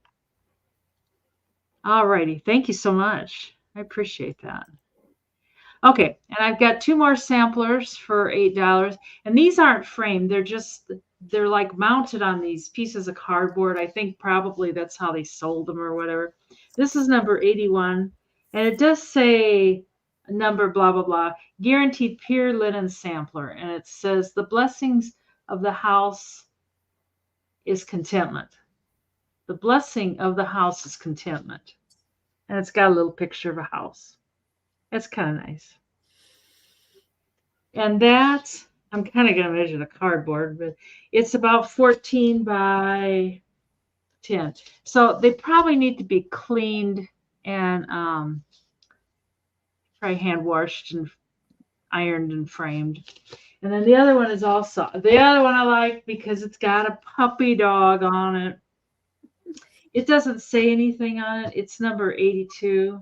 All righty. Thank you so much. I appreciate that. Okay. And I've got 2 more samplers for $8. And these aren't framed. They're like mounted on these pieces of cardboard. I think probably that's how they sold them or whatever. This is number 81. And it does say number blah, blah, blah. Guaranteed pure linen sampler. And it says the blessings of the house is contentment. The blessing of the house is contentment. And it's got a little picture of a house. That's kind of nice. And that, I'm kind of going to measure the cardboard, but it's about 14 by 10. So they probably need to be cleaned and probably hand washed and ironed and framed. And then the other one is also, the other one I like because it's got a puppy dog on it. It doesn't say anything on it. It's number 82.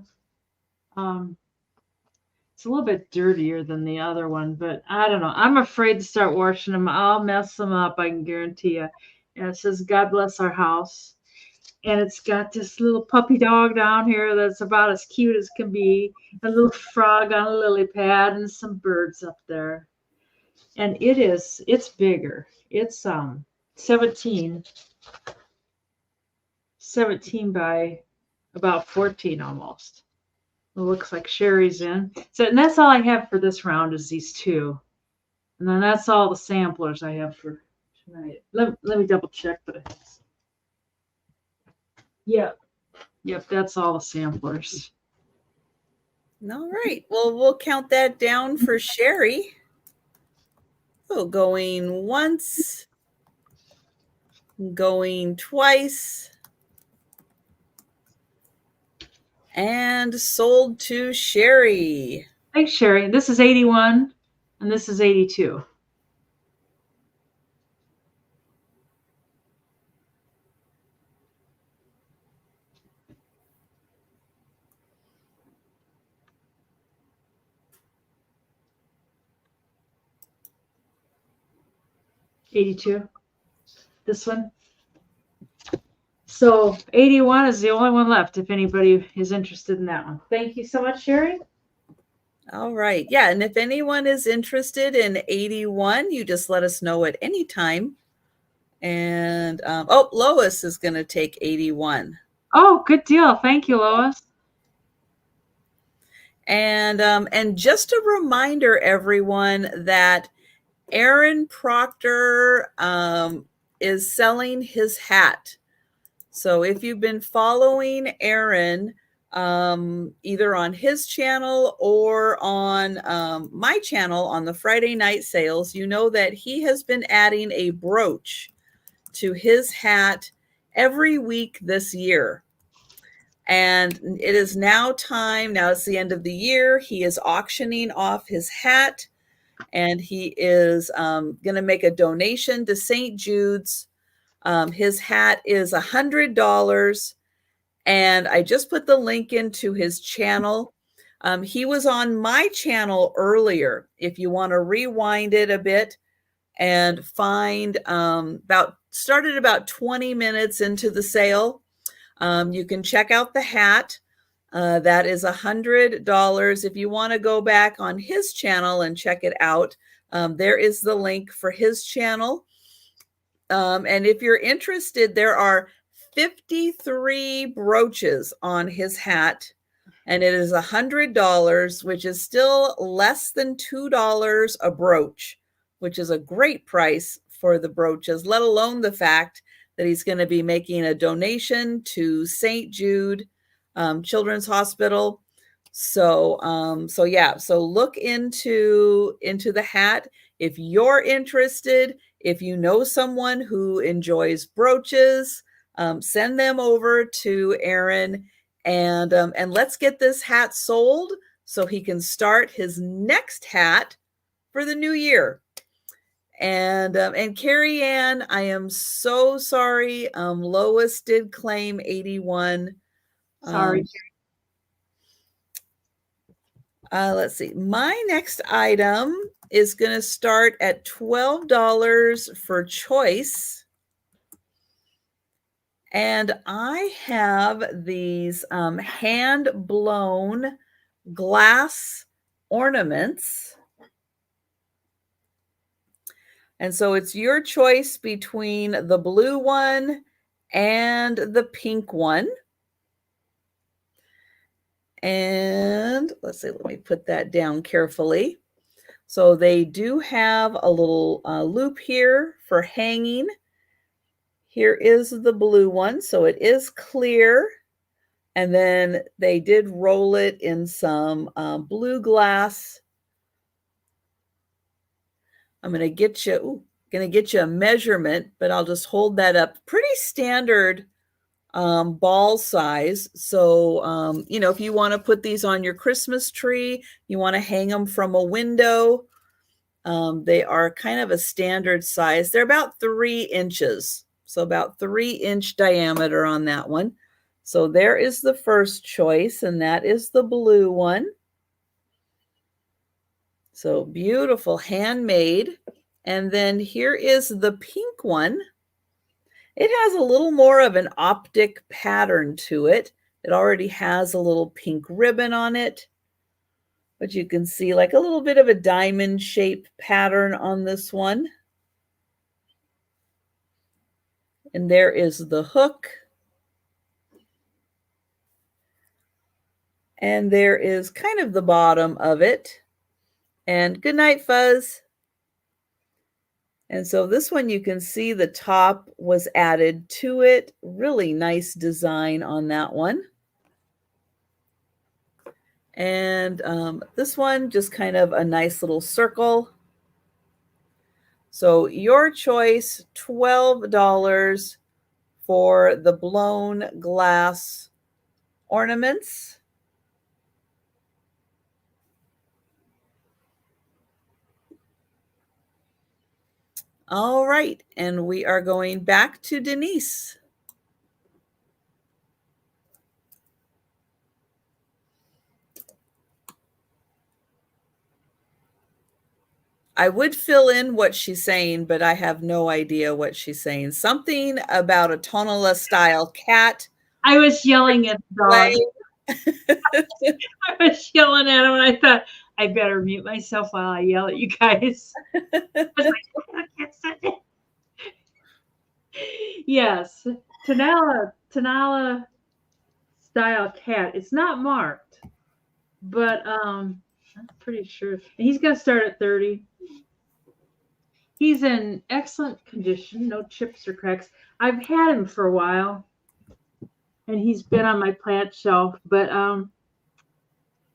It's a little bit dirtier than the other one, but I don't know. I'm afraid to start washing them. I'll mess them up, I can guarantee you. And it says, God bless our house. And it's got this little puppy dog down here that's about as cute as can be. A little frog on a lily pad and some birds up there. And it's bigger. It's 17 by about 14 almost. It looks like Sherry's in. So, and that's all I have for this round is these 2. And then that's all the samplers I have for tonight. Let me double check, but yep, that's all the samplers. All right. Well, we'll count that down for Sherry. So going once, going twice, and sold to Sherry. Thanks, Sherry. This is 81, and this is 82. This one. So 81 is the only one left if anybody is interested in that one. Thank you so much, Sherry. All right. Yeah. And if anyone is interested in 81, you just let us know at any time. And Lois is going to take 81. Oh, good deal. Thank you, Lois. And just a reminder, everyone, that Aaron Proctor is selling his hat. So if you've been following Aaron, either on his channel or on my channel on the Friday night sales, you know that he has been adding a brooch to his hat every week this year. And it is now time. Now it's the end of the year. He is auctioning off his hat, and he is going to make a donation to St. Jude's. His hat is $100, and I just put the link into his channel. He was on my channel earlier. If you want to rewind it a bit and find started about 20 minutes into the sale. You can check out the hat. That is $100. If you want to go back on his channel and check it out, there is the link for his channel. And if you're interested, there are 53 brooches on his hat, and it is $100, which is still less than $2 a brooch, which is a great price for the brooches, let alone the fact that he's going to be making a donation to St. Jude Children's Hospital. So yeah, so look into the hat. If you're interested, if you know someone who enjoys brooches, send them over to Aaron, and let's get this hat sold so he can start his next hat for the new year. And Carrie Ann, I am so sorry. Lois did claim 81. Sorry. Let's see. My next item is going to start at $12 for choice. And I have these hand-blown glass ornaments. And so it's your choice between the blue one and the pink one. And let's see, let me put that down carefully. So they do have a little loop here for hanging. Here is the blue one, so it is clear. And then they did roll it in some blue glass. I'm going to get you a measurement, but I'll just hold that up. Pretty standard ball size. So, if you want to put these on your Christmas tree, you want to hang them from a window. They are kind of a standard size. They're about 3 inches. So about 3-inch diameter on that one. So there is the first choice, and that is the blue one. So beautiful, handmade. And then here is the pink one. It has a little more of an optic pattern to it. It already has a little pink ribbon on it. But you can see like a little bit of a diamond shape pattern on this one. And there is the hook. And there is kind of the bottom of it. And good night, Fuzz. And so this one, you can see the top was added to it. Really nice design on that one. And this one, just kind of a nice little circle. So your choice, $12 for the blown glass ornaments. All right, and we are going back to Denise. I would fill in what she's saying, but I have no idea what she's saying. Something about a Tonala style cat. I was yelling at the dog. I was yelling at him, and I thought I better mute myself while I yell at you guys. Yes, Tonala style cat. It's not marked, but I'm pretty sure. And he's gonna start at 30. He's in excellent condition, no chips or cracks. I've had him for a while, and he's been on my plant shelf, but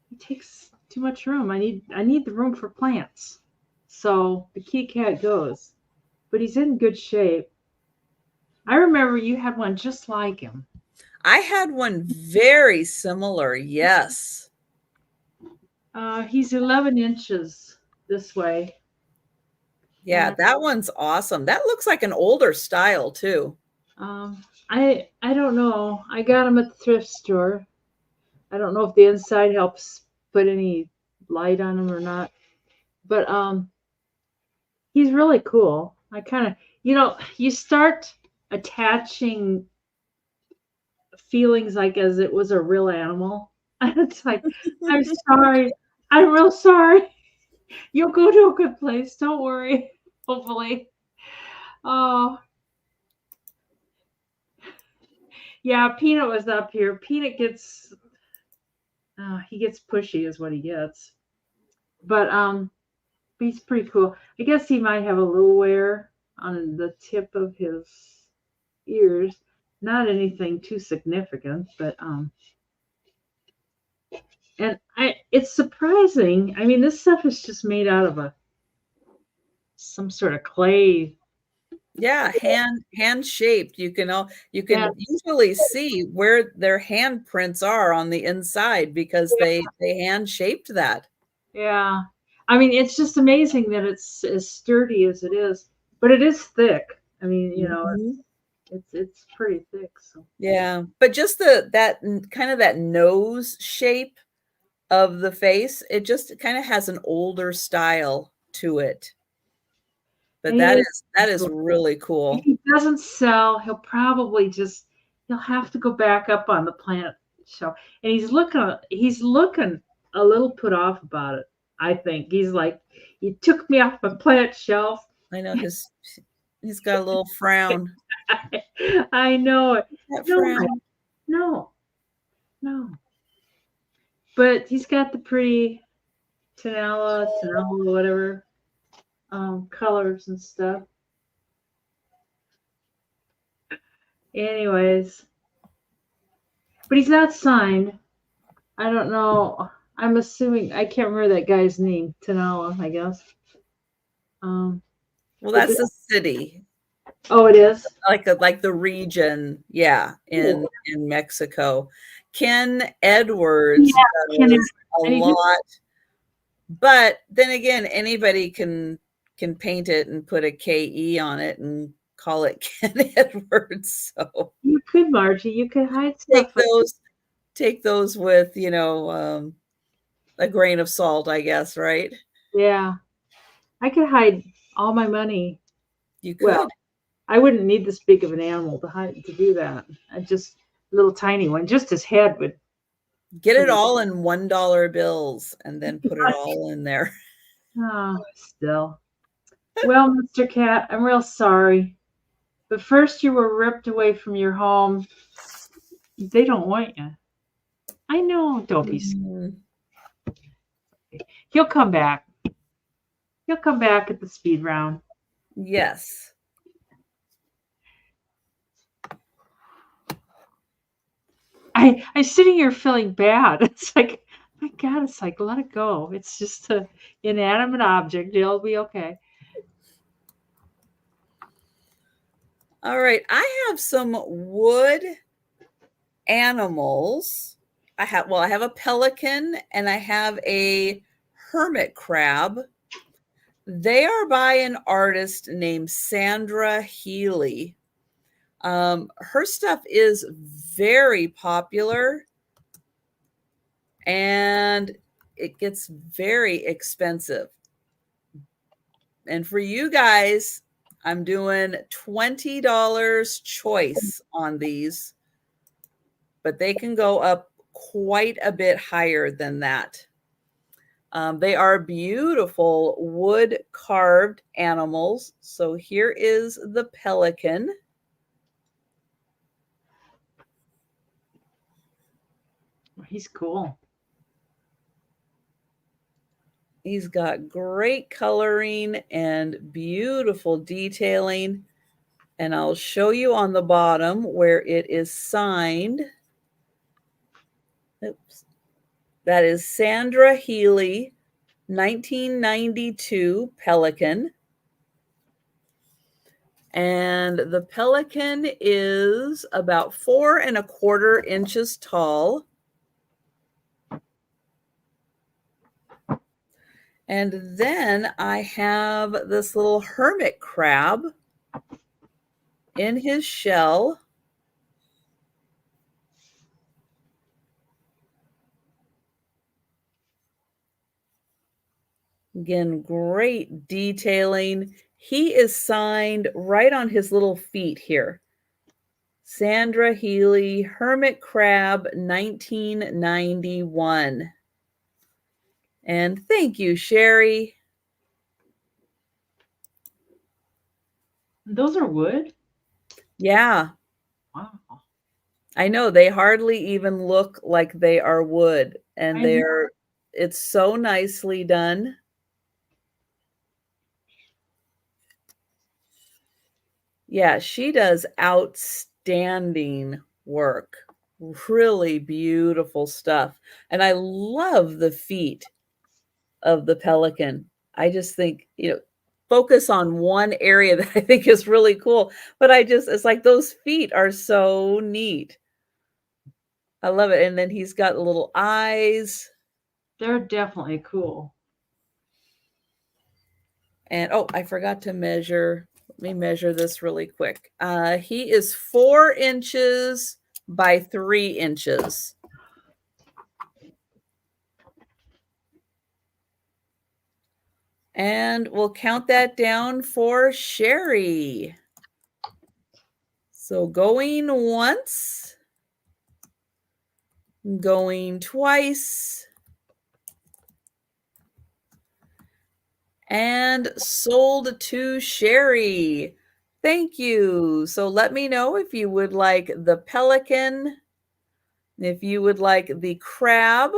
he takes too much room. I need the room for plants. So the kitty cat goes, but he's in good shape. I remember you had one just like him. I had one very similar. Yes. He's 11 inches this way. Yeah, that one's awesome. That looks like an older style too. I don't know. I got him at the thrift store. I don't know if the inside helps put any light on him or not. But he's really cool. I kind of, you start attaching feelings like as it was a real animal. And it's like, I'm sorry. I'm real sorry. You'll go to a good place. Don't worry. Hopefully. Oh. Yeah, Peanut was up here. Peanut gets he gets pushy is what he gets. But he's pretty cool. I guess he might have a little wear on the tip of his ears. Not anything too significant, but and it's surprising. I mean, this stuff is just made out of some sort of clay. Yeah, hand shaped. You can usually see where their handprints are on the inside because they hand shaped that. Yeah. I mean, it's just amazing that it's as sturdy as it is, but it is thick. I mean, it's pretty thick. So yeah, but just that kind of that nose shape of the face, it just kind of has an older style to it. But that is really cool. If he doesn't sell, he'll have to go back up on the plant shelf. And he's looking a little put off about it. I think he's like, you took me off my plant shelf. I know he's got a little frown. I know it. No. But he's got the pretty Tanella, whatever, colors and stuff. Anyways, but he's not signed. I don't know. I'm assuming I can't remember that guy's name. Tanella, I guess. Well, that's the city. Oh, it is like the region, yeah, in Mexico. Ken Edwards does a lot, but then again, anybody can paint it and put a KE on it and call it Ken Edwards. So you could, Margie, you could hide stuff. Take those with a grain of salt, I guess, right? Yeah, I could hide all my money. You could. Well, I wouldn't need this big of an animal to do that. Just a little tiny one. Just his head would. Get it all in $1 bills and then put it all in there. Oh, still. Well, Mr. Cat, I'm real sorry. But first you were ripped away from your home. They don't want you. I know. Don't be scared. He'll come back. He'll come back at the speed round. Yes. I'm sitting here feeling bad. It's like, my God, it's like, let it go. It's just an inanimate object. It'll be okay. All right. I have some wood animals. I have a pelican and I have a hermit crab. They are by an artist named Sandra Healy. Her stuff is very popular and it gets very expensive. And for you guys, I'm doing $20 choice on these, but they can go up quite a bit higher than that. They are beautiful wood carved animals. So here is the pelican. He's cool. He's got great coloring and beautiful detailing. And I'll show you on the bottom where it is signed. Oops. That is Sandra Healy, 1992 Pelican. And the Pelican is about 4¼ inches tall. And then I have this little hermit crab in his shell. Again, great detailing. He is signed right on his little feet here. Sandra Healy, Hermit Crab, 1991. And thank you, Sherry. Those are wood? Yeah. Wow. I know, they hardly even look like they are wood. And it's so nicely done. Yeah, she does outstanding work. Really beautiful stuff. And I love the feet of the Pelican. I just think, focus on one area that I think is really cool. But it's like those feet are so neat. I love it. And then he's got little eyes. They're definitely cool. And I forgot to measure. Let me measure this really quick. He is 4 inches by 3 inches. And we'll count that down for Sherry. So going once, going twice, and sold to Sherry. Thank you. So let me know if you would like the Pelican, if you would like the crab,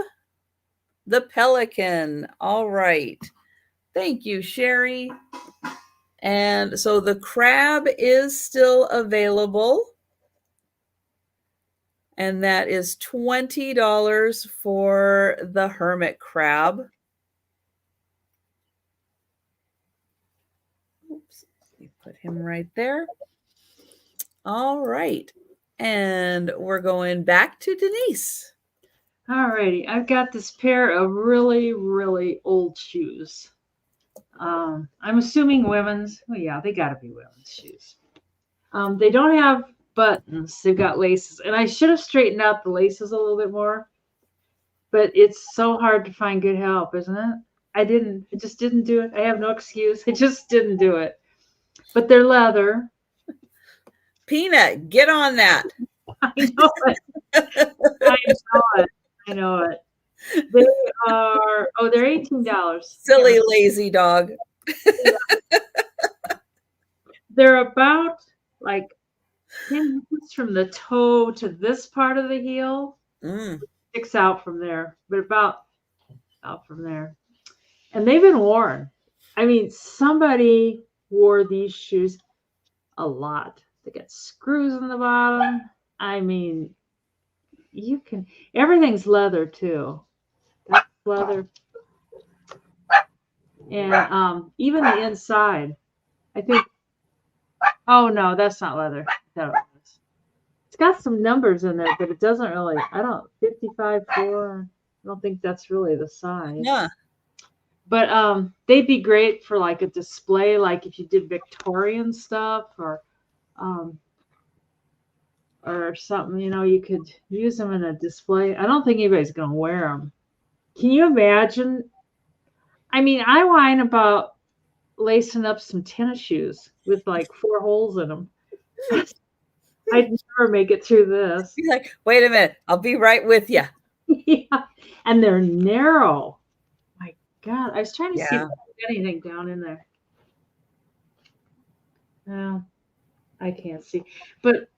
the Pelican. All right. Thank you, Sherry. And so the crab is still available. And that is $20 for the hermit crab. Oops, let me put him right there. All right. And we're going back to Denise. All righty. I've got this pair of really, really old shoes. I'm assuming women's. Well, yeah, they got to be women's shoes. They don't have buttons. They've got laces. And I should have straightened out the laces a little bit more. But it's so hard to find good help, isn't it? I just didn't do it. I have no excuse. I just didn't do it. But they're leather. Peanut, get on that. I know it. I know it. They are, they're $18. Silly lazy dog. They're about like 10 inches from the toe to this part of the heel. Sticks out from there, but about out from there. And they've been worn. I mean, somebody wore these shoes a lot. They got screws in the bottom. I mean, everything's leather too. That's leather. And even the inside, I think, oh no, that's not leather. It's got some numbers in there, but it doesn't really, 55.4. I don't think that's really the size. Yeah. But they'd be great for like a display, like if you did Victorian stuff or something, you could use them in a display. I don't think anybody's going to wear them. Can you imagine? I mean, I whine about lacing up some tennis shoes with like 4 holes in them. I'd never make it through this. He's like, wait a minute, I'll be right with you. Yeah, and they're narrow. My God, I was trying to see if I could get anything down in there. No, I can't see. But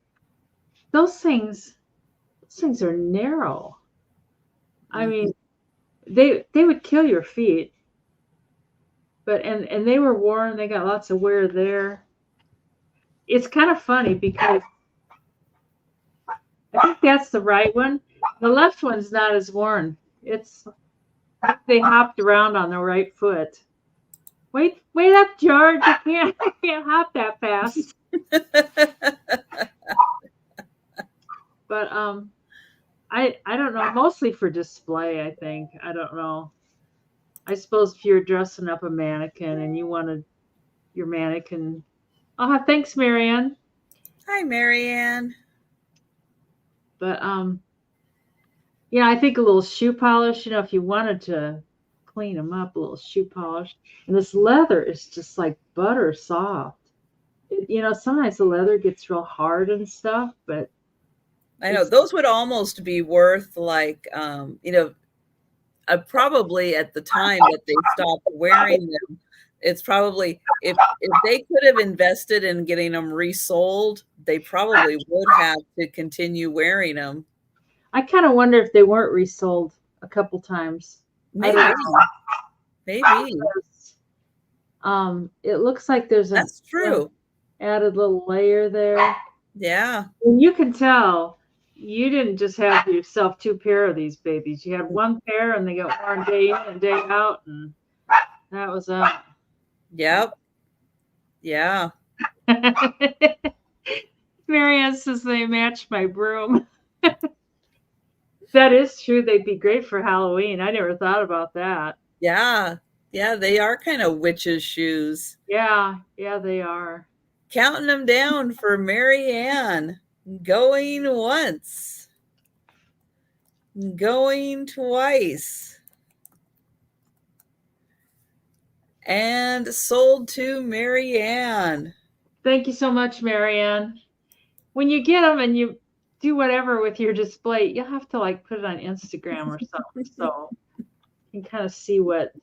those things are narrow. I mean, they would kill your feet. But and they were worn. They got lots of wear there. It's kind of funny because I think that's the right one. The left one's not as worn. They hopped around on the right foot. Wait up, George. I can't hop that fast. But I don't know. Mostly for display, I think. I don't know. I suppose if you're dressing up a mannequin and you wanted your mannequin. Oh, thanks, Marianne. Hi, Marianne. But yeah, I think a little shoe polish. If you wanted to clean them up, a little shoe polish. And this leather is just like butter soft. Sometimes the leather gets real hard and stuff, but I know those would almost be worth like, probably at the time that they stopped wearing them, it's probably if they could have invested in getting them resold, they probably would have to continue wearing them. I kind of wonder if they weren't resold a couple times. Maybe. It looks like there's That's true. Added little layer there. Yeah. And you can tell you didn't just have yourself 2 pair of these babies. You had 1 pair and they got worn day in and day out, and that was Yep. Yeah. Marianne says they match my broom. That is true. They'd be great for Halloween. I never thought about that. Yeah. Yeah, they are kind of witches' shoes. Yeah, they are. Counting them down for Marianne. Going once. Going twice. And sold to Marianne. Thank you so much, Marianne. When you get them and you do whatever with your display, you'll have to like put it on Instagram or something, so you can kind of see what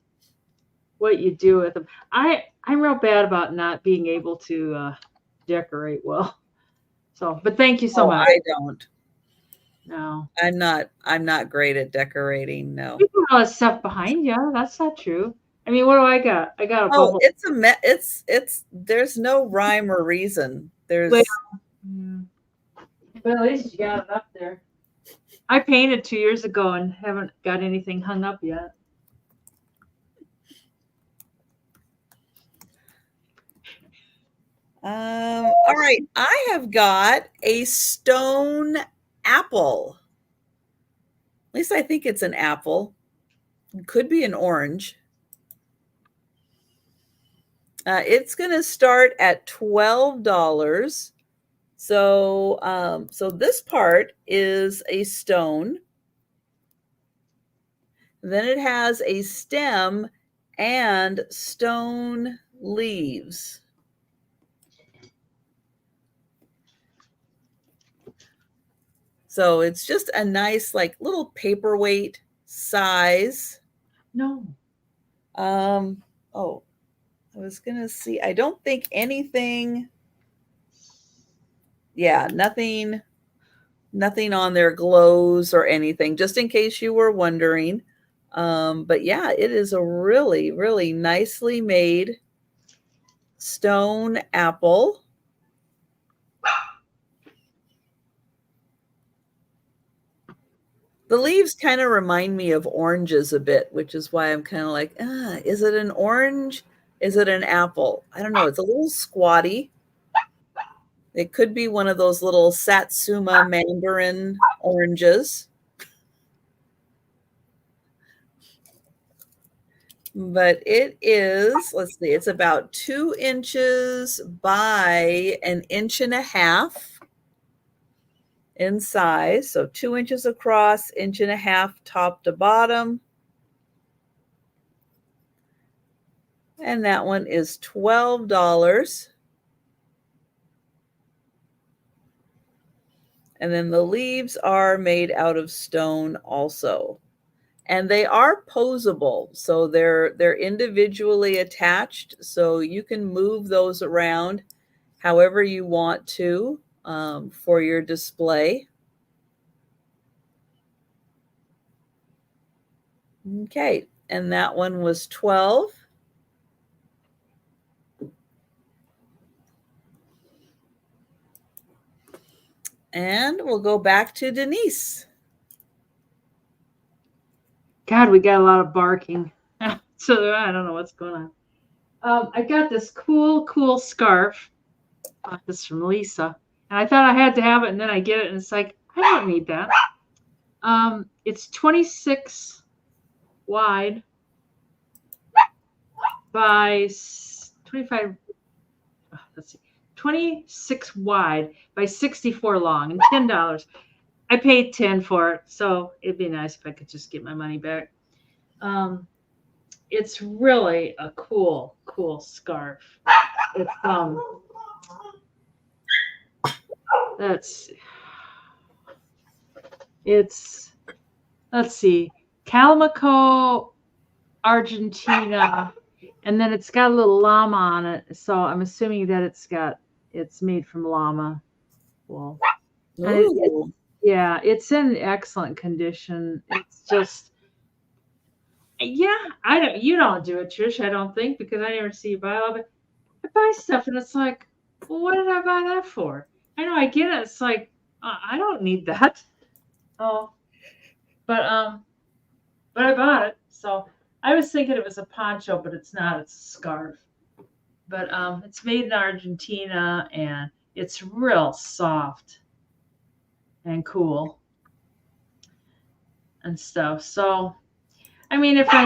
you do with them. I'm real bad about not being able to decorate well. So, but thank you so much. I don't. No, I'm not great at decorating. No, you got all that stuff behind you. That's not true. I mean, what do I got? I got a bubble. It's there's no rhyme or reason. There's. But at least you got it up there. I painted 2 years ago and haven't got anything hung up yet. All right, I have got a stone apple. At least I think it's an apple. It could be an orange. It's going to start at $12. So, so this part is a stone. Then it has a stem and stone leaves. So it's just a nice, like, little paperweight size. No. Oh, I was gonna see. I don't think anything. Yeah, nothing on there glows or anything, just in case you were wondering. But yeah, it is a really, really nicely made stone apple. The leaves kind of remind me of oranges a bit, which is why I'm kind of like, is it an orange? Is it an apple? I don't know. It's a little squatty. It could be one of those little Satsuma mandarin oranges. But it is, let's see, it's about 2 inches by 1.5 inches in size. So 2 inches across, 1.5 inches top to bottom. And that one is $12. And then the leaves are made out of stone also. And they are posable. So they're individually attached. So you can move those around however you want to for your display. Okay, and that one was 12. And we'll go back to Denise. God, we got a lot of barking. So I don't know what's going on. I got this cool scarf. Got this from Lisa. And I thought I had to have it, and then I get it, and it's like, I don't need that. It's 26 wide by 25. Let's see, 26 wide by 64 long, and $10. I paid 10 for it, so it'd be nice if I could just get my money back. It's really a cool scarf. It's let's see, Calamaco, Argentina, and then it's got a little llama on it. So I'm assuming that it's made from llama wool. Yeah, it's in excellent condition. It's just, yeah, you don't do it, Trish, I don't think, because I never see you buy all of it. I buy stuff and it's like, well, what did I buy that for? I know I get it. It's like, I don't need that. Oh, but I bought it. So I was thinking it was a poncho, but it's not. It's a scarf. But it's made in Argentina, and it's real soft and cool and stuff. So, I mean, if I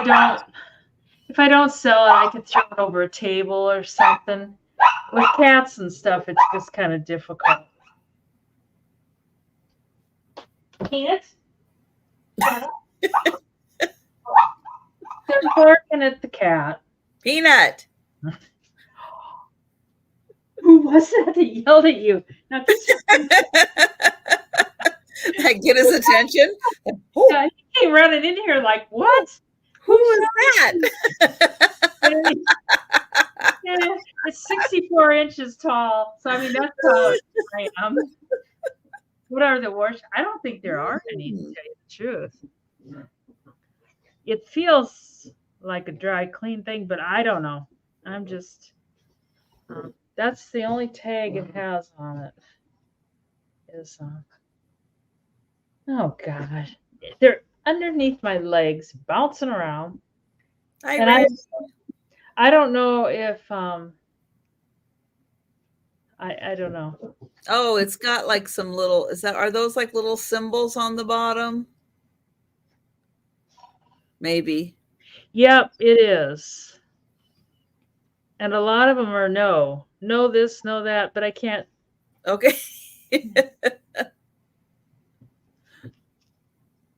don't sell it, I could throw it over a table or something. With cats and stuff, it's just kind of difficult. Peanut? They're barking at the cat. Peanut. Who was that yelled at you? Now, That get his attention. Yeah, he came running in here like, what? Who was that? Yeah, it's 64 inches tall. So, I mean, that's tall as I am. What are the wash? I don't think there are any, to tell you the truth. It feels like a dry, clean thing, but I don't know. I'm just, that's the only tag it has on it. Is, oh, God. They're underneath my legs, bouncing around. I don't know if, I don't know. Oh, it's got like some little, are those like little symbols on the bottom? Maybe. Yep, it is. And a lot of them are no this, no that, but I can't. Okay.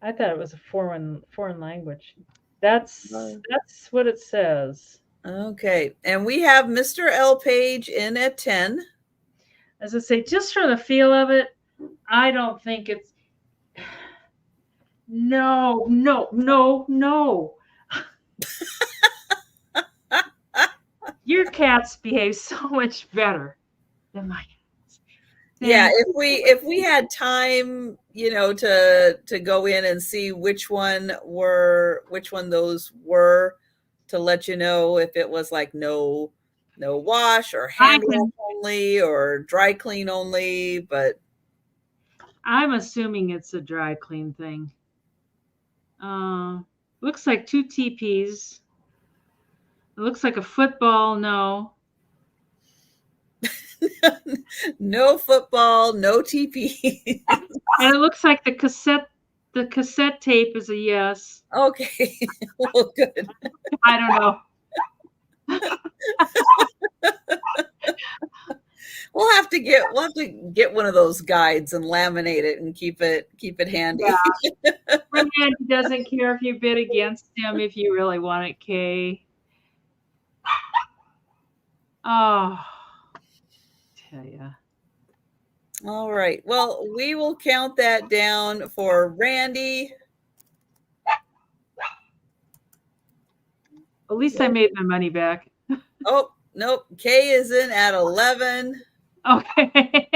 I thought it was a foreign language. That's what it says. Okay. And we have Mr. L. Page in at 10. As I say, just from the feel of it, I don't think it's no. Your cats behave so much better than my cats. Yeah, if we had time, to go in and see which one those were, to let you know if it was like no wash or hand wash only or dry clean only, but I'm assuming it's a dry clean thing. Looks like 2 TPs. It looks like a football, no. No football, no TP. And it looks like the cassette tape is a yes. Okay. Well, good. I don't know. We'll have to get one of those guides and laminate it and keep it handy. Yeah. He doesn't care if you bid against him if you really want it, Kay. Oh, tell ya. All right. Well, we will count that down for Randy. At least I made my money back. Oh, nope. Kay is in at 11. Okay.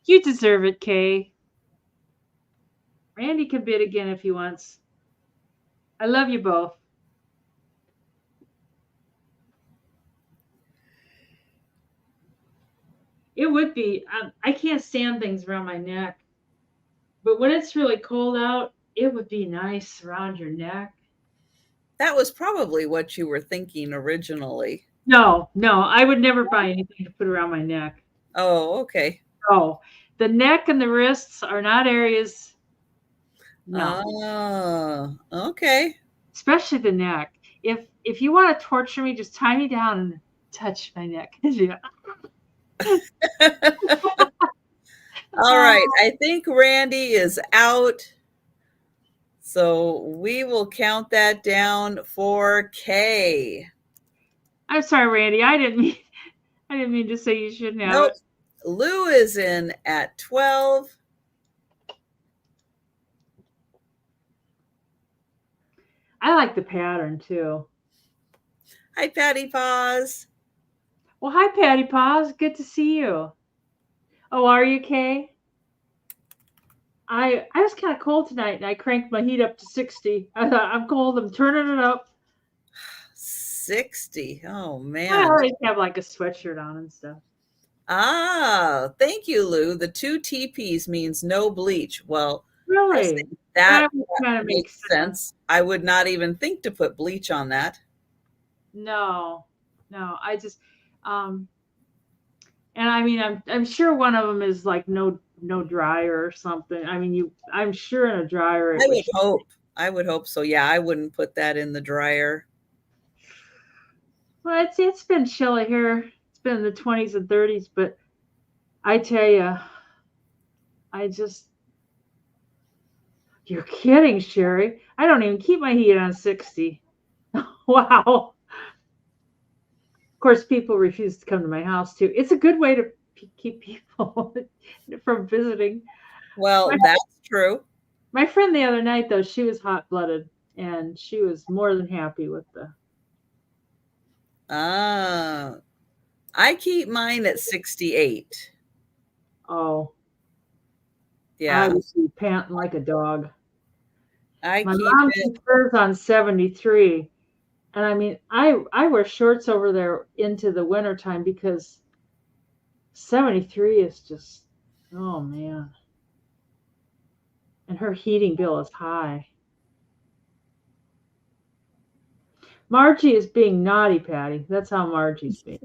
You deserve it, Kay. Randy can bid again if he wants. I love you both. It would be. I can't stand things around my neck. But when it's really cold out, it would be nice around your neck. That was probably what you were thinking originally. No, I would never buy anything to put around my neck. Oh, okay. No, the neck and the wrists are not areas. No, Oh, okay. especially the neck. If you want to torture me, just tie me down and touch my neck. All right. I think Randy is out. So we will count that down for K. I'm sorry, Randy. I didn't mean to say you shouldn't have Nope. it. Lou is in at 12. I like the pattern too. Hi, Patty Paws. Well, hi, Patty Paws. Good to see you. Oh, are you, Kay? I was kind of cold tonight, and I cranked my heat up to 60. I thought, I'm cold. I'm turning it up. 60. Oh, man. I always have like a sweatshirt on and stuff. Ah, thank you, Lou. The 2 TPs means no bleach. Well, Really? that kind of makes sense. I would not even think to put bleach on that. No, I just, and I mean, I'm sure one of them is like no dryer or something. I mean, I'm sure in a dryer. I would hope so. Yeah, I wouldn't put that in the dryer. Well, it's been chilly here. It's been in the 20s and 30s, but I tell you, you're kidding, Sherry. I don't even keep my heat on 60. Wow. Of course, people refuse to come to my house too. It's a good way to keep people from visiting. Well, that's true. My friend the other night, though, she was hot-blooded, and she was more than happy with the. I keep mine at 68. Oh. Yeah. I was panting like a dog. My mom keeps hers on 73. And I mean, I wear shorts over there into the wintertime because 73 is just, oh man. And her heating bill is high. Margie is being naughty, Patty. That's how Margie's being.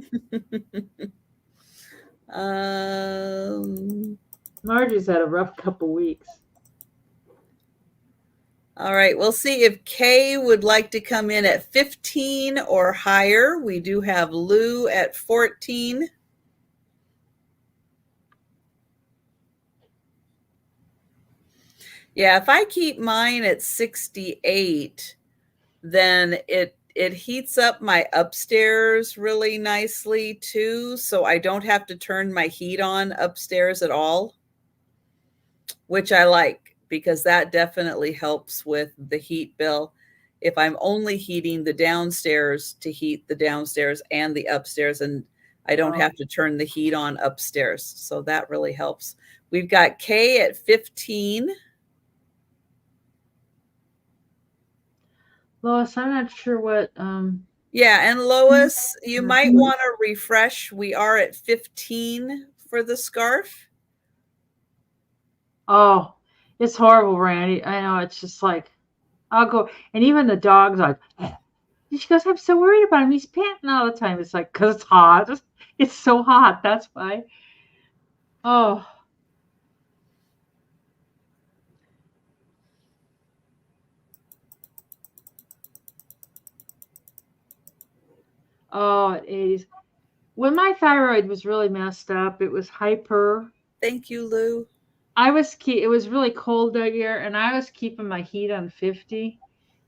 Margie's had a rough couple weeks. All right, we'll see if Kay would like to come in at 15 or higher. We do have Lou at 14. Yeah, if I keep mine at 68, then it heats up my upstairs really nicely too, so I don't have to turn my heat on upstairs at all, which I like because that definitely helps with the heat bill. If I'm only heating the downstairs to heat the downstairs and the upstairs, and I don't have to turn the heat on upstairs. So that really helps. We've got Kay at 15. Lois, I'm not sure what. Yeah, and Lois, you might want to refresh. We are at 15 for the scarf. Oh, it's horrible, Randy. I know. It's just like, I'll go. And even the dog's like, she goes, I'm so worried about him. He's panting all the time. It's like, because it's hot. It's so hot. That's why. Oh. Oh, at 80s. When my thyroid was really messed up, it was hyper. Thank you, Lou. It was really cold that year, and I was keeping my heat on 50,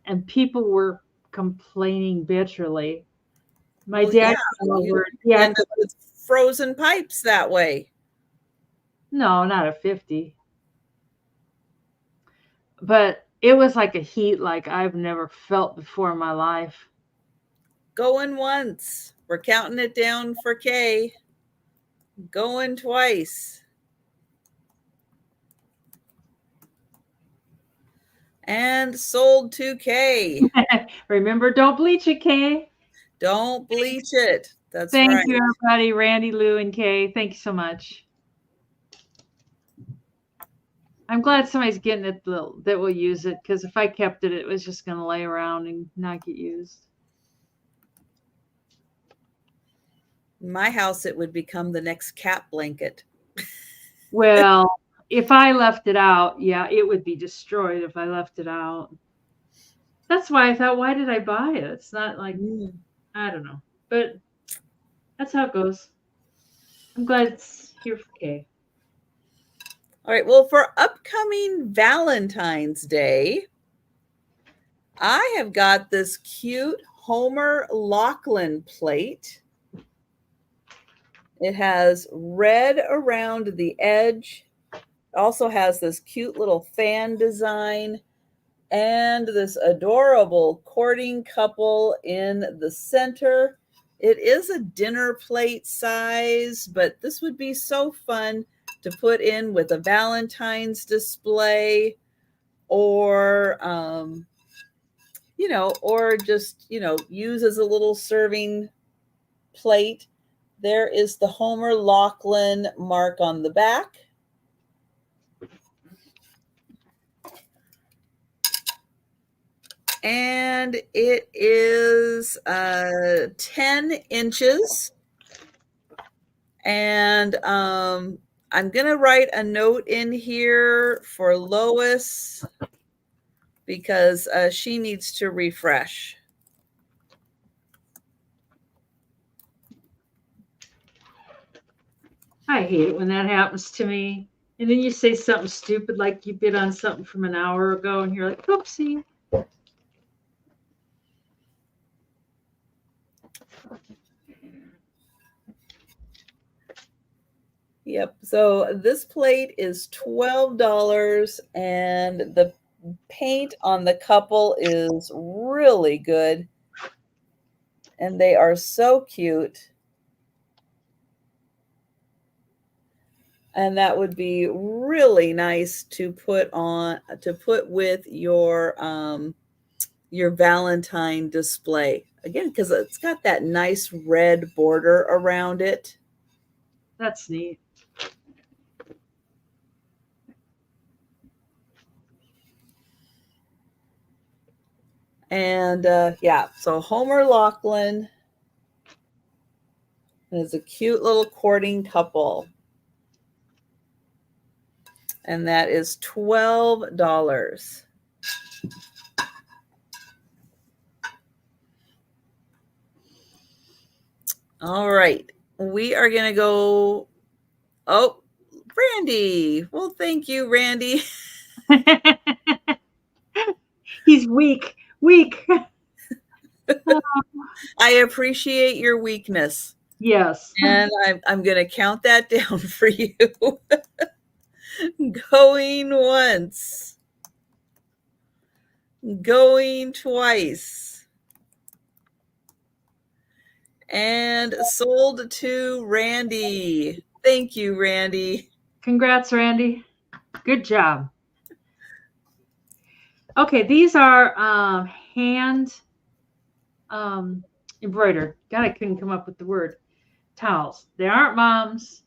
and people were complaining bitterly. My dad came over. Yeah, end up with frozen pipes that way. No, not at 50. But it was like a heat like I've never felt before in my life. Going once. We're counting it down for Kay. Going twice. And sold to Kay. Remember, don't bleach it, Kay. Don't bleach it. That's right. Thank you, everybody. Randy, Lou, and Kay. Thank you so much. I'm glad somebody's getting it that will use it, because if I kept it, it was just going to lay around and not get used. In my house, it would become the next cat blanket. Well, if I left it out, yeah, it would be destroyed if I left it out. That's why I thought, why did I buy it? It's not like, I don't know. But that's how it goes. I'm glad it's here for Kay. All right. Well, for upcoming Valentine's Day, I have got this cute Homer Lachlan plate. It has red around the edge. It also has this cute little fan design and this adorable courting couple in the center. It is a dinner plate size, but this would be so fun to put in with a Valentine's display, or or just use as a little serving plate. There is the Homer Lachlan mark on the back. And it is 10 inches. And I'm going to write a note in here for Lois because she needs to refresh. I hate it when that happens to me. And then you say something stupid like you bid on something from an hour ago and you're like, oopsie. Yep. So this plate is $12 and the paint on the couple is really good. And they are so cute. And that would be really nice to put with your Valentine display. Again, because it's got that nice red border around it. That's neat. And yeah, so Homer Lachlan is a cute little courting couple. And that is $12. All right. We are going to go. Oh, Randy. Well, thank you, Randy. He's weak. I appreciate your weakness. Yes. And I'm going to count that down for you. Going once. Going twice. And sold to Randy. Thank you, Randy. Congrats, Randy. Good job. Okay, these are hand embroidered. God, I couldn't come up with the word. Towels. They aren't Mom's.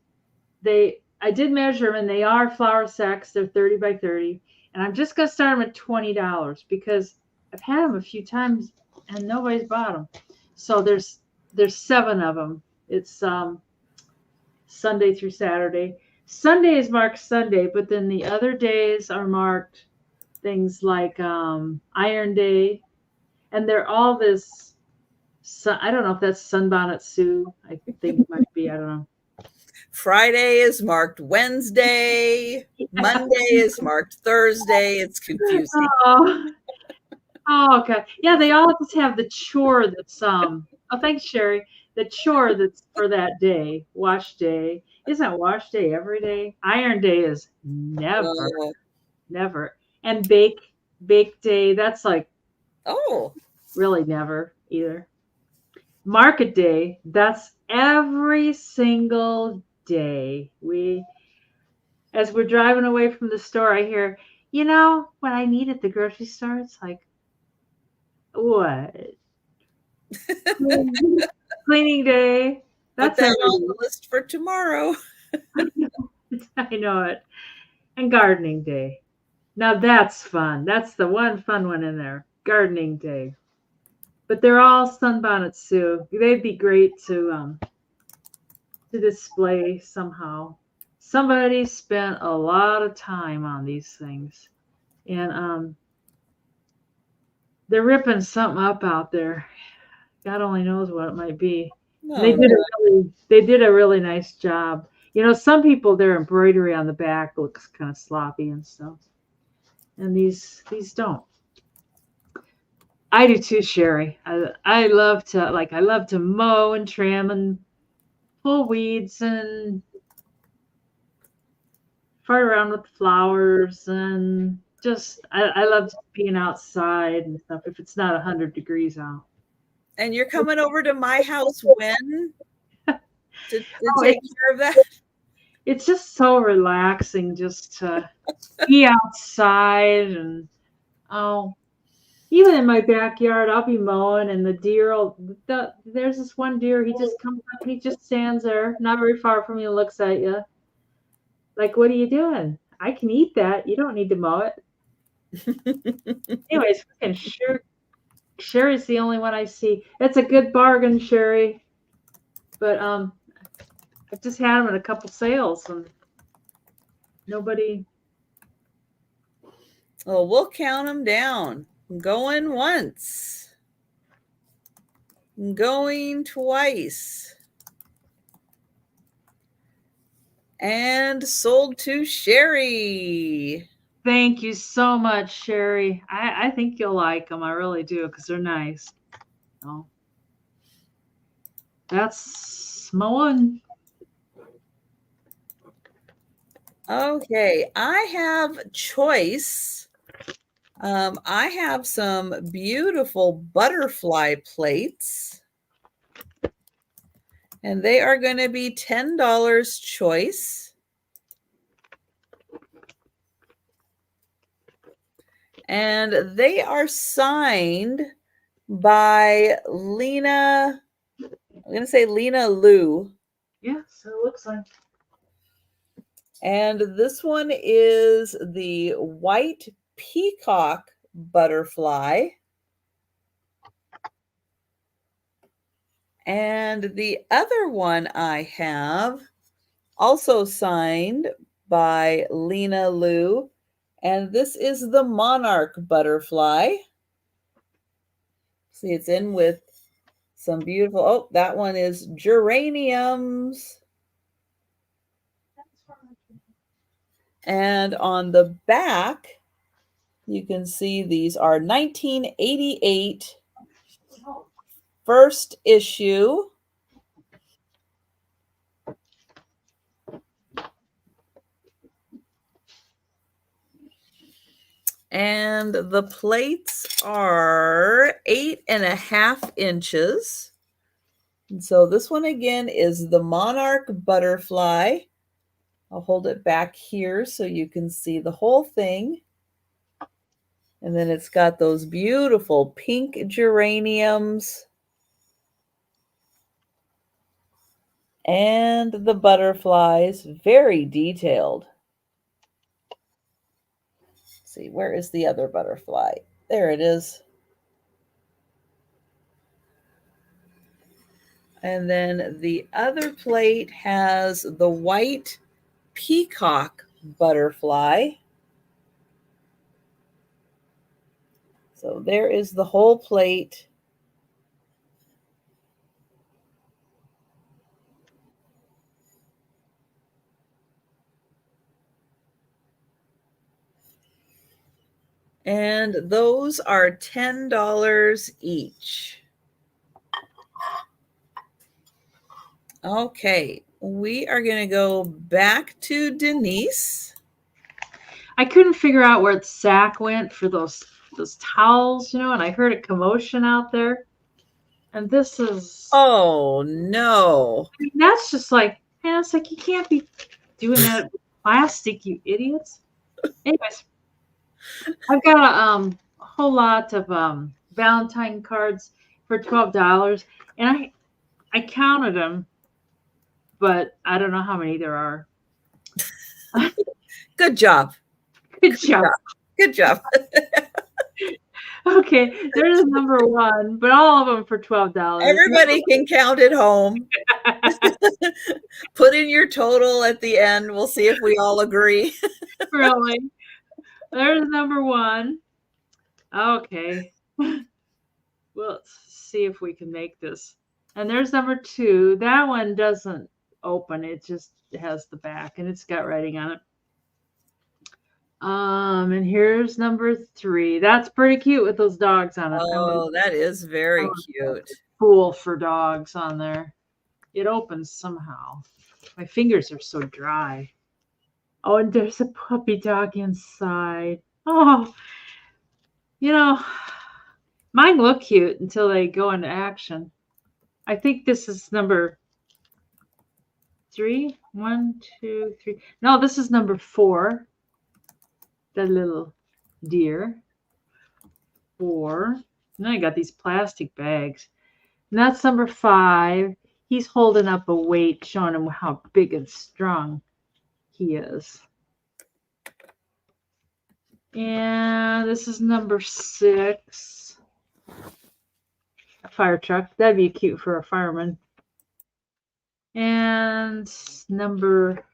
I did measure them, and they are flour sacks. They're 30 by 30. And I'm just going to start them at $20 because I've had them a few times and nobody's bought them. So there's 7 of them. It's Sunday through Saturday. Sunday is marked Sunday, but then the other days are marked things like Iron Day. And they're all this, I don't know if that's Sunbonnet Sue. I think it might be. I don't know. Friday is marked Wednesday. Monday is marked Thursday. It's confusing. Oh, okay. Yeah, they all just have the chore that's oh, thanks, Sherry. The chore that's for that day. Wash day. Isn't wash day every day? Iron day is never. And bake day, that's like really never either. Market day, that's every single day. As we're driving away from the store, I hear, what I need at the grocery store, it's like, what? Cleaning day. That's on the list for tomorrow. I know it. And gardening day. Now that's fun. That's the one fun one in there. Gardening day. But they're all sunbonnets too. They'd be great to display somehow. Somebody spent a lot of time on these things. And they're ripping something up out there. God only knows what it might be. No, And they did a really nice job. You know, some people their embroidery on the back looks kind of sloppy and stuff. And these don't. I do too, Sherry. I love to mow and trim and pull weeds and fart around with flowers and just I love being outside and stuff if it's not 100 degrees out. And you're coming over to my house when to Oh, take care of that? It's just so relaxing just to be outside and even in my backyard, I'll be mowing and the deer there's this one deer, he just comes up, he just stands there, not very far from you, and looks at you. Like, what are you doing? I can eat that. You don't need to mow it. Anyways, Sherry's the only one I see. It's a good bargain, Sherry. But I've just had them at a couple sales and nobody. Oh, we'll count them down. Going once. Going twice. And sold to Sherry. Thank you so much, Sherry. I think you'll like them. I really do because they're nice. So that's my one. Okay, I have choice. I have some beautiful butterfly plates. And they are going to be $10 choice. And they are signed by Lena. I'm going to say Lena Lou. Yeah, so it looks like. And this one is the white peacock butterfly. And the other one I have, also signed by Lena Lou, and this is the monarch butterfly. See, it's in with some beautiful, oh, that one is geraniums. And on the back, you can see these are 1988 first issue. And the plates are 8.5 inches. And so this one again is the monarch butterfly. I'll hold it back here so you can see the whole thing. And then it's got those beautiful pink geraniums. And the butterflies, very detailed. Let's see, where is the other butterfly? There it is. And then the other plate has the white peacock butterfly. So there is the whole plate. And those are $10 each. Okay, we are going to go back to Denise. I couldn't figure out where the sack went for those towels, and I heard a commotion out there. And this is Oh no. I mean, that's just like, man, it's like you can't be doing that with plastic, you idiots. Anyways, I've got a whole lot of Valentine cards for $12, and I counted them, but I don't know how many there are. Good job. Good job. Good job. Okay, there's number one, but all of them for $12. Everybody can count at home. Put in your total at the end. We'll see if we all agree. Really? There's number one. Okay. Well, let's see if we can make this. And there's number two. That one doesn't open. It just has the back, and it's got writing on it. And here's number three. That's pretty cute with those dogs on it. Oh, that is very cute. Cool for dogs on there. It opens somehow. My fingers are so dry. Oh, and there's a puppy dog inside. Oh, you know, mine look cute until they go into action. I think this is number three. 1, 2, 3. No, this is number 4. The little deer. 4. And then I got these plastic bags. And that's number 5. He's holding up a weight, showing him how big and strong he is. And this is number 6. A fire truck. That'd be cute for a fireman. And number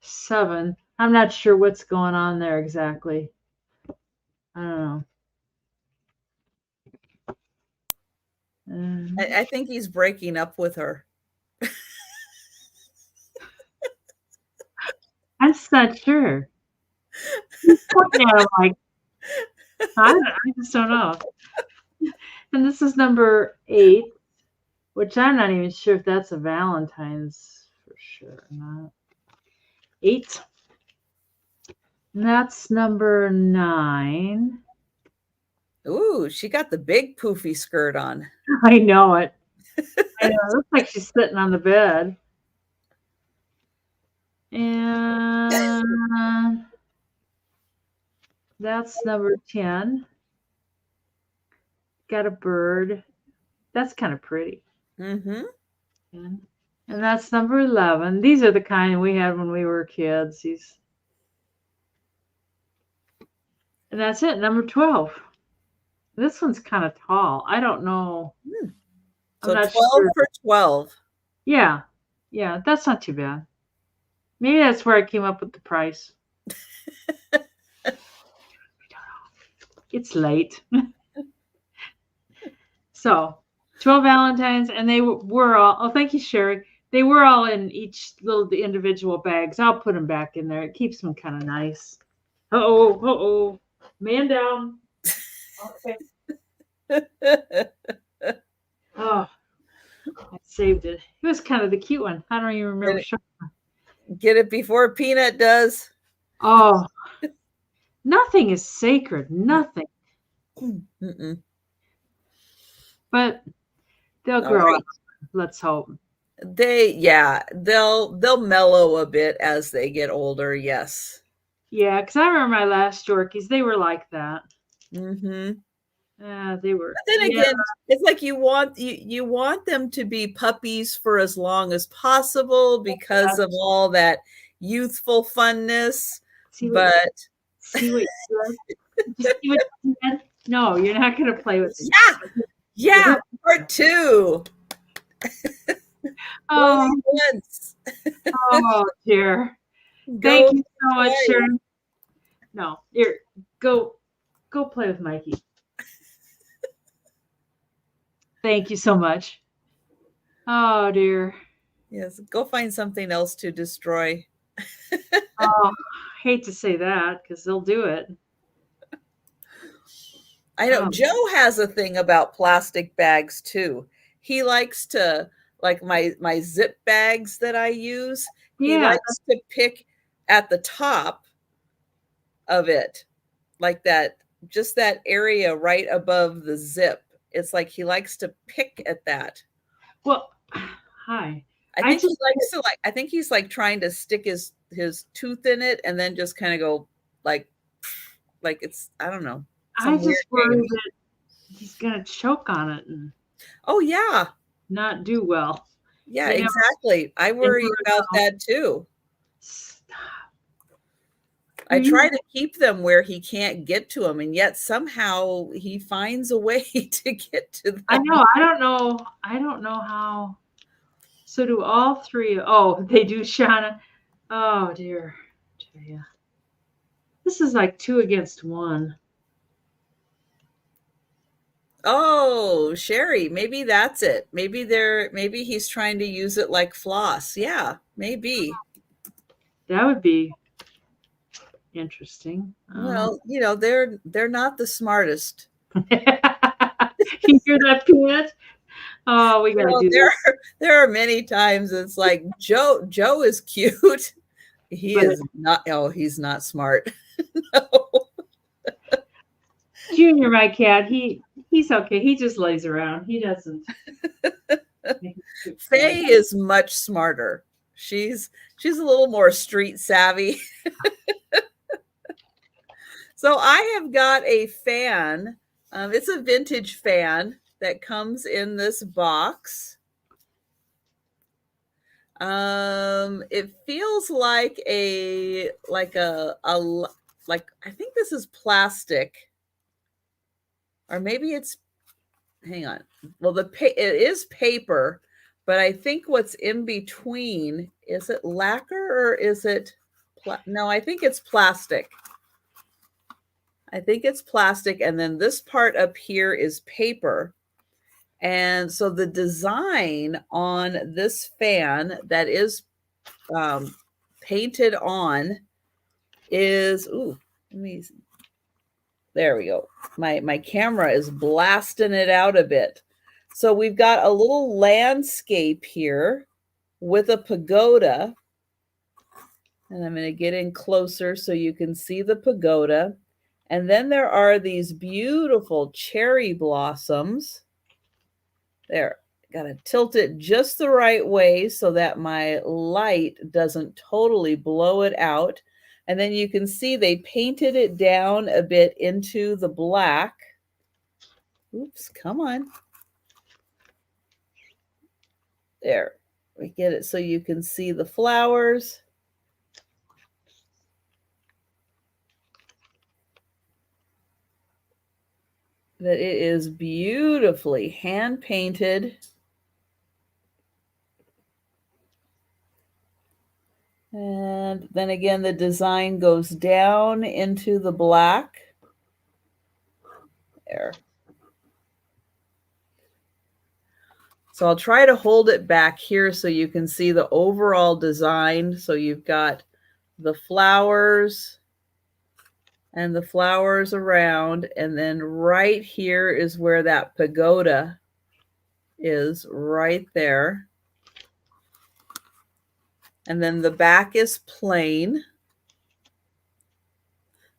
7. I'm not sure what's going on there exactly. I don't know. I think he's breaking up with her. I'm just not sure. He's pointing at him like, I just don't know. And this is number 8, which I'm not even sure if that's a Valentine's for sure or not. 8. And that's number 9. Ooh, she got the big poofy skirt on. I know it. I know. It looks like she's sitting on the bed. And that's number 10. Got a bird. That's kind of pretty. Mm-hmm. And that's number 11. These are the kind we had when we were kids. And that's it. Number 12. This one's kind of tall. I don't know. So 12 for 12. Yeah. Yeah, that's not too bad. Maybe that's where I came up with the price. I don't know. It's late. So, 12 Valentines, and they were all, oh, thank you, Sherry. They were all in each little individual bags. I'll put them back in there. It keeps them kind of nice. Uh-oh. Man down. Okay. Oh, I saved it. It was kind of the cute one. I don't even remember. Get it before Peanut does. Oh, nothing is sacred. Nothing. Mm-mm. But they'll grow up. Let's hope. They'll mellow a bit as they get older. Yes. Yeah, because I remember my last Yorkies. They were like that. Mm-hmm. They were. But then again, it's like you want them to be puppies for as long as possible because of all that youthful funness. See what you said? No, you're not going to play with it. Yeah, part 2. Oh dear. Thank you so much, Sharon. No, here, go play with Mikey. Thank you so much. Oh dear. Yes, go find something else to destroy. Oh, hate to say that because they'll do it. I know Joe has a thing about plastic bags too. He likes to, like my zip bags that I use. He likes to pick at the top of it, like that, just that area right above the zip. It's like he likes to pick at that. Well, hi. I think he's like trying to stick his tooth in it and then just kind of go like it's, I don't know. I just worry that he's gonna choke on it and not do well. Yeah, exactly. I worry about that too. Stop. I try to keep them where he can't get to them, and yet somehow he finds a way to get to them. I know. I don't know how. So do all three? Oh, they do, Shauna. Oh dear. Yeah. This is like 2 against 1. Oh, Sherry, maybe that's it. Maybe he's trying to use it like floss. Yeah, maybe. That would be interesting. Well, they're not the smartest. You hear that, Peanut? Oh, we gotta do this. There are many times it's like Joe is cute. Is not. Oh, he's not smart. No. Junior, my cat, he's okay. He just lays around. He doesn't. Faye is much smarter. She's a little more street savvy. So I have got a fan. It's a vintage fan that comes in this box. It feels like I think this is plastic, or maybe it's, hang on. Well, it is paper, but I think what's in between, is it lacquer or is it, no, I think it's plastic. I think it's plastic. And then this part up here is paper. And so the design on this fan that is painted on is, there we go. My camera is blasting it out a bit. So we've got a little landscape here with a pagoda. And I'm going to get in closer so you can see the pagoda. And then there are these beautiful cherry blossoms. There, got to tilt it just the right way so that my light doesn't totally blow it out. And then you can see they painted it down a bit into the black. Oops, come on. There, we get it so you can see the flowers. That it is beautifully hand painted. And then again, the design goes down into the black. There. So I'll try to hold it back here so you can see the overall design. So you've got the flowers and the flowers around, and then right here is where that pagoda is, right there. And then the back is plain,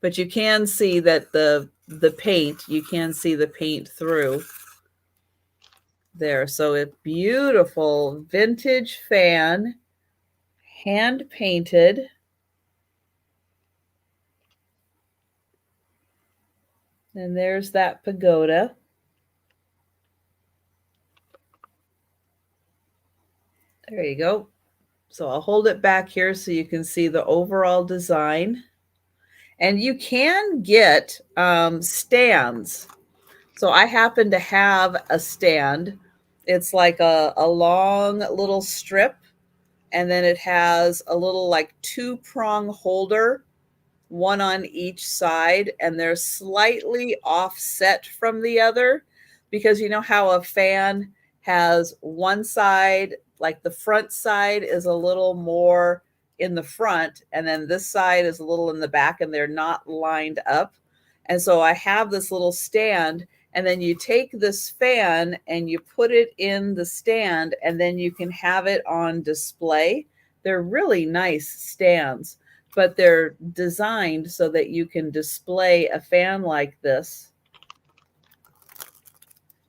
but you can see that the paint, you can see the paint through there. So a beautiful vintage fan, hand painted. And there's that pagoda. There you go. So I'll hold it back here so you can see the overall design. And you can get stands. So I happen to have a stand. It's like a long little strip. And then it has a little like 2-prong holder, one on each side, and they're slightly offset from the other, because you know how a fan has one side, like the front side is a little more in the front, and then this side is a little in the back, and they're not lined up. And so I have this little stand, and then you take this fan and you put it in the stand, and then you can have it on display. They're really nice stands, but they're designed so that you can display a fan like this.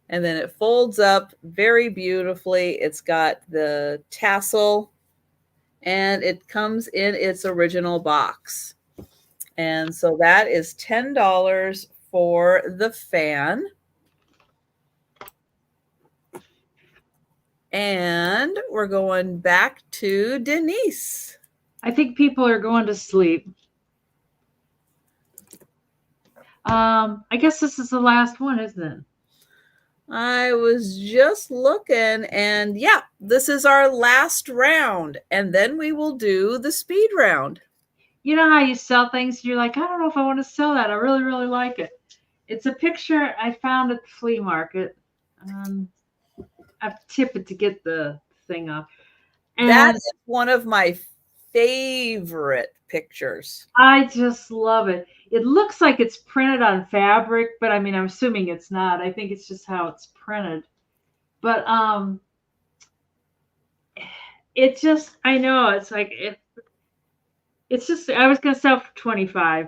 And then it folds up very beautifully. It's got the tassel, and it comes in its original box. And so that is $10 for the fan. And we're going back to Denise. I think people are going to sleep. I guess this is the last one, isn't it? I was just looking, and yeah, this is our last round, and then we will do the speed round. You know how you sell things, you're like, I don't know if I want to sell that. I really, really like it. It's a picture I found at the flea market. I have to tip it to get the thing off. And that is one of my favorite pictures. I just love it. It looks like it's printed on fabric, but I mean, I'm assuming it's not. I think it's just how it's printed. But it just, I know it's like it's just, I was gonna sell for 25.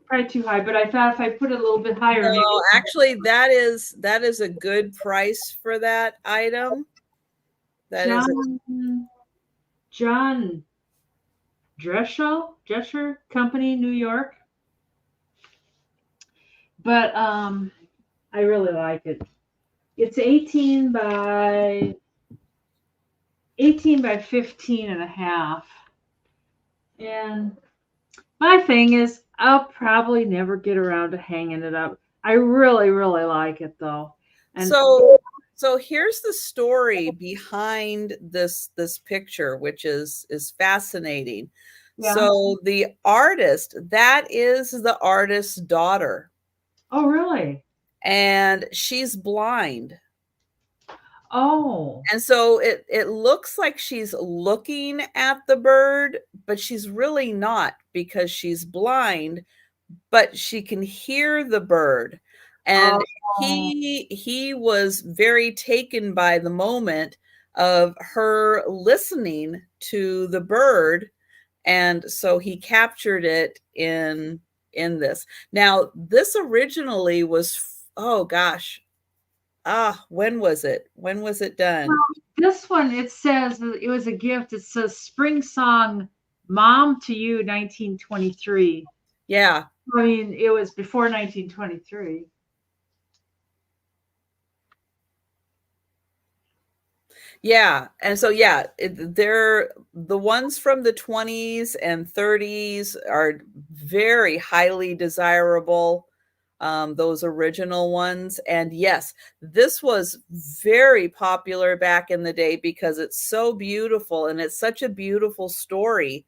Probably too high, but I thought if I put it a little bit higher. No, actually, that is a good price for that item. That John Drescher Company, New York. But I really like it. It's 18 by 15 and a half. And my thing is, I'll probably never get around to hanging it up. I really, really like it though. And so here's the story behind this picture, which is fascinating. Yeah. So the artist, that is the artist's daughter. Oh, really? And she's blind. Oh. And so it looks like she's looking at the bird, but she's really not because she's blind, but she can hear the bird. And he was very taken by the moment of her listening to the bird. And so he captured it in this. Now, this originally was, oh gosh, when was it? When was it done? Well, this one, it says it was a gift. It says Spring Song, Mom to You, 1923. Yeah. I mean, it was before 1923. Yeah. And so, yeah, they're the ones from the 20s and 30s are very highly desirable. Those original ones. And yes, this was very popular back in the day because it's so beautiful and it's such a beautiful story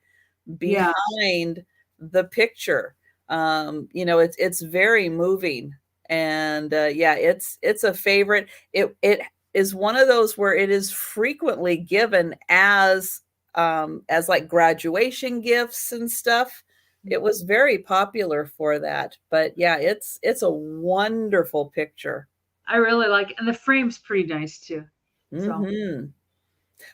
behind the picture. You know, it's very moving. And yeah, it's a favorite. It is one of those where it is frequently given as like graduation gifts and stuff. It was very popular for that. But yeah, it's a wonderful picture. I really like it. And the frame's pretty nice too. Mm-hmm.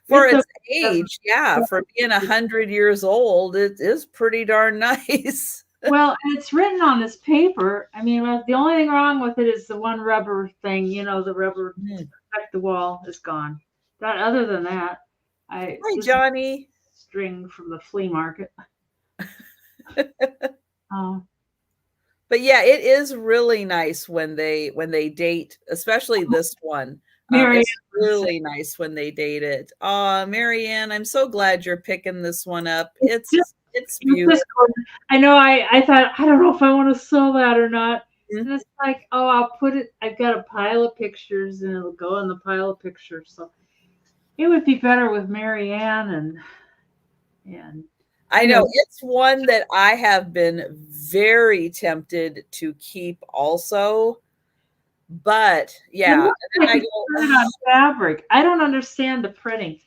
For its age, yeah, for being 100 years old, it is pretty darn nice. Well, and it's written on this paper. I mean, the only thing wrong with it is the one rubber thing, you know, the rubber protect the wall is gone. That other than that, hi Johnny. String from the flea market. But yeah, it is really nice when they date, especially this one. It's really nice when they date it. Oh, Marianne, I'm so glad you're picking this one up. It's beautiful. I know. I thought, I don't know if I want to sell that or not. And it's like, oh, I'll put it. I've got a pile of pictures, and it'll go in the pile of pictures. So it would be better with Marianne and. I know it's one that I have been very tempted to keep also, but yeah. And I go, on fabric. I don't understand the printing.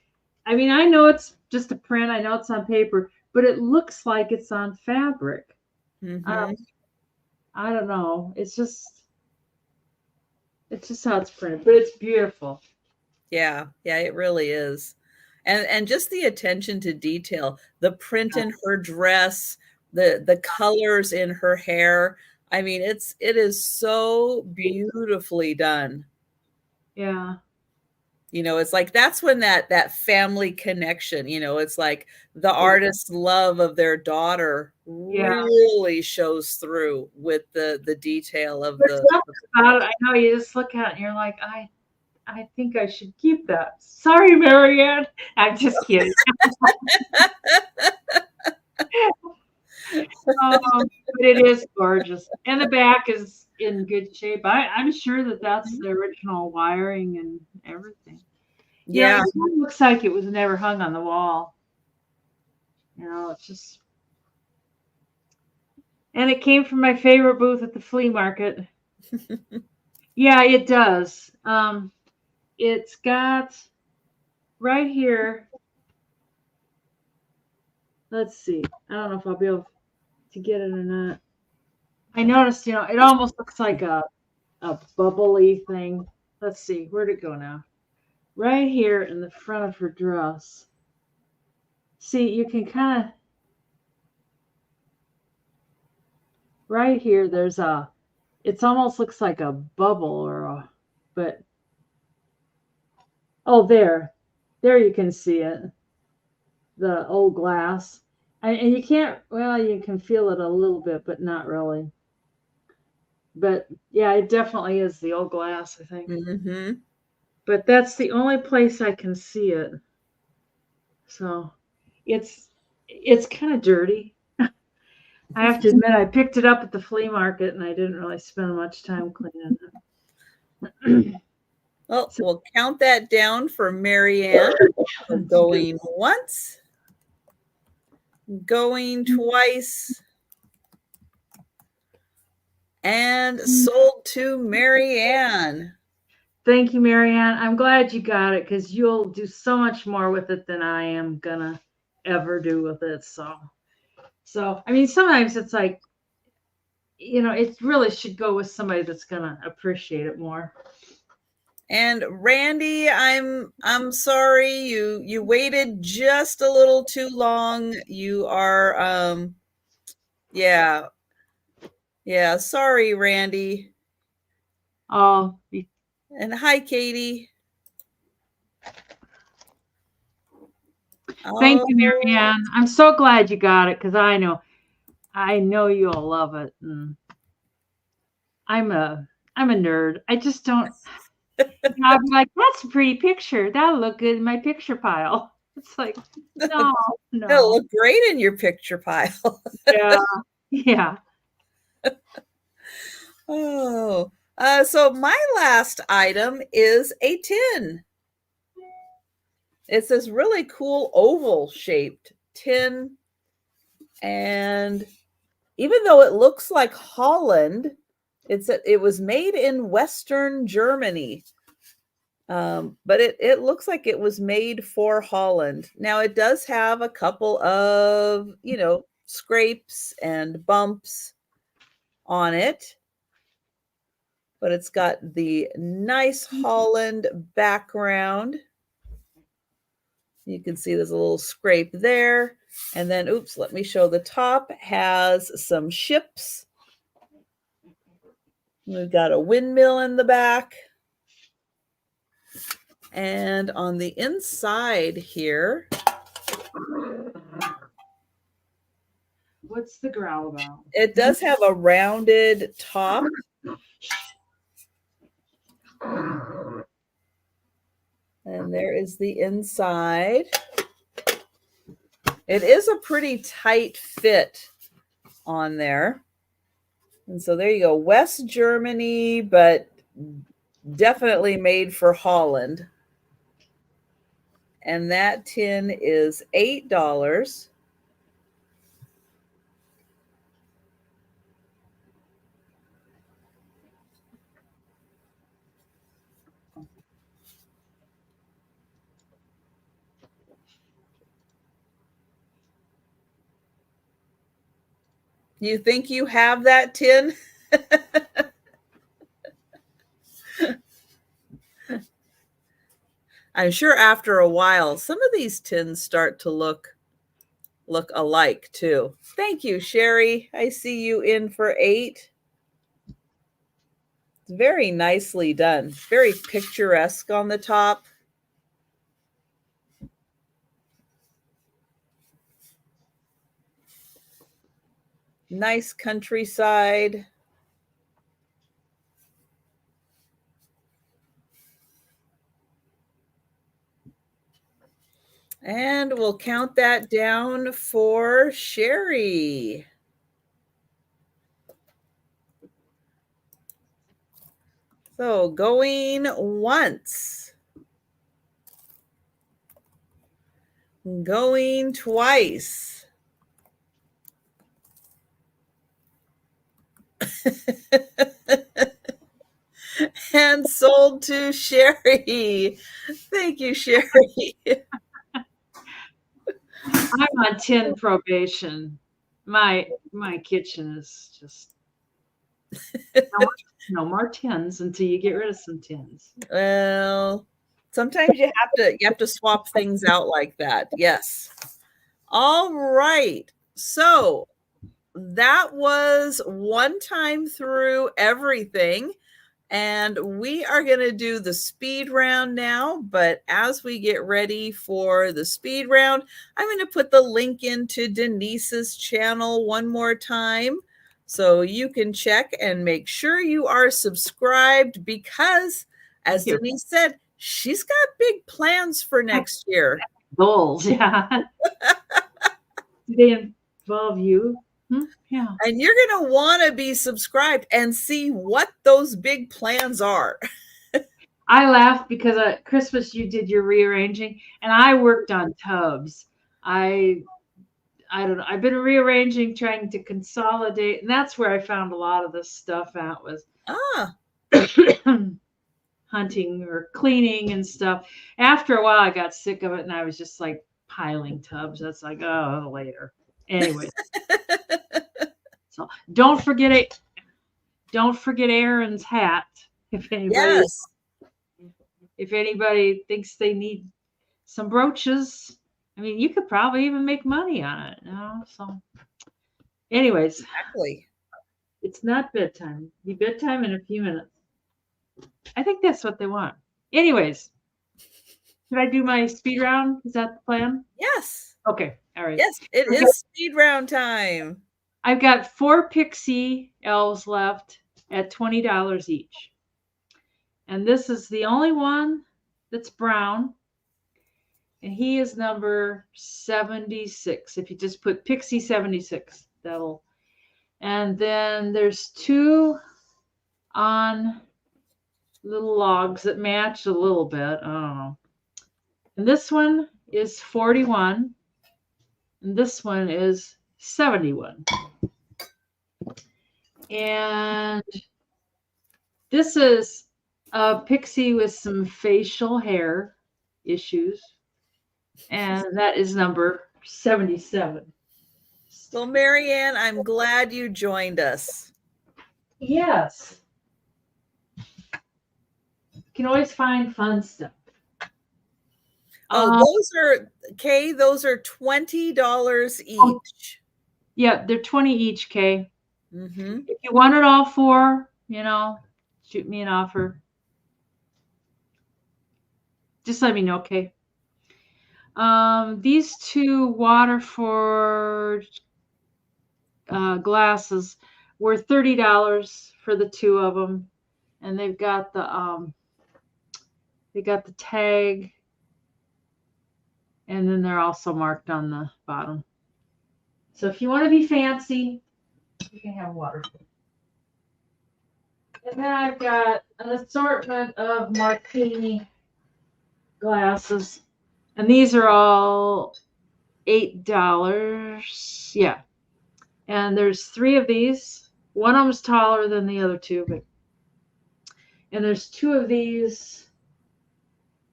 I mean, I know it's just a print. I know it's on paper, but it looks like it's on fabric. Mm-hmm. I don't know. It's just how it's printed, but it's beautiful. Yeah, it really is. And just the attention to detail, the print in her dress, the colors in her hair. I mean, it is so beautifully done. Yeah. You know, it's like that's when that family connection, you know, it's like the artist's love of their daughter really shows through with the detail of I know, you just look at it and you're like, I think I should keep that. Sorry, Marianne. I'm just kidding. But it is gorgeous. And the back is in good shape. I'm sure that that's the original wiring and everything. Yeah. It kind of looks like it was never hung on the wall. It's just. And it came from my favorite booth at the flea market. Yeah, it does. It's got right here. Let's see. I don't know if I'll be able to get it or not. I noticed, it almost looks like a bubbly thing. Let's see. Where'd it go now? Right here in the front of her dress. See, you can kind of. Right here, there's it almost looks like a bubble but, oh, there you can see it, the old glass. And you can't, well, you can feel it a little bit, but not really. But yeah, it definitely is the old glass, I think. Mm-hmm. But that's the only place I can see it. So it's kind of dirty. I have to admit, I picked it up at the flea market and I didn't really spend much time cleaning it. Well, we'll count that down for Marianne. Going once, going twice, and sold to Marianne. Thank you, Marianne. I'm glad you got it because you'll do so much more with it than I am gonna ever do with it. So I mean, sometimes it's like, it really should go with somebody that's gonna appreciate it more. And Randy, I'm sorry you waited just a little too long. You are yeah, sorry, Randy. Oh, and hi, Katie. Thank you, Marianne. I'm so glad you got it because I know you'll love it. And I'm a nerd. I just don't. I'll be like, that's a pretty picture. That'll look good in my picture pile. It's like, no. It'll look great in your picture pile. Yeah. Oh, so my last item is a tin. It's this really cool oval shaped tin. And even though it looks like Holland, it was made in Western Germany. But it looks like it was made for Holland. Now it does have a couple of, scrapes and bumps on it, but it's got the nice Holland background. You can see there's a little scrape there. And then, oops, let me show the top. Has some ships. We've got a windmill in the back. And on the inside here, what's the growl about? It does have a rounded top. And there is the inside. It is a pretty tight fit on there. And so there you go. West Germany, but definitely made for Holland. And that tin is $8. You think you have that tin? I'm sure after a while, some of these tins start to look alike too. Thank you, Sherry. I see you in for 8. It's very nicely done. Very picturesque on the top. Nice countryside. And we'll count that down for Sherry. So going once. Going twice. And sold to Sherry. Thank you, Sherry. I'm on tin probation. My kitchen is just no more tins until you get rid of some tins. Well, sometimes you have to swap things out like that. Yes. All right. So that was one time through everything. And we are going to do the speed round now. But as we get ready for the speed round, I'm going to put the link into Denise's channel one more time so you can check and make sure you are subscribed because, as Denise said, she's got big plans for next year. Goals, yeah. Do they involve you? Yeah. And you're going to want to be subscribed and see what those big plans are. I laughed because at Christmas you did your rearranging and I worked on tubs. I don't know. I've been rearranging, trying to consolidate, and that's where I found a lot of this stuff out was hunting or cleaning and stuff. After a while I got sick of it and I was just like piling tubs. That's like, oh, later. Anyway. So don't forget Aaron's hat. If anybody thinks they need some brooches, I mean, you could probably even make money on it. You know? So, anyways, exactly. It's not bedtime. It'll be bedtime in a few minutes. I think that's what they want. Anyways, should I do my speed round? Is that the plan? Yes. Okay. All right. Yes, it is speed round time. I've got 4 Pixie elves left at $20 each. And this is the only one that's brown. And he is number 76. If you just put Pixie 76, that'll. And then there's 2 on little logs that match a little bit. I don't know. And this one is 41. And this one is 71. And this is a Pixie with some facial hair issues. And that is number 77. So, Marianne, I'm glad you joined us. Yes. You can always find fun stuff. Those are $20 each. Yeah, they're 20 each, Kay. Mm-hmm. If you want it all 4, shoot me an offer. Just let me know, Kay. These 2 Waterford glasses were $30 for the 2 of them, and they've got the tag, and then they're also marked on the bottom. So if you want to be fancy, you can have Waterford. And then I've got an assortment of martini glasses. And these are all $8. Yeah. And there's 3 of these. One of them's taller than the other 2. And there's 2 of these.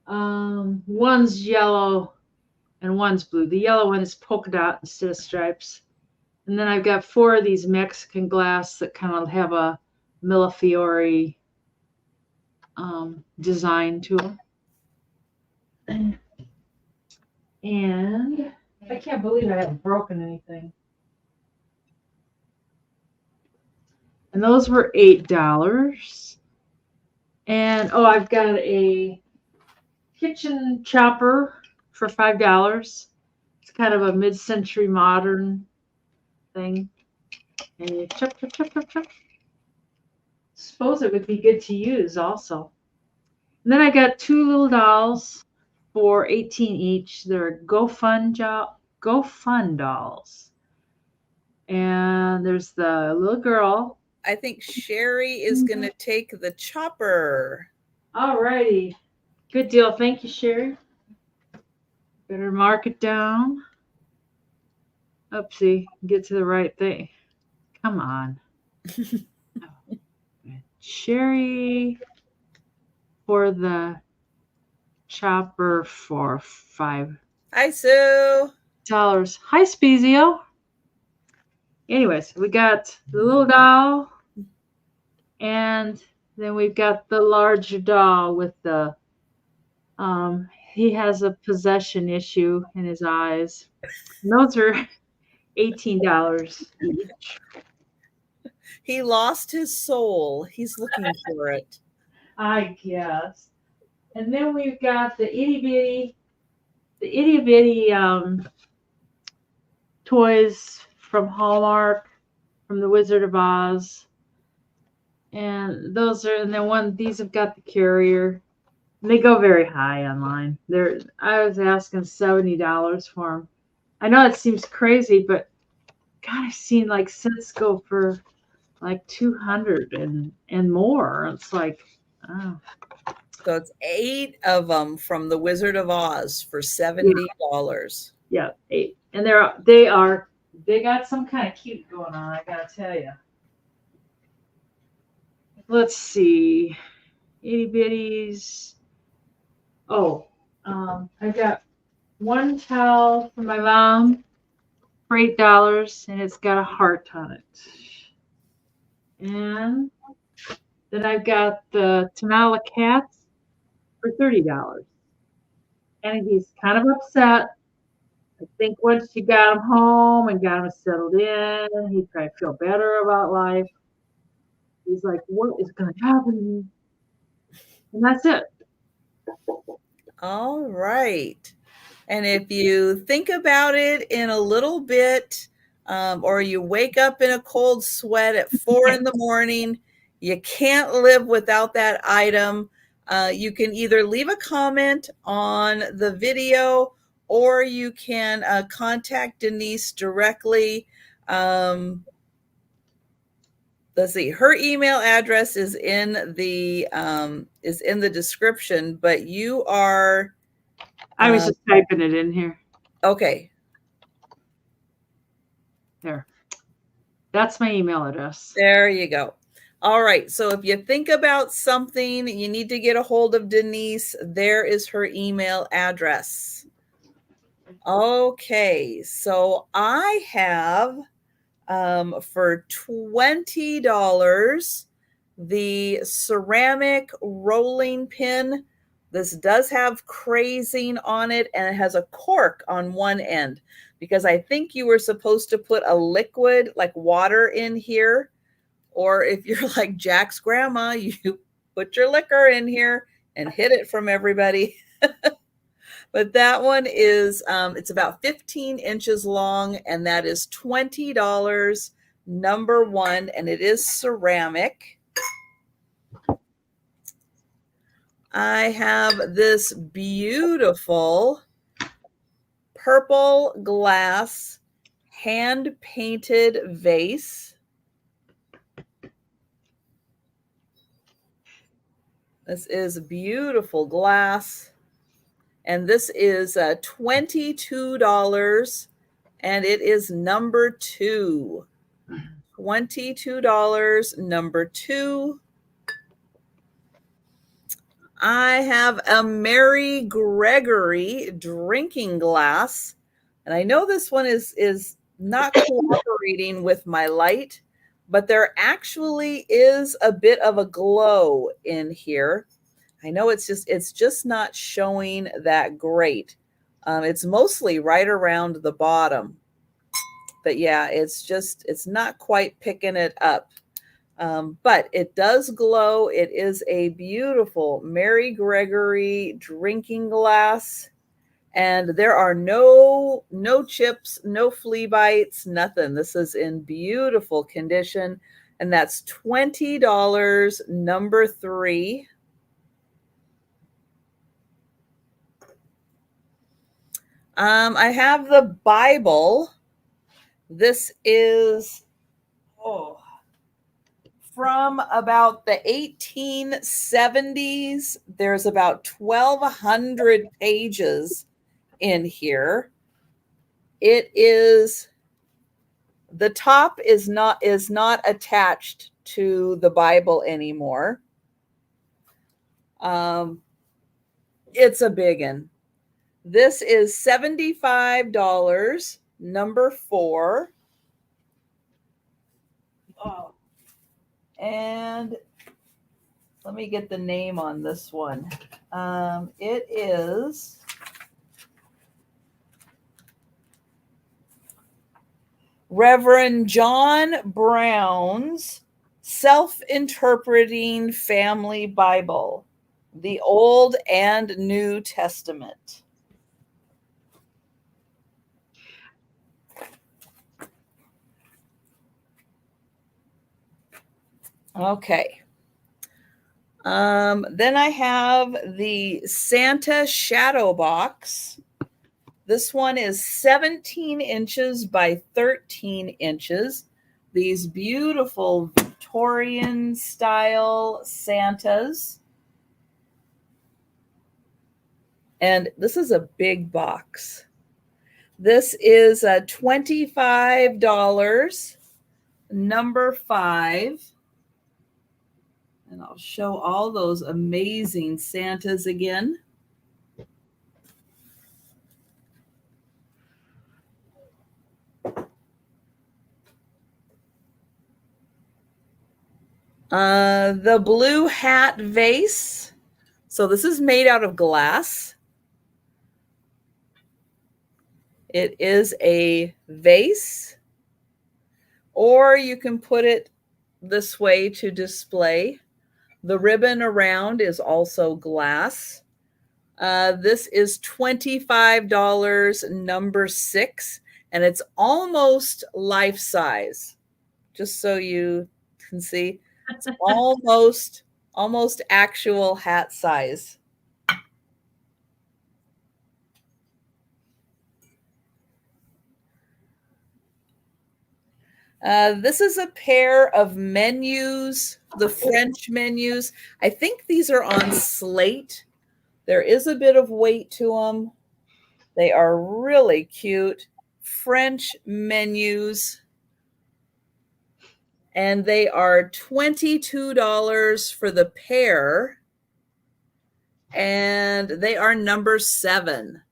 One's yellow and one's blue. The yellow one is polka dot instead of stripes. And then I've got 4 of these Mexican glass that kind of have a Millefiori design to them. And I can't believe I haven't broken anything. And those were $8. And I've got a kitchen chopper for $5. It's kind of a mid-century modern thing. And you chop, chop, chop, chop, chop. Suppose it would be good to use also. And then I got 2 little dolls for $18 each. They're Go Fun dolls. And there's the little girl I think Sherry is going to take the chopper. All righty. Good deal. Thank you, Sherry. Better mark it down. Oopsie. Get to the right thing. Come on. Sherry for the chopper for $5. Hi, Sue. Hi, Spezio. Anyways, we got the little doll, and then we've got the larger doll with the he has a possession issue in his eyes. And those are $18 each. He lost his soul. He's looking for it. I guess. And then we've got the itty bitty toys from Hallmark, from the Wizard of Oz. And these have got the carrier. And they go very high online. I was asking $70 for them. I know it seems crazy, but God, I've seen like sets go for like 200 and more. It's like, oh. So it's 8 of them from the Wizard of Oz for $70. Yeah, 8. And they got some kind of cute going on, I gotta tell you. Let's see. Itty bitties. Oh, I got one towel for my mom for $8, and it's got a heart on it. And then I've got the Tanala cats for $30. And he's kind of upset. I think once you got him home and got him settled in, he'd probably feel better about life. He's like, what is going to happen to me? And that's it. All right. And if you think about it in a little bit, or you wake up in a cold sweat at 4 in the morning, you can't live without that item. You can either leave a comment on the video, or you can contact Denise directly. Let's see, her email address is in the description, but you are. I was just typing it in here. Okay. There. That's my email address. There you go. All right. So if you think about something, you need to get a hold of Denise. There is her email address. Okay. So I have for $20 the ceramic rolling pin. This does have crazing on it, and it has a cork on one end, because I think you were supposed to put a liquid like water in here, or if you're like Jack's grandma, you put your liquor in here and hid it from everybody. But that one is, it's about 15 inches long, and that is $20, number 1, and it is ceramic. I have this beautiful purple glass hand-painted vase. This is beautiful glass. And this is $22, and it is number 2. $22, number 2. I have a Mary Gregory drinking glass, and I know this one is not cooperating with my light, but there actually is a bit of a glow in here. I know it's just not showing that great. It's mostly right around the bottom, but yeah, it's not quite picking it up. But it does glow. It is a beautiful Mary Gregory drinking glass, and there are no chips, no flea bites, nothing. This is in beautiful condition, and that's $20, number 3. I have the Bible. This is from about the 1870s. There's about 1,200 pages in here. It is, the top is not attached to the Bible anymore. It's a big one. This is $75, number 4. Oh. And let me get the name on this one. It is Reverend John Brown's Self-Interpreting Family Bible, the Old and New Testament. Okay. Then I have the Santa Shadow Box. This one is 17 inches by 13 inches. These beautiful Victorian style Santas. And this is a big box. This is $25, number 5. And I'll show all those amazing Santas again. The blue hat vase. So this is made out of glass. It is a vase, or you can put it this way to display. The ribbon around is also glass. This is $25, number 6, and it's almost life size. Just so you can see, it's almost actual hat size. This is a pair of menus, the French menus. I think these are on slate. There is a bit of weight to them. They are really cute French menus. And they are $22 for the pair. And they are number 7.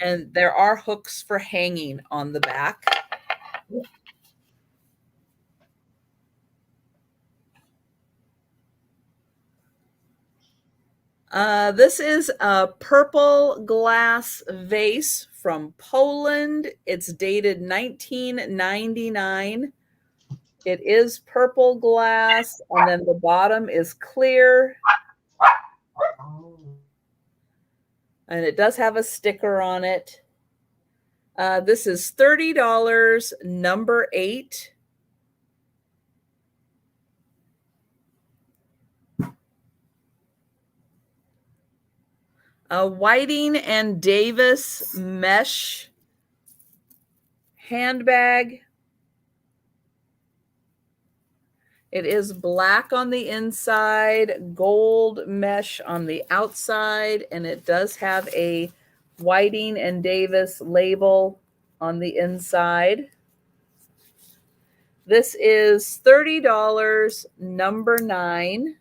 And there are hooks for hanging on the back. This is a purple glass vase from Poland. It's dated 1999. It is purple glass, and then the bottom is clear. And it does have a sticker on it. This is $30, number 8. A Whiting and Davis mesh handbag. It is black on the inside, gold mesh on the outside, and it does have a Whiting and Davis label on the inside. This is $30, number 9.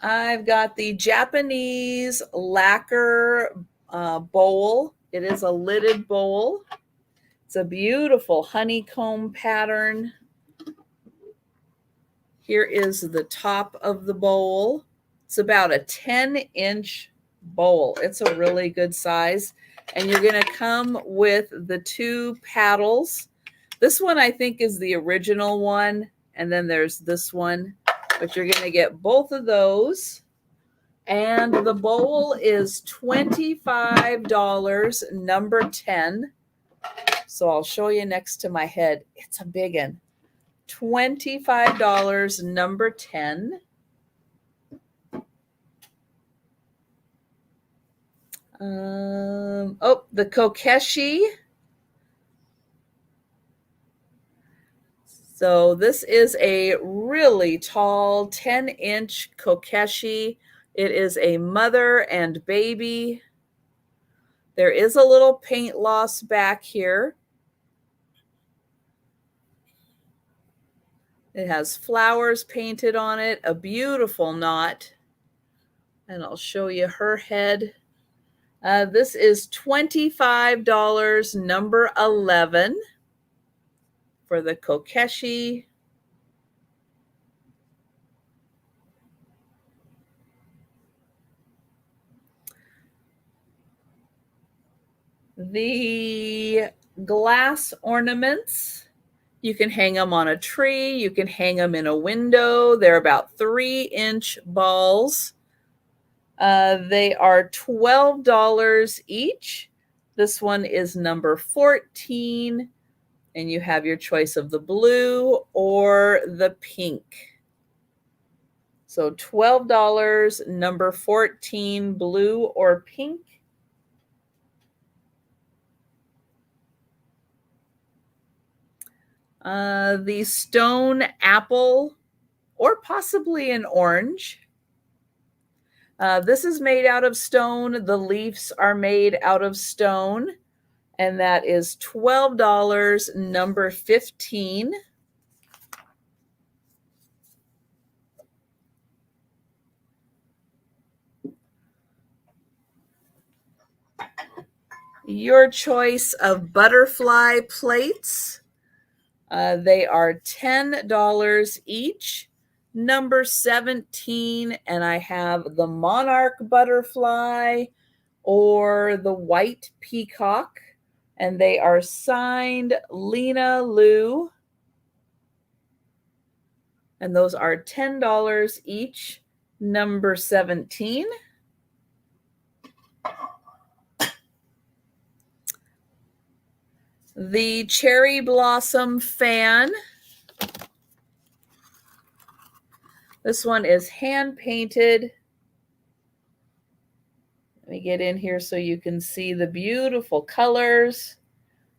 I've got the Japanese lacquer bowl. It is a lidded bowl. It's a beautiful honeycomb pattern. Here is the top of the bowl. It's about a 10-inch bowl. It's a really good size. And you're going to come with the 2 paddles. This one I think is the original one. And then there's this one. But you're going to get both of those. And the bowl is $25, number 10. So I'll show you next to my head. It's a big one. $25, number 10. Oh, the Kokeshi. So this is a really tall 10-inch Kokeshi. It is a mother and baby. There is a little paint loss back here. It has flowers painted on it, a beautiful knot. And I'll show you her head. This is $25, number 11 for the Kokeshi. The glass ornaments, you can hang them on a tree. You can hang them in a window. They're about 3-inch balls. They are $12 each. This one is number 14, and you have your choice of the blue or the pink. So $12, number 14, blue or pink. The stone apple, or possibly an orange. This is made out of stone. The leaves are made out of stone, and that is $12, number 15. Your choice of butterfly plates. They are $10 each, number 17, and I have the monarch butterfly or the white peacock, and they are signed Lena Lou, and those are $10 each, number 17. The cherry blossom fan. This one is hand painted. Let me get in here so you can see the beautiful colors.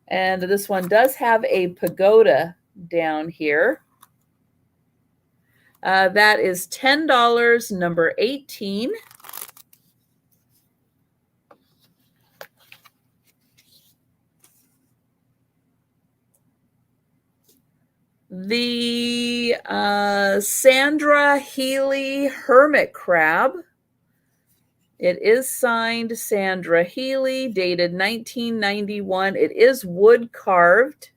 And this one does have a pagoda down here. That is $10, number 18. The Sandra Healy Hermit Crab. It is signed Sandra Healy, dated 1991. It is wood carved.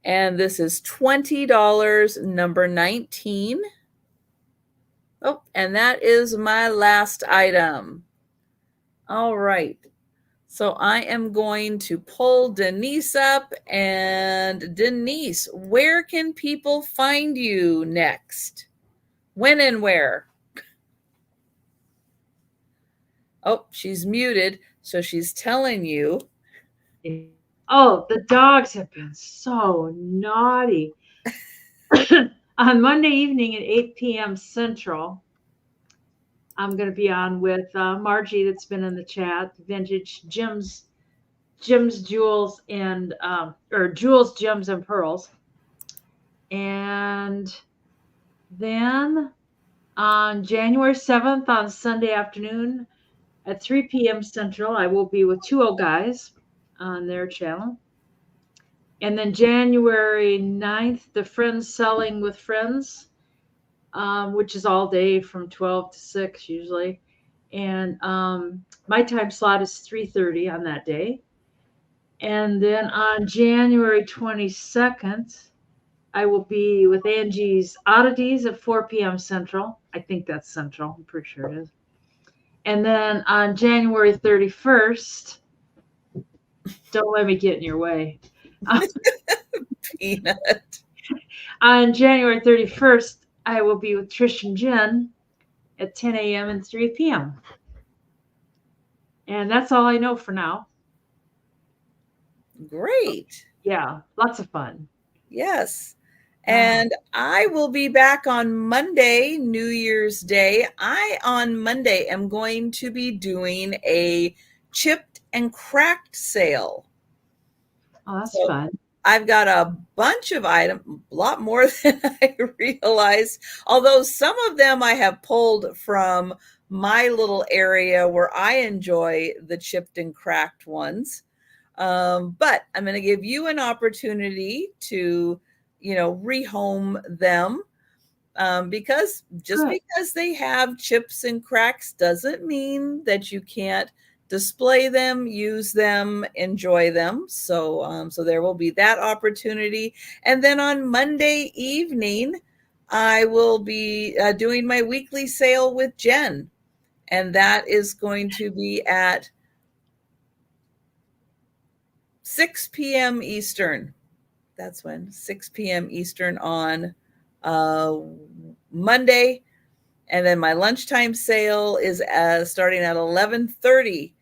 And this is $20, number 19. Oh, and that is my last item. All right. So I am going to pull Denise up. And Denise, where can people find you next? When and where? Oh, she's muted. So she's telling you. Oh, the dogs have been so naughty. On Monday evening at 8 p.m. Central, I'm going to be on with Margie, that's been in the chat, Vintage Gems, Jewels, and or Jewels, Gems, and Pearls. And then on January 7th, on Sunday afternoon at 3 p.m. Central, I will be with Two Old Guys on their channel. And then January 9th, the Friends Selling with Friends, which is all day from 12 to 6 usually. And my time slot is 3:30 on that day. And then on January 22nd, I will be with Angie's Oddities at 4 p.m. Central. I think that's Central. I'm pretty sure it is. And then on January 31st, don't let me get in your way. Peanut. On January 31st, I will be with Trish and Jen at 10 a.m. and 3 p.m. And that's all I know for now. Great. Yeah, lots of fun. Yes. And I will be back on Monday, New Year's Day. On Monday, am going to be doing a chipped and cracked sale. Oh, that's fun. I've got a bunch of items, a lot more than I realized, although some of them I have pulled from my little area where I enjoy the chipped and cracked ones. But I'm going to give you an opportunity to, rehome them, because because they have chips and cracks doesn't mean that you can't display them, use them, enjoy them. So there will be that opportunity. And then on Monday evening, I will be doing my weekly sale with Jen. And that is going to be at 6 p.m. Eastern. That's when 6 p.m. Eastern on Monday. And then my lunchtime sale is starting at 11:30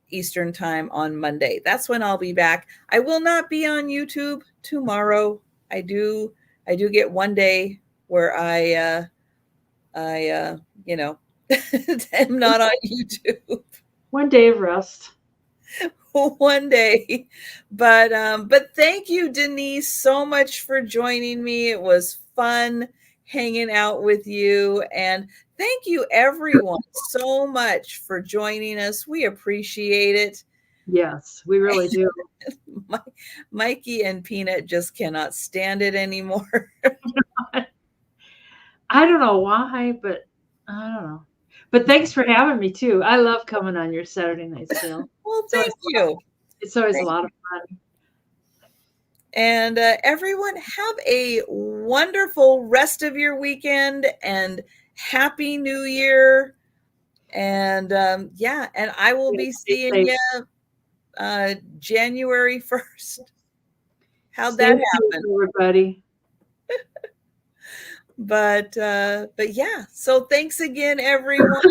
Eastern time on Monday. That's when I'll be back. I will not be on YouTube tomorrow. I do get one day where I am not on YouTube. One day of rest. One day. But thank you, Denise, so much for joining me. It was fun hanging out with you. And thank you, everyone, so much for joining us. We appreciate it. Yes, we really do. Mikey and Peanut just cannot stand it anymore. I don't know why, but I don't know. But thanks for having me too. I love coming on your Saturday night sale. Well, thank you. It's always a lot of fun. And everyone, have a wonderful rest of your weekend and Happy New Year. And and I will be seeing you January 1st. How'd that happen, everybody? But yeah, so thanks again, everyone.